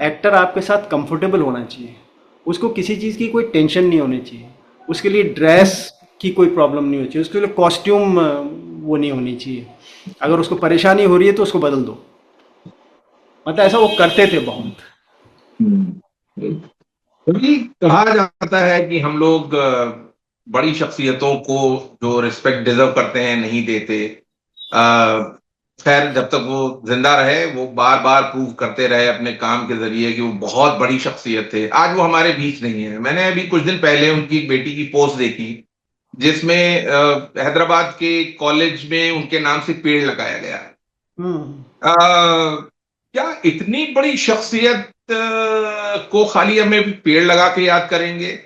एक्टर आपके साथ कंफर्टेबल होना चाहिए, उसको किसी चीज़ की कोई टेंशन नहीं होनी चाहिए, उसके लिए ड्रेस की कोई प्रॉब्लम नहीं होनी चाहिए, उसके लिए कॉस्ट्यूम वो नहीं होनी चाहिए। अगर उसको परेशानी हो रही है तो उसको बदल दो। मतलब ऐसा वो करते थे बहुत। हम्म। क्योंकि कहा जाता है कि हम लोग बड़ी शख्सियतों को जो रिस्पेक्ट डिजर्व करते हैं नहीं देते। अ, खैर जब तक वो जिंदा रहे वो बार बार प्रूव करते रहे अपने काम के जरिए कि वो बहुत बड़ी शख्सियत थे। आज वो हमारे बीच नहीं है। मैंने अभी कुछ दिन पहले उनकी एक बेटी की पोस्ट देखी जिसमें हैदराबाद के कॉलेज में उनके नाम से पेड़ लगाया गया। हम्म। क्या इतनी बड़ी शख्सियत को खाली हमें पेड़ लगा के याद करेंगे,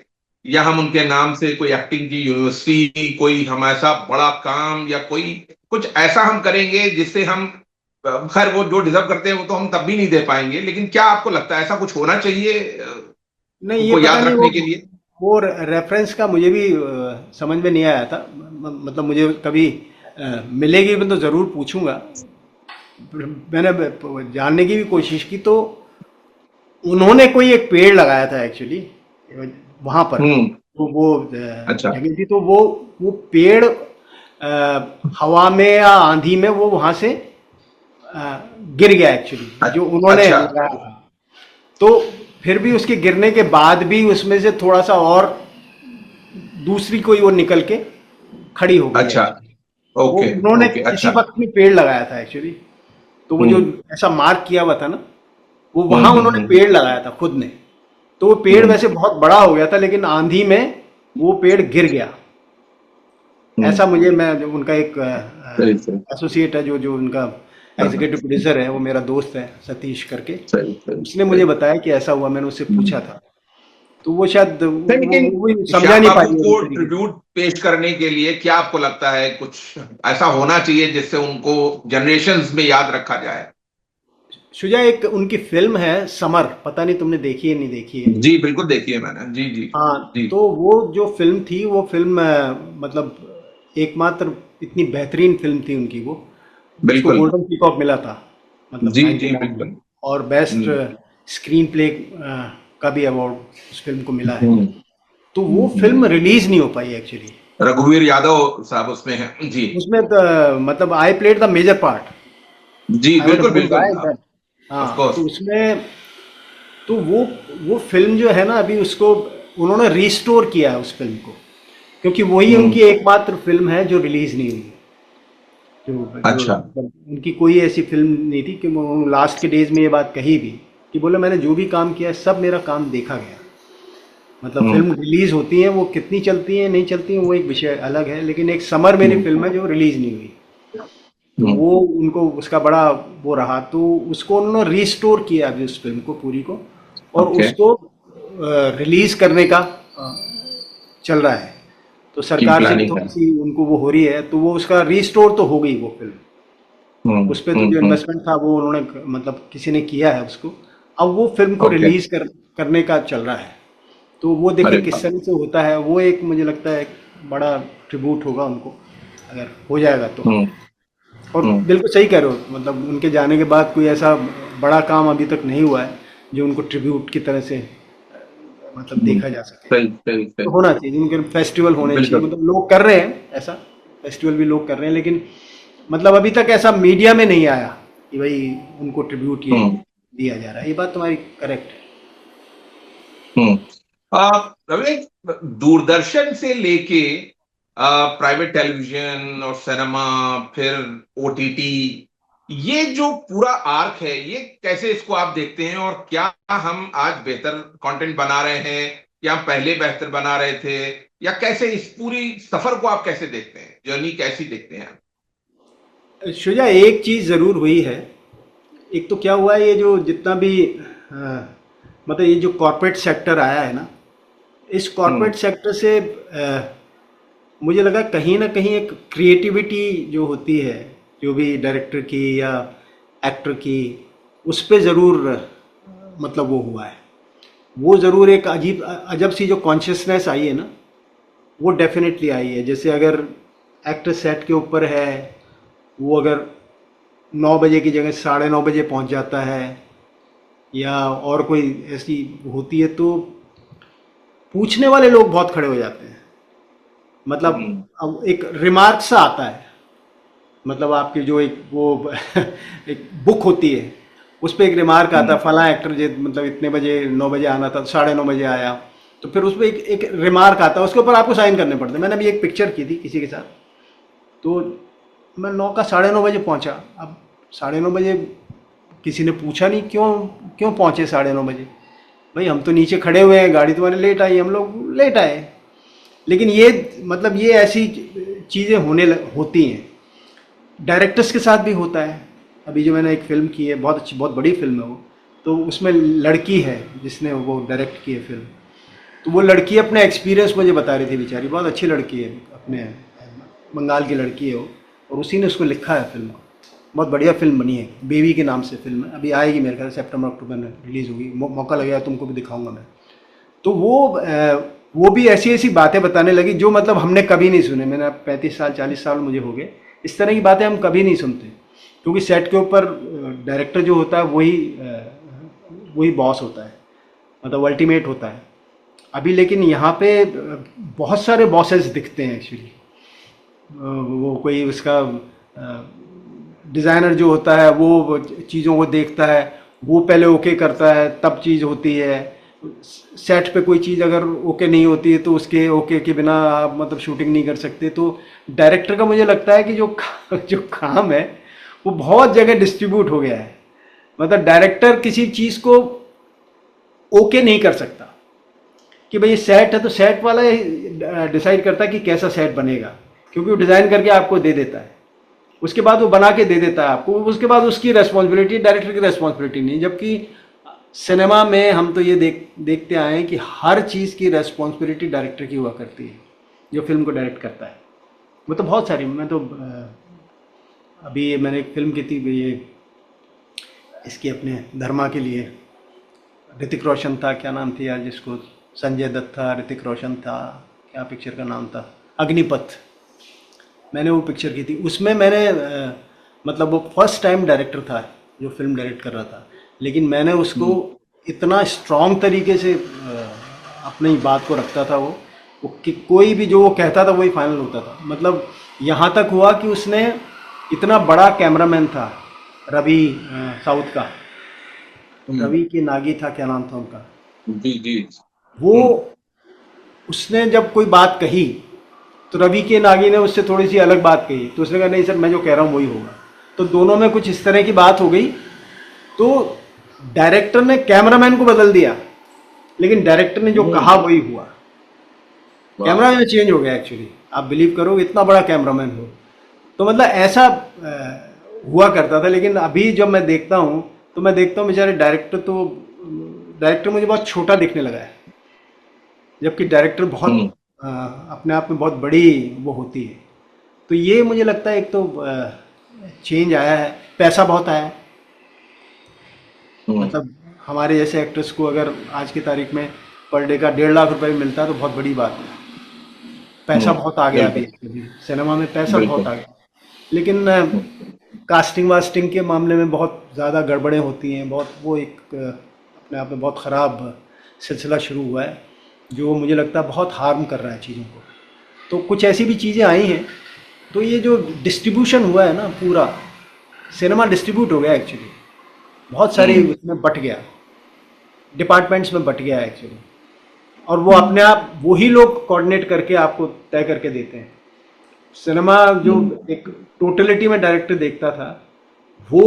या हम उनके नाम से कोई एक्टिंग की यूनिवर्सिटी, कोई हम ऐसा बड़ा काम या कोई कुछ ऐसा हम करेंगे जिससे हम खैर वो जो डिजर्व करते हैं वो तो हम तब भी नहीं दे पाएंगे, लेकिन क्या आपको लगता है ऐसा कुछ होना चाहिए नहीं ये उनको पता याद नहीं, रखने के लिए? वो रेफरेंस का मुझे भी समझ में नहीं आया था। मतलब मुझे कभी मिलेगी मैं तो ज़रूर पूछूंगा। मैंने जानने की भी कोशिश की तो उन्होंने कोई एक पेड़ लगाया था एक्चुअली वहाँ पर। हम्म। तो वो अच्छा। जगह थी तो वो पेड़ हवा में या आंधी में वो वहाँ से गिर गया एक्चुअली, जो उन्होंने अच्छा। लगाया था। तो फिर भी उसके गिरने के बाद भी उसमें से थोड़ा सा और दूसरी कोई वो निकल के खड़ी हो गई अच्छा। एक्चुअली। वो ओके उन्होंने ओके, किसी अच्छा। वक्त में पेड़ लगाया था एक्चुअली। तो वो जो हम्म ऐसा मार्क किया हुआ था ना, वो वहां उन्होंने हम्म। पेड़ लगाया था खुद ने। तो वो पेड़ हम्म वैसे बहुत बड़ा हो गया था, लेकिन आंधी में वो पेड़ गिर गया। हम्म। ऐसा मुझे, मैं जो उनका एक सही सही एसोसिएट है, जो जो उनका हाँ, हाँ, एग्जीक्यूटिव प्रोड्यूसर है, वो मेरा दोस्त है सतीश करके। सही सही उसने मुझे सही। बताया कि ऐसा हुआ, मैंने उससे पूछा हम्म। था। तो वो शायद नहीं, लेकिन वो समझा श्याम नहीं बाबू पाई होगी को तरीके से। ट्रिब्यूट पेश करने के लिए क्या आपको लगता है कुछ ऐसा होना चाहिए जिससे उनको जनरेशन्स में याद रखा जाए? शुजा, एक उनकी फिल्म है समर, पता नहीं तुमने देखी है नहीं देखी है। जी बिल्कुल, देखिए मैंने, जी जी हाँ, जी। तो वो जो फिल्म थी, वो फिल्म मतलब एकमात्र इतनी बेहतरीन फिल्म थी उनकी वो। उसको बिल्कुल। गोल्डन पीकॉक मिला था, मतलब जी जी 99 में। बिल्कुल। और बेस्ट हम्म स्क्रीन प्ले का भी अवार्ड उस फिल्म को मिला है। हम्म तो वो फिल्म हम्म। रिलीज नहीं हो पाई एक्चुअली। रघुवीर यादव साहब उसमें हैं जी। उसमें मतलब I played the major part, जी आई वाज अ बिल्कुल गुड बिल्कुल, गाय दैट। ऑफ हाँ, तो कोर्स। उसमें, तो वो फिल्म जो है ना, अभी उसको उन्होंने रिस्टोर किया है उस फिल्म को, क्योंकि वही हम्म। उनकी एकमात्र फिल्म है जो रिलीज नहीं हुई। जो अच्छा। मतलब उनकी कोई ऐसी फिल्म नहीं थी कि लास्ट के डेज में ये बात कही भी, कि बोले मैंने जो भी काम किया सब मेरा काम देखा गया। मतलब हम्म फिल्म रिलीज होती है, वो कितनी चलती है नहीं चलती है वो एक विषय अलग है, लेकिन एक समर मेरी हम्म फिल्म है जो रिलीज नहीं हुई। तो हम्म। वो उनको उसका बड़ा वो रहा, तो उसको उन्होंने रिस्टोर किया अभी उस फिल्म को पूरी को, और ओके। उसको रिलीज करने का चल रहा है। तो की सरकार से भी प्लानिंग है। थोड़ी सी उनको वो हो रही है, तो वो उसका रिस्टोर तो हो गई वो फिल्म। उस पे तो जो हम्म। इन्वेस्टमेंट था वो उन्होंने मतलब किसी ने किया है उसको। अब वो फिल्म को ओके। रिलीज करने का चल रहा है। तो वो देखें अरे किस वाह। तरह से होता है, वो एक मुझे लगता है एक बड़ा ट्रिब्यूट होगा उनको, अगर हो जाएगा तो। हम्म और हम्म बिल्कुल सही कह रहे हो, मतलब उनके जाने के बाद कोई ऐसा बड़ा काम अभी तक नहीं हुआ है जो उनको ट्रिब्यूट की तरह से मतलब हम्म। देखा जा सके। सही सही तो सही। होना चाहिए, उनके फेस्टिवल होने चाहिए, बिल्कुल। मतलब लोग कर रहे हैं ऐसा, फेस्टिवल भी लोग कर रहे हैं, लेकिन मतलब अभी तक ऐसा मीडिया में नहीं आया कि भाई उनको ट्रिब्यूट ये हम्म दिया जा रहा है। ये बात तुम्हारी करेक्ट है। हम्म। रवि, दूरदर्शन से लेके प्राइवेट टेलीविजन और सिनेमा, फिर ओटीटी, ये जो पूरा आर्क है, ये कैसे इसको आप देखते हैं? और क्या हम आज बेहतर कंटेंट बना रहे हैं, या हम पहले बेहतर बना रहे थे, या कैसे इस पूरी सफर को आप कैसे देखते हैं, जर्नी कैसी देखते हैं? शुजा, एक चीज़ ज़रूर हुई है। एक तो क्या हुआ है, ये जो जितना भी मतलब ये जो कॉरपोरेट सेक्टर आया है ना, इस हम्म कॉरपोरेट सेक्टर से मुझे लगा कहीं ना कहीं एक क्रिएटिविटी जो होती है, जो भी डायरेक्टर की या एक्टर की, उस पे ज़रूर मतलब वो हुआ है। वो ज़रूर एक अजीब अजब सी जो कॉन्शियसनेस आई है ना, वो डेफिनेटली आई है। जैसे अगर एक्टर सेट के ऊपर है, वो अगर 9 बजे की जगह 9:30 बजे पहुंच जाता है, या और कोई ऐसी होती है, तो पूछने वाले लोग बहुत खड़े हो जाते हैं। मतलब हम्म अब एक रिमार्क सा आता है, मतलब आपकी जो एक वो एक बुक होती है, उस पर एक रिमार्क आता है, हम्म फला एक्टर जे मतलब इतने बजे 9 बजे आना था, 9:30 बजे आया। तो फिर उस पर एक रिमार्क आता है, उसके ऊपर आपको साइन करने पड़ते हैं। मैंने अभी एक पिक्चर की थी किसी के साथ, तो मैं 9 का 9:30 बजे पहुंचा। अब 9:30 बजे किसी ने पूछा नहीं क्यों, क्यों पहुंचे 9:30 बजे। भाई हम तो नीचे खड़े हुए हैं, गाड़ी तुम्हारी लेट आई, हम लोग लेट आए। लेकिन ये मतलब ये ऐसी चीज़ें होती हैं। डायरेक्टर्स के साथ भी होता है। अभी जो मैंने एक फ़िल्म की है, बहुत अच्छी बहुत बड़ी फ़िल्म है वो, तो उसमें लड़की है जिसने वो डायरेक्ट की है फ़िल्म। तो वो लड़की अपने एक्सपीरियंस मुझे बता रही थी, बेचारी बहुत अच्छी लड़की है, अपने बंगाल की लड़की है वो, और उसी ने उसको लिखा है फ़िल्म को। बहुत बढ़िया फ़िल्म बनी है, बेबी के नाम से फ़िल्म है। अभी आएगी मेरे ख्याल से सितंबर अक्टूबर में रिलीज़ होगी। मौका लगेगा तुमको भी दिखाऊंगा मैं। तो वो भी ऐसी ऐसी बातें बताने लगी जो मतलब हमने कभी नहीं सुने। मैंने अब 35 साल 40 साल मुझे हो गए, इस तरह की बातें हम कभी नहीं सुनते, क्योंकि सेट के ऊपर डायरेक्टर जो होता है वही वही बॉस होता है, मतलब अल्टीमेट होता है। अभी लेकिन यहाँ पे बहुत सारे बॉसेस दिखते हैं एक्चुअली। वो कोई उसका डिज़ाइनर जो होता है वो चीज़ों को देखता है, वो पहले ओके करता है तब चीज़ होती है। सेट पे कोई चीज़ अगर ओके नहीं होती है तो उसके ओके के बिना आप मतलब शूटिंग नहीं कर सकते। तो डायरेक्टर का मुझे लगता है कि जो काम है वो बहुत जगह डिस्ट्रीब्यूट हो गया है। मतलब डायरेक्टर किसी चीज़ को ओके नहीं कर सकता कि भाई ये सेट है तो सेट वाला डिसाइड करता है कि कैसा सेट बनेगा, क्योंकि वो डिज़ाइन करके आपको दे देता है, उसके बाद वो बना के दे देता है आपको, उसके बाद उसकी रेस्पॉन्सिबिलिटी डायरेक्टर की रेस्पॉन्सिबिलिटी नहीं। जबकि सिनेमा में हम तो ये देखते आए हैं कि हर चीज़ की रेस्पॉन्सिबिलिटी डायरेक्टर की हुआ करती है जो फिल्म को डायरेक्ट करता है। वो तो बहुत सारी, मैं तो अभी मैंने एक फिल्म की थी ये इसकी अपने धर्मा के लिए, ऋतिक रोशन था, क्या नाम थी यार जिसको, संजय दत्त था, ऋतिक रोशन था, क्या पिक्चर का नाम था, अग्निपथ। मैंने वो पिक्चर की थी, उसमें मैंने मतलब वो फर्स्ट टाइम डायरेक्टर था जो फिल्म डायरेक्ट कर रहा था, लेकिन मैंने उसको इतना स्ट्रॉन्ग तरीके से अपनी बात को रखता था वो कि कोई भी जो वो कहता था वही फाइनल होता था। मतलब यहाँ तक हुआ कि उसने इतना बड़ा कैमरामैन था रवि, साउथ का, रवि की नागी था, क्या नाम था उनका, जी जी। वो उसने जब कोई बात कही तो रवि के नागी ने उससे थोड़ी सी अलग बात कही, तो उसने कहा नहीं सर मैं जो कह रहा हूँ वही होगा। तो दोनों में कुछ इस तरह की बात हो गई, तो डायरेक्टर ने कैमरामैन को बदल दिया, लेकिन डायरेक्टर ने जो कहा वही हुआ। कैमरामैन चेंज हो गया एक्चुअली, आप बिलीव करो इतना बड़ा कैमरामैन हो। तो मतलब ऐसा हुआ करता था। लेकिन अभी जब मैं देखता हूँ तो मैं देखता हूँ बेचारे डायरेक्टर मुझे बहुत छोटा दिखने लगा है, जबकि डायरेक्टर बहुत अपने आप में बहुत बड़ी वो होती है। तो ये मुझे लगता है एक तो चेंज आया है, पैसा बहुत आया है। मतलब हमारे जैसे एक्टर्स को अगर आज की तारीख में पर डे का 1.5 लाख रुपए मिलता है तो बहुत बड़ी बात है। पैसा बहुत आ गया अभी, सिनेमा में पैसा बहुत आ गया। लेकिन कास्टिंग वास्टिंग के मामले में बहुत ज़्यादा गड़बड़ें होती हैं, बहुत वो एक अपने आप में बहुत ख़राब सिलसिला शुरू हुआ है जो मुझे लगता है बहुत हार्म कर रहा है चीज़ों को। तो कुछ ऐसी भी चीज़ें आई हैं। तो ये जो डिस्ट्रीब्यूशन हुआ है ना, पूरा सिनेमा डिस्ट्रीब्यूट हो गया एक्चुअली, बहुत सारी उसमें बट गया, डिपार्टमेंट्स में बट गया एक्चुअली। और वो अपने आप वही लोग कोऑर्डिनेट करके आपको तय करके देते हैं। सिनेमा जो एक टोटलिटी में डायरेक्टर देखता था वो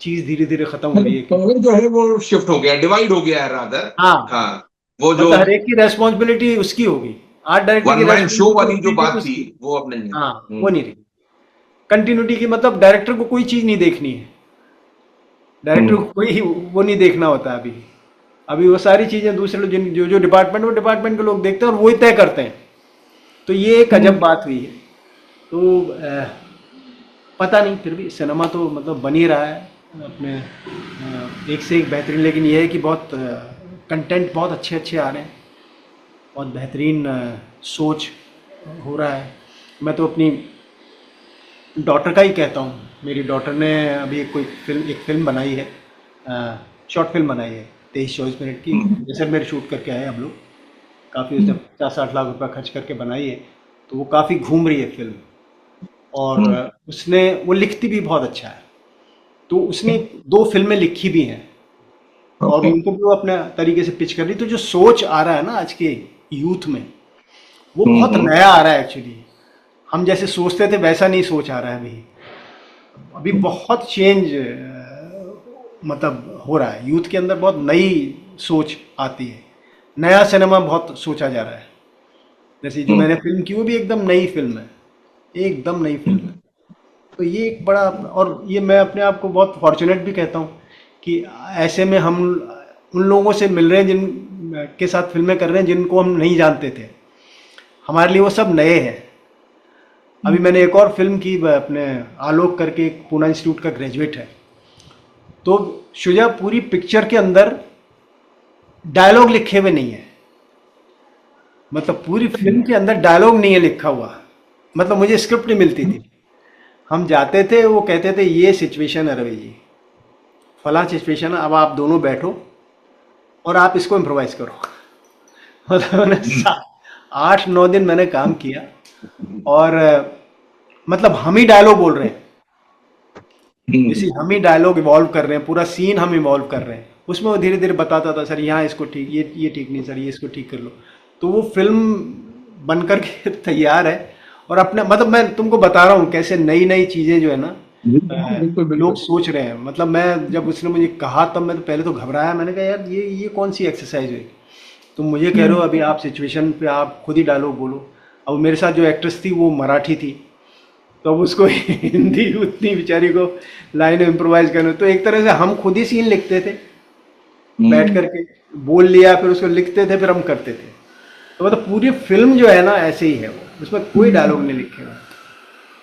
चीज़ धीरे धीरे ख़त्म हो रही है कि पावर जो है वो शिफ्ट हो गया, डिवाइड हो गया है रादर। हाँ, हाँ, वो जो मतलब हर एक की रेस्पॉन्सिबिलिटी उसकी होगी। आर्ट डायरेक्टर वन की मैन शो रेस्पॉन्सिबिलिटी वाली जो होती थी बात तो थी उसकी, वो अब नहीं है। हाँ, वो नहीं रही। कंटिन्यूटी की मतलब डायरेक्टर को कोई चीज़ नहीं देखनी है, डायरेक्टर को कोई वो नहीं देखना होता अभी। अभी वो सारी चीज़ें दूसरे लोग जो जो डिपार्टमेंट, वो डिपार्टमेंट के लोग देखते हैं और वही तय करते हैं। तो ये एक अजब बात हुई है। तो पता नहीं, फिर भी सिनेमा तो मतलब बन ही रहा है अपने एक से एक बेहतरीन। लेकिन ये है कि बहुत कंटेंट बहुत अच्छे अच्छे आ रहे हैं, बहुत बेहतरीन सोच हो रहा है। मैं तो अपनी डॉटर का ही कहता हूँ। मेरी डॉटर ने अभी एक फिल्म बनाई है, शॉर्ट फिल्म बनाई है 23-24 मिनट की, जैसे मेरे शूट करके आए हम लोग। काफ़ी उसने 50-60 लाख रुपया खर्च करके बनाई है। तो वो काफ़ी घूम रही है फिल्म। और उसने वो लिखती भी बहुत अच्छा है। तो उसने 2 फिल्में लिखी भी हैं और ओके। उनको भी वो अपने तरीके से पिच कर रही। तो जो सोच आ रहा है ना आज के यूथ में, वो बहुत नया आ रहा है एक्चुअली। हम जैसे सोचते थे वैसा नहीं सोच आ रहा है अभी। अभी बहुत चेंज मतलब हो रहा है यूथ के अंदर, बहुत नई सोच आती है, नया सिनेमा बहुत सोचा जा रहा है। जैसे जो मैंने फिल्म की वो भी एकदम नई फिल्म है, एकदम नई फिल्म है। तो ये एक बड़ा, और ये मैं अपने आप को बहुत फॉर्चुनेट भी कहता हूँ कि ऐसे में हम उन लोगों से मिल रहे हैं जिन के साथ फिल्में कर रहे हैं जिनको हम नहीं जानते थे। हमारे लिए वो सब नए हैं। अभी मैंने एक और फिल्म की अपने आलोक करके, एक पूना इंस्टीट्यूट का ग्रेजुएट है। तो शुजा पूरी पिक्चर के अंदर डायलॉग लिखे हुए नहीं है, मतलब पूरी फिल्म के अंदर डायलॉग नहीं है लिखा हुआ। मतलब मुझे स्क्रिप्ट नहीं मिलती थी, हम जाते थे, वो कहते थे ये सिचुएशन है रवि जी, फला सिचुएशन है, अब आप दोनों बैठो और आप इसको इम्प्रोवाइज करो। मतलब मैंने 8-9 दिन मैंने काम किया और मतलब हम ही डायलॉग बोल रहे हैं, इसी हम ही डायलॉग इवॉल्व कर रहे हैं, पूरा सीन हम इवॉल्व कर रहे हैं। उसमें वो धीरे धीरे बताता था, सर यहाँ इसको ठीक, ये ठीक नहीं सर, ये इसको ठीक कर लो। तो वो फिल्म बन करके तैयार है। और अपने मतलब मैं तुमको बता रहा हूँ कैसे नई नई चीज़ें जो है ना जी, बिल्कुल लोग बिल्कुल। सोच रहे हैं। मतलब मैं जब उसने मुझे कहा तब मैं तो पहले तो घबराया, मैंने कहा यार ये कौन सी एक्सरसाइज है। तुम मुझे कह रहे हो अभी आप सिचुएशन पे आप खुद ही डायलॉग बोलो। अब मेरे साथ जो एक्ट्रेस थी वो मराठी थी, तो अब उसको हिंदी उतनी बेचारी को लाइन इम्प्रोवाइज करने, तो एक तरह से हम खुद ही सीन लिखते थे बैठ हम्म। करके, बोल लिया फिर उसको लिखते थे फिर हम करते थे। तो मतलब पूरी फिल्म जो है ना ऐसे ही है, वो उसमें कोई डायलॉग नहीं लिखे हुए।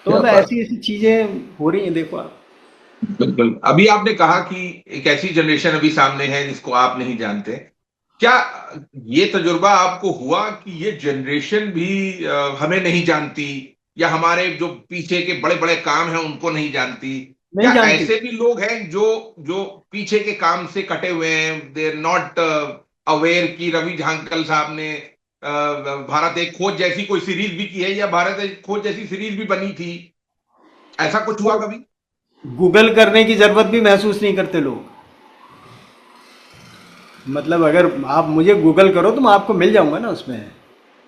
तो क्या मतलब बात। ऐसी ऐसी चीजें हो रही हैं, देखो आप। बिल्कुल, अभी आपने कहा कि एक ऐसी जनरेशन अभी सामने है जिसको आप नहीं जानते। क्या ये तजुर्बा आपको हुआ कि ये जनरेशन भी हमें नहीं जानती, या हमारे जो पीछे के बड़े बड़े काम हैं उनको नहीं जानती? नहीं या जानती। ऐसे भी लोग हैं जो जो पीछे के काम से कटे हुए हैं, दे नॉट अवेयर कि रवि झांकल साहब ने भारत एक खोज जैसी कोई सीरीज भी की है, या भारत एक खोज जैसी सीरीज भी बनी थी? ऐसा कुछ हुआ कभी? गूगल करने की जरूरत भी महसूस नहीं करते लोग। मतलब अगर आप मुझे गूगल करो तो मैं आपको मिल जाऊंगा ना उसमें।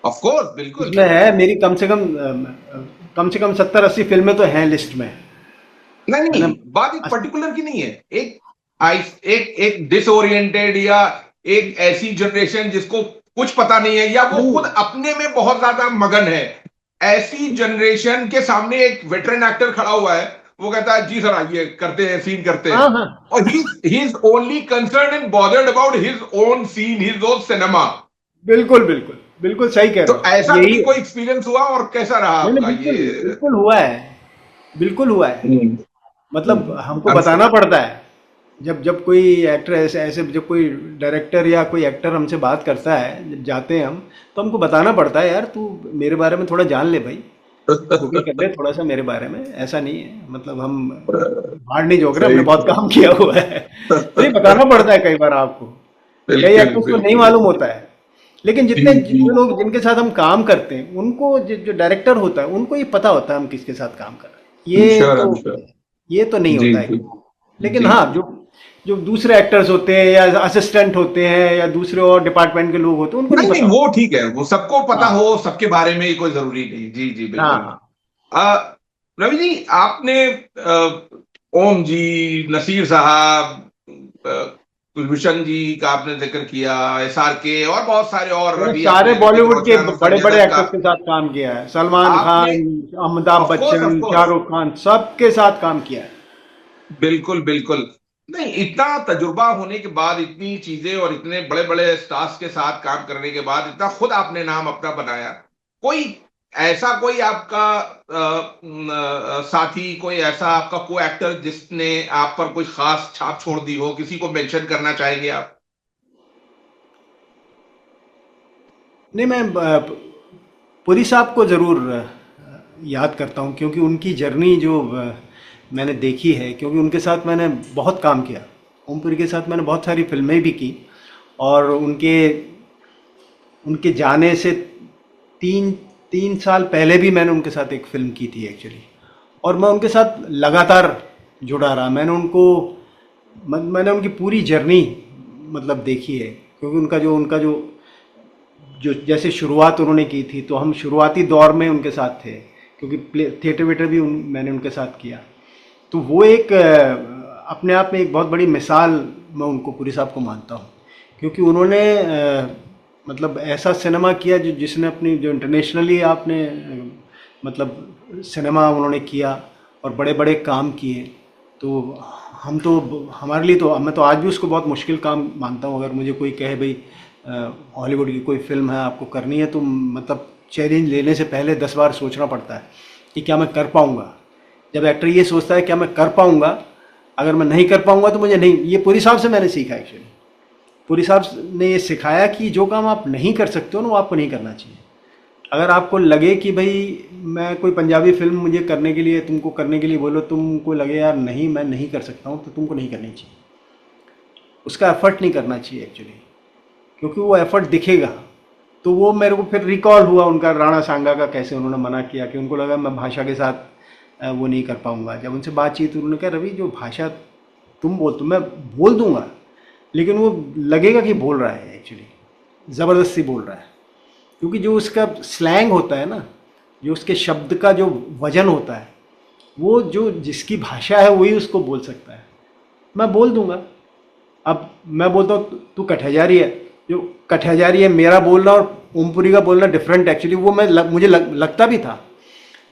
ऑफ कोर्स, बिल्कुल। उसमें है मेरी कम से कम 70-80 फिल्में तो हैं लिस्ट में। नहीं मैंने नहीं, बात एक पर्टिकुलर की नहीं है। एक डिसोरिएंटेड, या एक ऐसी जनरेशन जिसको कुछ पता नहीं है, या वो नहीं। खुद अपने में बहुत ज्यादा मगन है, ऐसी जनरेशन के सामने एक वेटरन एक्टर खड़ा हुआ है, वो कहता है जी सर आइए करते हैं, सीन करते हैं। हाँ हाँ। और he is only concern and bothered about his own scene, his own cinema. बिल्कुल बिल्कुल बिल्कुल सही कह रहे तो हो, ऐसा यही कभी है। कोई एक्सपीरियंस हुआ, और कैसा रहा नहीं नहीं, आपका बिल्कुल ये? बिल्कुल हुआ है। बिल्कुल हुआ है। मतलब हमको I'm बताना पड़ता है। जब जब कोई एक्टर ऐसे ऐसे जब कोई डायरेक्टर या कोई एक्टर हमसे बात करता है, जब जाते हैं हम, तो हमको बताना पड़ता है यार तू मेरे बारे में थोड़ा जान ले भाई, गूगल कर ले थोड़ा सा मेरे बारे में। ऐसा नहीं है, मतलब हम बाहर नहीं झोंक रहे, हमने सही। बहुत काम किया हुआ है। तो ये बताना पड़ता है कई बार आपको। कई बिल्कुल एक्टर्स को नहीं बिल्कुल। मालूम होता है। लेकिन जी जी। जो लोग जिनके साथ हम काम करते हैं उनको, जो डायरेक्टर होता है उनको ये पता होता है हम किसके साथ काम कर रहे हैं। Sure, I am sure. ये तो नहीं जी होता है। जी। लेकिन जी हाँ, जी। जो जो दूसरे एक्टर्स होते हैं या असिस्टेंट होते हैं या दूसरे और डिपार्टमेंट के लोग होते हैं उनको नहीं नहीं पता नहीं, वो होता। ठीक है, वो सबको पता हाँ हो सबके बारे में, कोई जरूरी नहीं। जी जी, हाँ बिल्कुल। हाँ। अ, रवि जी, आपने ओम जी, नसीर साहब, कुलभूषण जी का आपने जिक्र किया, SRK, और बहुत सारे, और मैंने अभी सारे आपने ऋतिक बॉलीवुड के रोशन और बड़े संजय बड़े दत्त का। एक्टर्स के साथ काम किया है, सलमान आपने, Khan, Amitabh of course of Bachchan, course, Shahrukh Khan, सबके साथ काम किया है। बिल्कुल बिल्कुल। नहीं, इतना तजुर्बा होने के बाद, इतनी चीजें और इतने बड़े बड़े स्टार्स के साथ काम करने के बाद, इतना खुद आपने नाम अपना बनाया, कोई ऐसा कोई आपका साथी, कोई ऐसा आपका को एक्टर जिसने आप पर कोई खास छाप छोड़ दी हो, किसी को मेंशन करना चाहेंगे आप? नहीं, मैं पुरी साहब को ज़रूर याद करता हूँ, क्योंकि उनकी जर्नी जो मैंने देखी है, क्योंकि उनके साथ मैंने बहुत काम किया। ओम पुरी के साथ मैंने बहुत सारी फिल्में भी की। और उनके उनके जाने से तीन 3 साल पहले भी मैंने उनके साथ एक फिल्म की थी एक्चुअली। और मैं उनके साथ लगातार जुड़ा रहा। मैंने उनकी पूरी जर्नी मतलब देखी है। क्योंकि उनका जो जो जैसे शुरुआत उन्होंने की थी, तो हम शुरुआती दौर में उनके साथ थे, क्योंकि थिएटर वेटर भी मैंने उनके साथ किया। तो वो एक अपने आप में एक बहुत बड़ी मिसाल मैं उनको, पुरी साहब को मानता हूँ। क्योंकि उन्होंने मतलब ऐसा सिनेमा किया जो जिसने अपनी जो इंटरनेशनली आपने मतलब सिनेमा उन्होंने किया और बड़े बड़े काम किए। तो हम तो हमारे लिए तो मैं तो आज भी उसको बहुत मुश्किल काम मानता हूँ। अगर मुझे कोई कहे भाई हॉलीवुड की कोई फिल्म है आपको करनी है, तो मतलब चैलेंज लेने से पहले 10 बार सोचना पड़ता है कि क्या मैं कर पाऊँगा। जब एक्टर ये सोचता है क्या मैं कर पाऊँगा, अगर मैं नहीं कर पाऊँगा तो मुझे नहीं। ये पुरी साहब से मैंने सीखा एक्चुअली। पुरी साहब ने ये सिखाया कि जो काम आप नहीं कर सकते हो ना, वो आपको नहीं करना चाहिए। अगर आपको लगे कि भाई मैं कोई पंजाबी फिल्म मुझे करने के लिए, तुमको करने के लिए बोलो, तुमको लगे यार नहीं मैं नहीं कर सकता हूँ, तो तुमको नहीं करनी चाहिए। उसका एफर्ट नहीं करना चाहिए एक्चुअली, क्योंकि वो एफर्ट दिखेगा। तो वो मेरे को फिर रिकॉल हुआ उनका राणा सांगा का, कैसे उन्होंने मना किया कि उनको लगा मैं भाषा के साथ वो नहीं कर पाऊंगा। जब उनसे बातचीत उन्होंने कहा रवि जो भाषा तुम बोल, तो मैं बोल दूंगा, लेकिन वो लगेगा कि बोल रहा है एक्चुअली, ज़बरदस्ती बोल रहा है। क्योंकि जो उसका स्लैंग होता है ना, जो उसके शब्द का जो वजन होता है, वो जो जिसकी भाषा है वही उसको बोल सकता है। मैं बोल दूंगा। अब मैं बोलता हूँ तू कठहजारी है, जो कठहजारी है मेरा बोलना और ओमपुरी का बोलना डिफरेंट एक्चुअली, वो मुझे लगता भी था।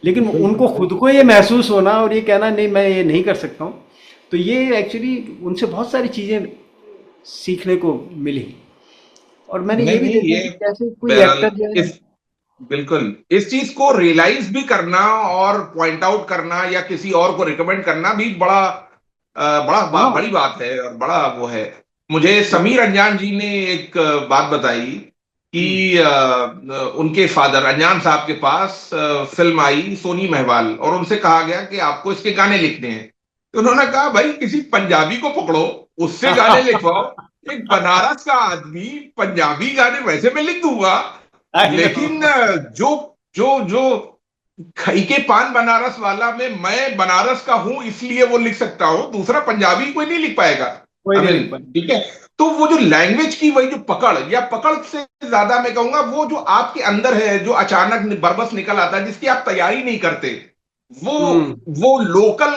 लेकिन बिल्कुल उनको खुद को ये महसूस होना और ये कहना नहीं मैं ये नहीं कर सकता हूँ, तो ये एक्चुअली उनसे बहुत सारी चीज़ें सीखने को मिली। और मैंने ये नहीं भी नहीं, देखा ये कि कैसे कोई बहरहाल एक्टर जो है। इस बिल्कुल इस चीज को रियलाइज भी करना और पॉइंट आउट करना या किसी और को रिकमेंड करना भी हाँ। बड़ी बात है और बड़ा वो है। मुझे समीर अंजान जी ने एक बात बताई हम्म। कि उनके फादर अंजान साहब के पास फिल्म आई सोनी महवाल और उनसे कहा गया कि आपको इसके गाने लिखने हैं। तो उन्होंने कहा भाई किसी पंजाबी को पकड़ो, उससे गाने लिखवाओ। एक बनारस का आदमी पंजाबी गाने वैसे मैं लिख दूंगा, आई नो। लेकिन जो जो जो खई के पान बनारस वाला में मैं बनारस का हूं इसलिए वो लिख सकता हूं, दूसरा पंजाबी कोई नहीं लिख पाएगा। कोई आई नहीं मीन लिख पाया। ठीक है। तो वो जो लैंग्वेज की वही जो पकड़ या पकड़ से ज्यादा मैं कहूंगा वो जो आपके अंदर है, जो अचानक बरबस निकल आता है जिसकी आप तैयारी नहीं करते, वो हम्म। वो लोकल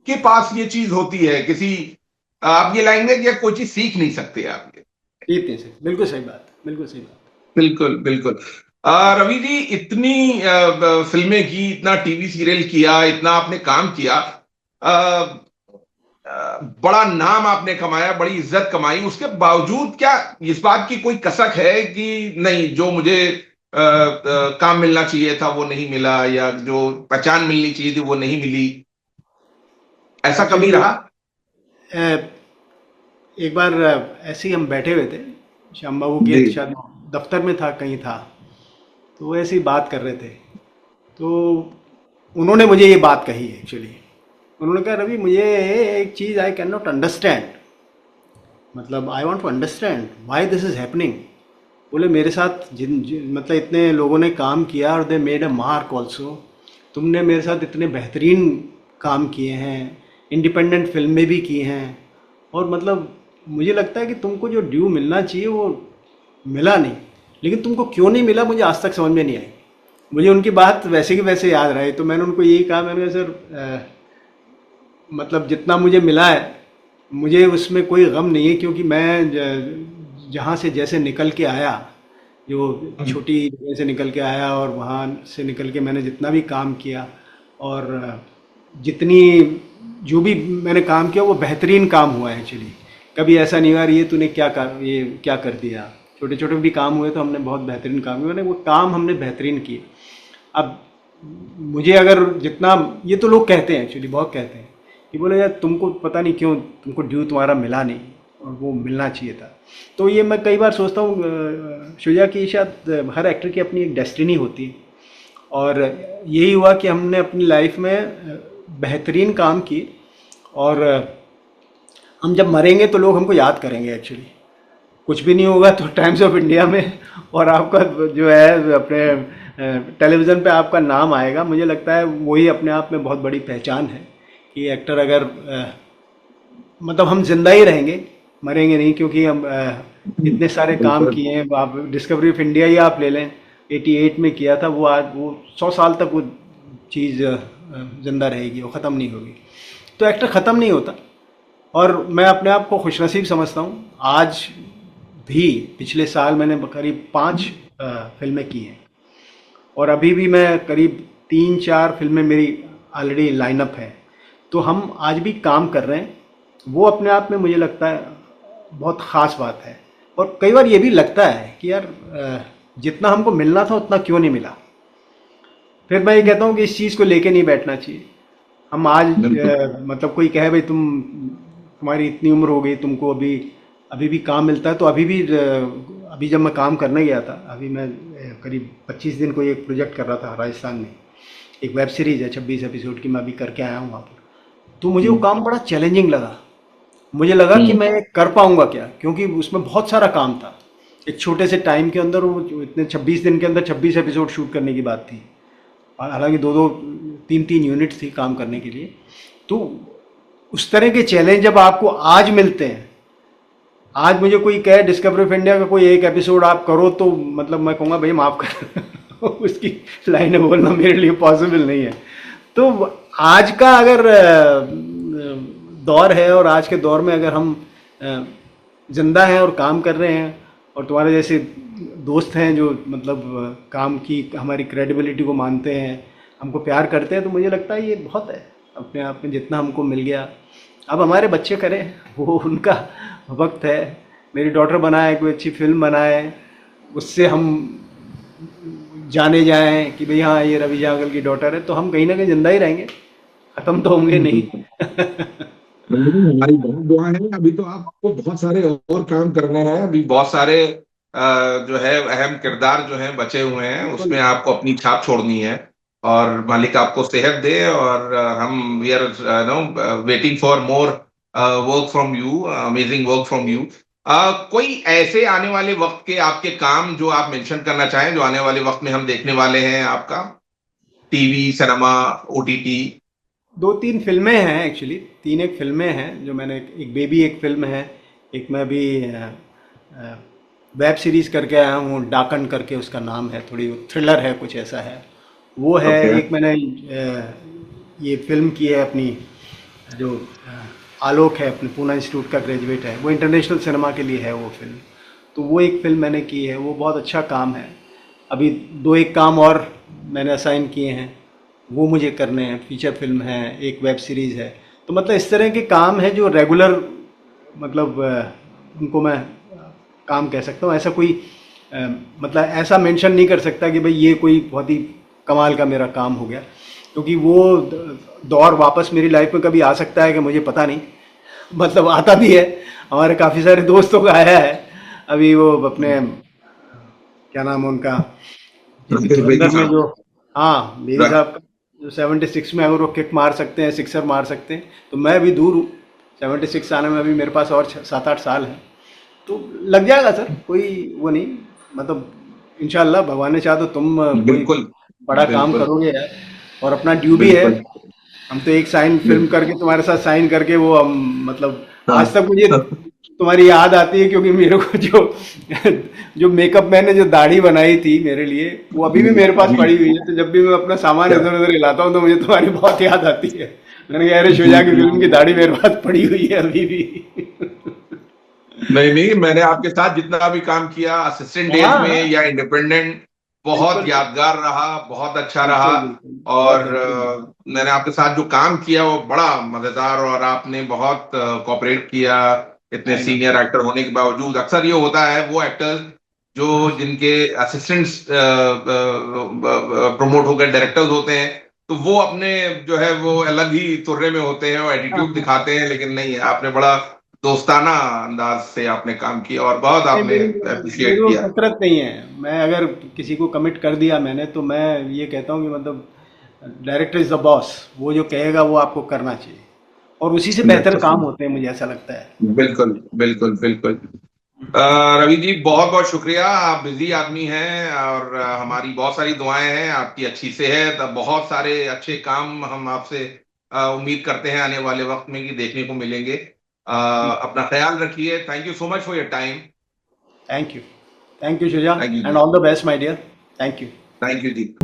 के पास ये चीज होती है। किसी आप ये लैंग्वेज या कोई चीज सीख नहीं सकते आप ये। इतने से बिल्कुल सही बात, बिल्कुल सही बात। बिल्कुल बिल्कुल। रवि जी, इतनी फिल्में की, इतना टीवी सीरियल किया, इतना आपने काम किया, बड़ा नाम आपने कमाया, बड़ी इज्जत कमाई, उसके बावजूद क्या इस बात की कोई कसक है कि नहीं जो मुझे काम मिलना चाहिए था वो नहीं मिला, या जो पहचान मिलनी चाहिए थी वो नहीं मिली, ऐसा कभी एक्चुअली रहा? एक बार ऐसे ही हम बैठे हुए थे, श्याम बाबू जी। के शायद दफ्तर में था, कहीं था, तो वो ऐसे ही बात कर रहे थे। तो उन्होंने मुझे ये बात कही एक्चुअली। उन्होंने कहा रवि मुझे एक चीज़ आई कैन नॉट अंडरस्टैंड, मतलब I want to understand why this is happening. बोले मेरे साथ मतलब इतने लोगों ने काम किया और they made a mark also, तुमने मेरे साथ इतने बेहतरीन काम किए हैं, इंडिपेंडेंट फिल्में भी की हैं, और मतलब मुझे लगता है कि तुमको जो ड्यू मिलना चाहिए वो मिला नहीं। लेकिन तुमको क्यों नहीं मिला मुझे आज तक समझ में नहीं आई। मुझे उनकी बात वैसे की वैसे याद रही, तो मैंने उनको यही कहा, मैंने कहा सर मतलब जितना मुझे मिला है मुझे उसमें कोई गम नहीं है, क्योंकि मैं जहाँ से जैसे निकल के आया, जो छोटी जगह से निकल के आया और वहाँ से निकल के मैंने जितना भी काम किया, और जितनी जो भी मैंने काम किया वो बेहतरीन काम हुआ है एक्चुअली। कभी ऐसा नहीं हुआ ये तूने ये क्या कर दिया। छोटे छोटे भी काम हुए तो हमने बहुत बेहतरीन काम किया, मैंने वो काम हमने बेहतरीन किए। अब मुझे अगर जितना, ये तो लोग कहते हैं एक्चुअली, बहुत कहते हैं कि बोले यार तुमको पता नहीं क्यों तुमको ड्यू तुम्हारा मिला नहीं और वो मिलना चाहिए था। तो ये मैं कई बार सोचता हूँ शुजा, कि शायद हर एक्टर की अपनी एक डेस्टिनी होती है, और यही हुआ कि हमने अपनी लाइफ में बेहतरीन काम की, और हम जब मरेंगे तो लोग हमको याद करेंगे एक्चुअली। कुछ भी नहीं होगा तो टाइम्स ऑफ इंडिया में और आपका जो है अपने टेलीविज़न पे आपका नाम आएगा। मुझे लगता है वही अपने आप में बहुत बड़ी पहचान है कि एक्टर अगर मतलब हम जिंदा ही रहेंगे, मरेंगे नहीं, क्योंकि हम इतने सारे काम बिल्कुल किए हैं। आप डिस्कवरी ऑफ इंडिया ही आप ले लें, 88 में किया था वो, आज वो 100 साल तक वो चीज़ जिंदा रहेगी, वो ख़त्म नहीं होगी। तो एक्टर ख़त्म नहीं होता, और मैं अपने आप को खुशनसीब समझता हूँ। आज भी पिछले साल मैंने करीब 5 फिल्में की हैं, और अभी भी मैं करीब 3-4 फिल्में मेरी ऑलरेडी लाइनअप है। तो हम आज भी काम कर रहे हैं, वो अपने आप में मुझे लगता है बहुत ख़ास बात है। और कई बार ये भी लगता है कि यार जितना हमको मिलना था उतना क्यों नहीं मिला। फिर मैं ये कहता हूँ कि इस चीज़ को लेके नहीं बैठना चाहिए। हम आज बिल्कुल। मतलब कोई कहे भाई तुम्हारी इतनी उम्र हो गई, तुमको अभी अभी भी काम मिलता है, तो अभी भी अभी जब मैं काम करने गया था, अभी मैं करीब 25 दिन को एक प्रोजेक्ट कर रहा था राजस्थान में, एक वेब सीरीज़ है 26 एपिसोड की, मैं अभी करके आया हूँ वहाँ पर। तो मुझे वो काम बड़ा चैलेंजिंग लगा। मुझे लगा कि मैं कर पाऊंगा क्या, क्योंकि उसमें बहुत सारा काम था। एक छोटे से टाइम के अंदर वो इतने 26 दिन के अंदर 26 एपिसोड शूट करने की बात थी, हालांकि 2-2 3-3 यूनिट थी काम करने के लिए। तो उस तरह के चैलेंज जब आपको आज मिलते हैं आज मुझे कोई कहे डिस्कवरी ऑफ इंडिया का कोई एक एपिसोड आप करो, तो मतलब मैं कहूँगा भाई माफ़ कर उसकी लाइनें बोलना मेरे लिए पॉसिबल नहीं है। तो आज का अगर दौर है, और आज के दौर में अगर हम अ, जिंदा हैं और काम कर रहे हैं, और तुम्हारे जैसे दोस्त हैं जो मतलब काम की हमारी क्रेडिबिलिटी को मानते हैं, हमको प्यार करते हैं, तो मुझे लगता है ये बहुत है अपने आप में जितना हमको मिल गया। अब हमारे बच्चे करें, वो उनका वक्त है। मेरी डॉटर बनाए, कोई अच्छी फिल्म बनाए, उससे हम जाने जाएं कि भाई हाँ ये रवि जागल की डॉटर है, तो हम कहीं ना कहीं जिंदा ही रहेंगे, खत्म तो होंगे नहीं। नहीं, हमारी बहुत दुआ है। अभी तो आपको बहुत सारे और काम करने हैं, अभी बहुत सारे जो है अहम किरदार जो हैं बचे हुए हैं, बिल्कुल। उसमें आपको अपनी छाप छोड़नी है। और मालिक आपको सेहत दे, और हम we are no waiting for more work from you, amazing work from you. कोई ऐसे आने वाले वक्त के आपके काम जो आप मेंशन करना चाहें, जो आने वाले वक्त में हम देखने वाले हैं आपका, टीवी, सिनेमा, ओटीटी? दो तीन फिल्में हैं एक्चुअली, तीन एक फिल्में हैं जो मैंने, एक बेबी एक फिल्म है, एक मैं अभी वेब सीरीज करके आया हूँ, डाकन करके उसका नाम है, थोड़ी थ्रिलर है कुछ ऐसा है, वो है। ओके। एक मैंने ये फिल्म की है अपनी, जो आलोक है अपने पूना इंस्टीट्यूट का ग्रेजुएट है, वो इंटरनेशनल सिनेमा के लिए है वो फिल्म। तो वो एक फिल्म मैंने की है, वो बहुत अच्छा काम है। अभी दो एक काम और मैंने असाइन किए हैं, वो मुझे करने हैं। फीचर फिल्म है, एक वेब सीरीज़ है। तो मतलब इस तरह के काम है जो रेगुलर, मतलब उनको मैं काम कह सकता हूँ। ऐसा कोई मतलब ऐसा मेंशन नहीं कर सकता कि भाई ये कोई बहुत ही कमाल का मेरा काम हो गया, क्योंकि वो दौर वापस मेरी लाइफ में कभी आ सकता है कि मुझे पता नहीं। मतलब आता भी है, हमारे काफ़ी सारे दोस्तों का आया है। अभी वो अपने, क्या नाम है उनका, राकेश बेदी जलंधर में साहब। जो, हाँ बेदी रा- साहब का, जो 76 में अगर वो किक मार सकते हैं, सिक्सर मार सकते हैं, तो मैं अभी दूर हूँ। 76 आने में अभी मेरे पास और 7-8 साल है, तो लग जाएगा सर, कोई वो नहीं। मतलब इंशाल्लाह भगवान ने चाहा तो तुम कोई बिल्कुल। बड़ा काम बिल्कुल। करोगे यार, और अपना ड्यू भी है। बिल्कुल। हम तो एक साइन फिल्म बिल्कुल। करके तुम्हारे साथ साइन करके वो हम, मतलब हाँ। आज तक मुझे तुम्हारी याद आती है, क्योंकि मेरे को जो जो मेकअप मैन ने जो दाढ़ी बनाई थी मेरे लिए, वो अभी जी। भी मेरे पास जी। पड़ी हुई है। तो जब भी मैं अपना सामान क्या? इधर उधर हिलाता हूँ तो मुझे तुम्हारी बहुत याद आती है। मैंने कहा अरे जी शुजा की जी फिल्म जी। की दाढ़ी मेरे पास पड़ी हुई है अभी भी। नहीं नहीं, मैंने आपके साथ जितना भी काम किया असिस्टेंट डेज हाँ में हाँ, या इंडिपेंडेंट, बहुत बिल्कुल यादगार रहा, बहुत अच्छा रहा। बिल्कुल बिल्कुल, बहुत और बेहतरीन। मैंने आपके साथ जो काम किया वो बड़ा मजेदार, और आपने बहुत कोऑपरेट किया इतने आई नो। सीनियर एक्टर होने के बावजूद। अक्सर ये होता है वो एक्टर्स जो जिनके असिस्टेंट्स प्रमोट होकर डायरेक्टर्स होते हैं, तो वो अपने जो है वो अलग ही तुर्रे में होते हैं और एटीट्यूड दिखाते हैं, लेकिन नहीं, आपने बड़ा दोस्ताना अंदाज से आपने काम किया और बहुत नहीं, आपने मेरी अप्रिशिएट वो किया। फितरत नहीं है। मैं अगर किसी को कमिट कर दिया मैंने, तो मैं ये कहता हूँ कि मतलब डायरेक्टर इज द बॉस, वो जो कहेगा वो आपको करना चाहिए, और उसी से बेहतर काम बिल्कुल। होते हैं, मुझे ऐसा लगता है। बिल्कुल। बिल्कुल। बिल्कुल। रवि जी, बहुत बहुत शुक्रिया। आप बिजी आदमी हैं, और हमारी बहुत सारी दुआएं हैं आपकी अच्छी सेहत, बहुत सारे अच्छे काम हम आपसे उम्मीद करते हैं आने वाले वक्त में कि देखने को मिलेंगे। अपना ख्याल रखिए। Thank you so much for your time. Thank you, thank you Shuja, thank you and जी। All the best my dear. Thank you. Thank you ji.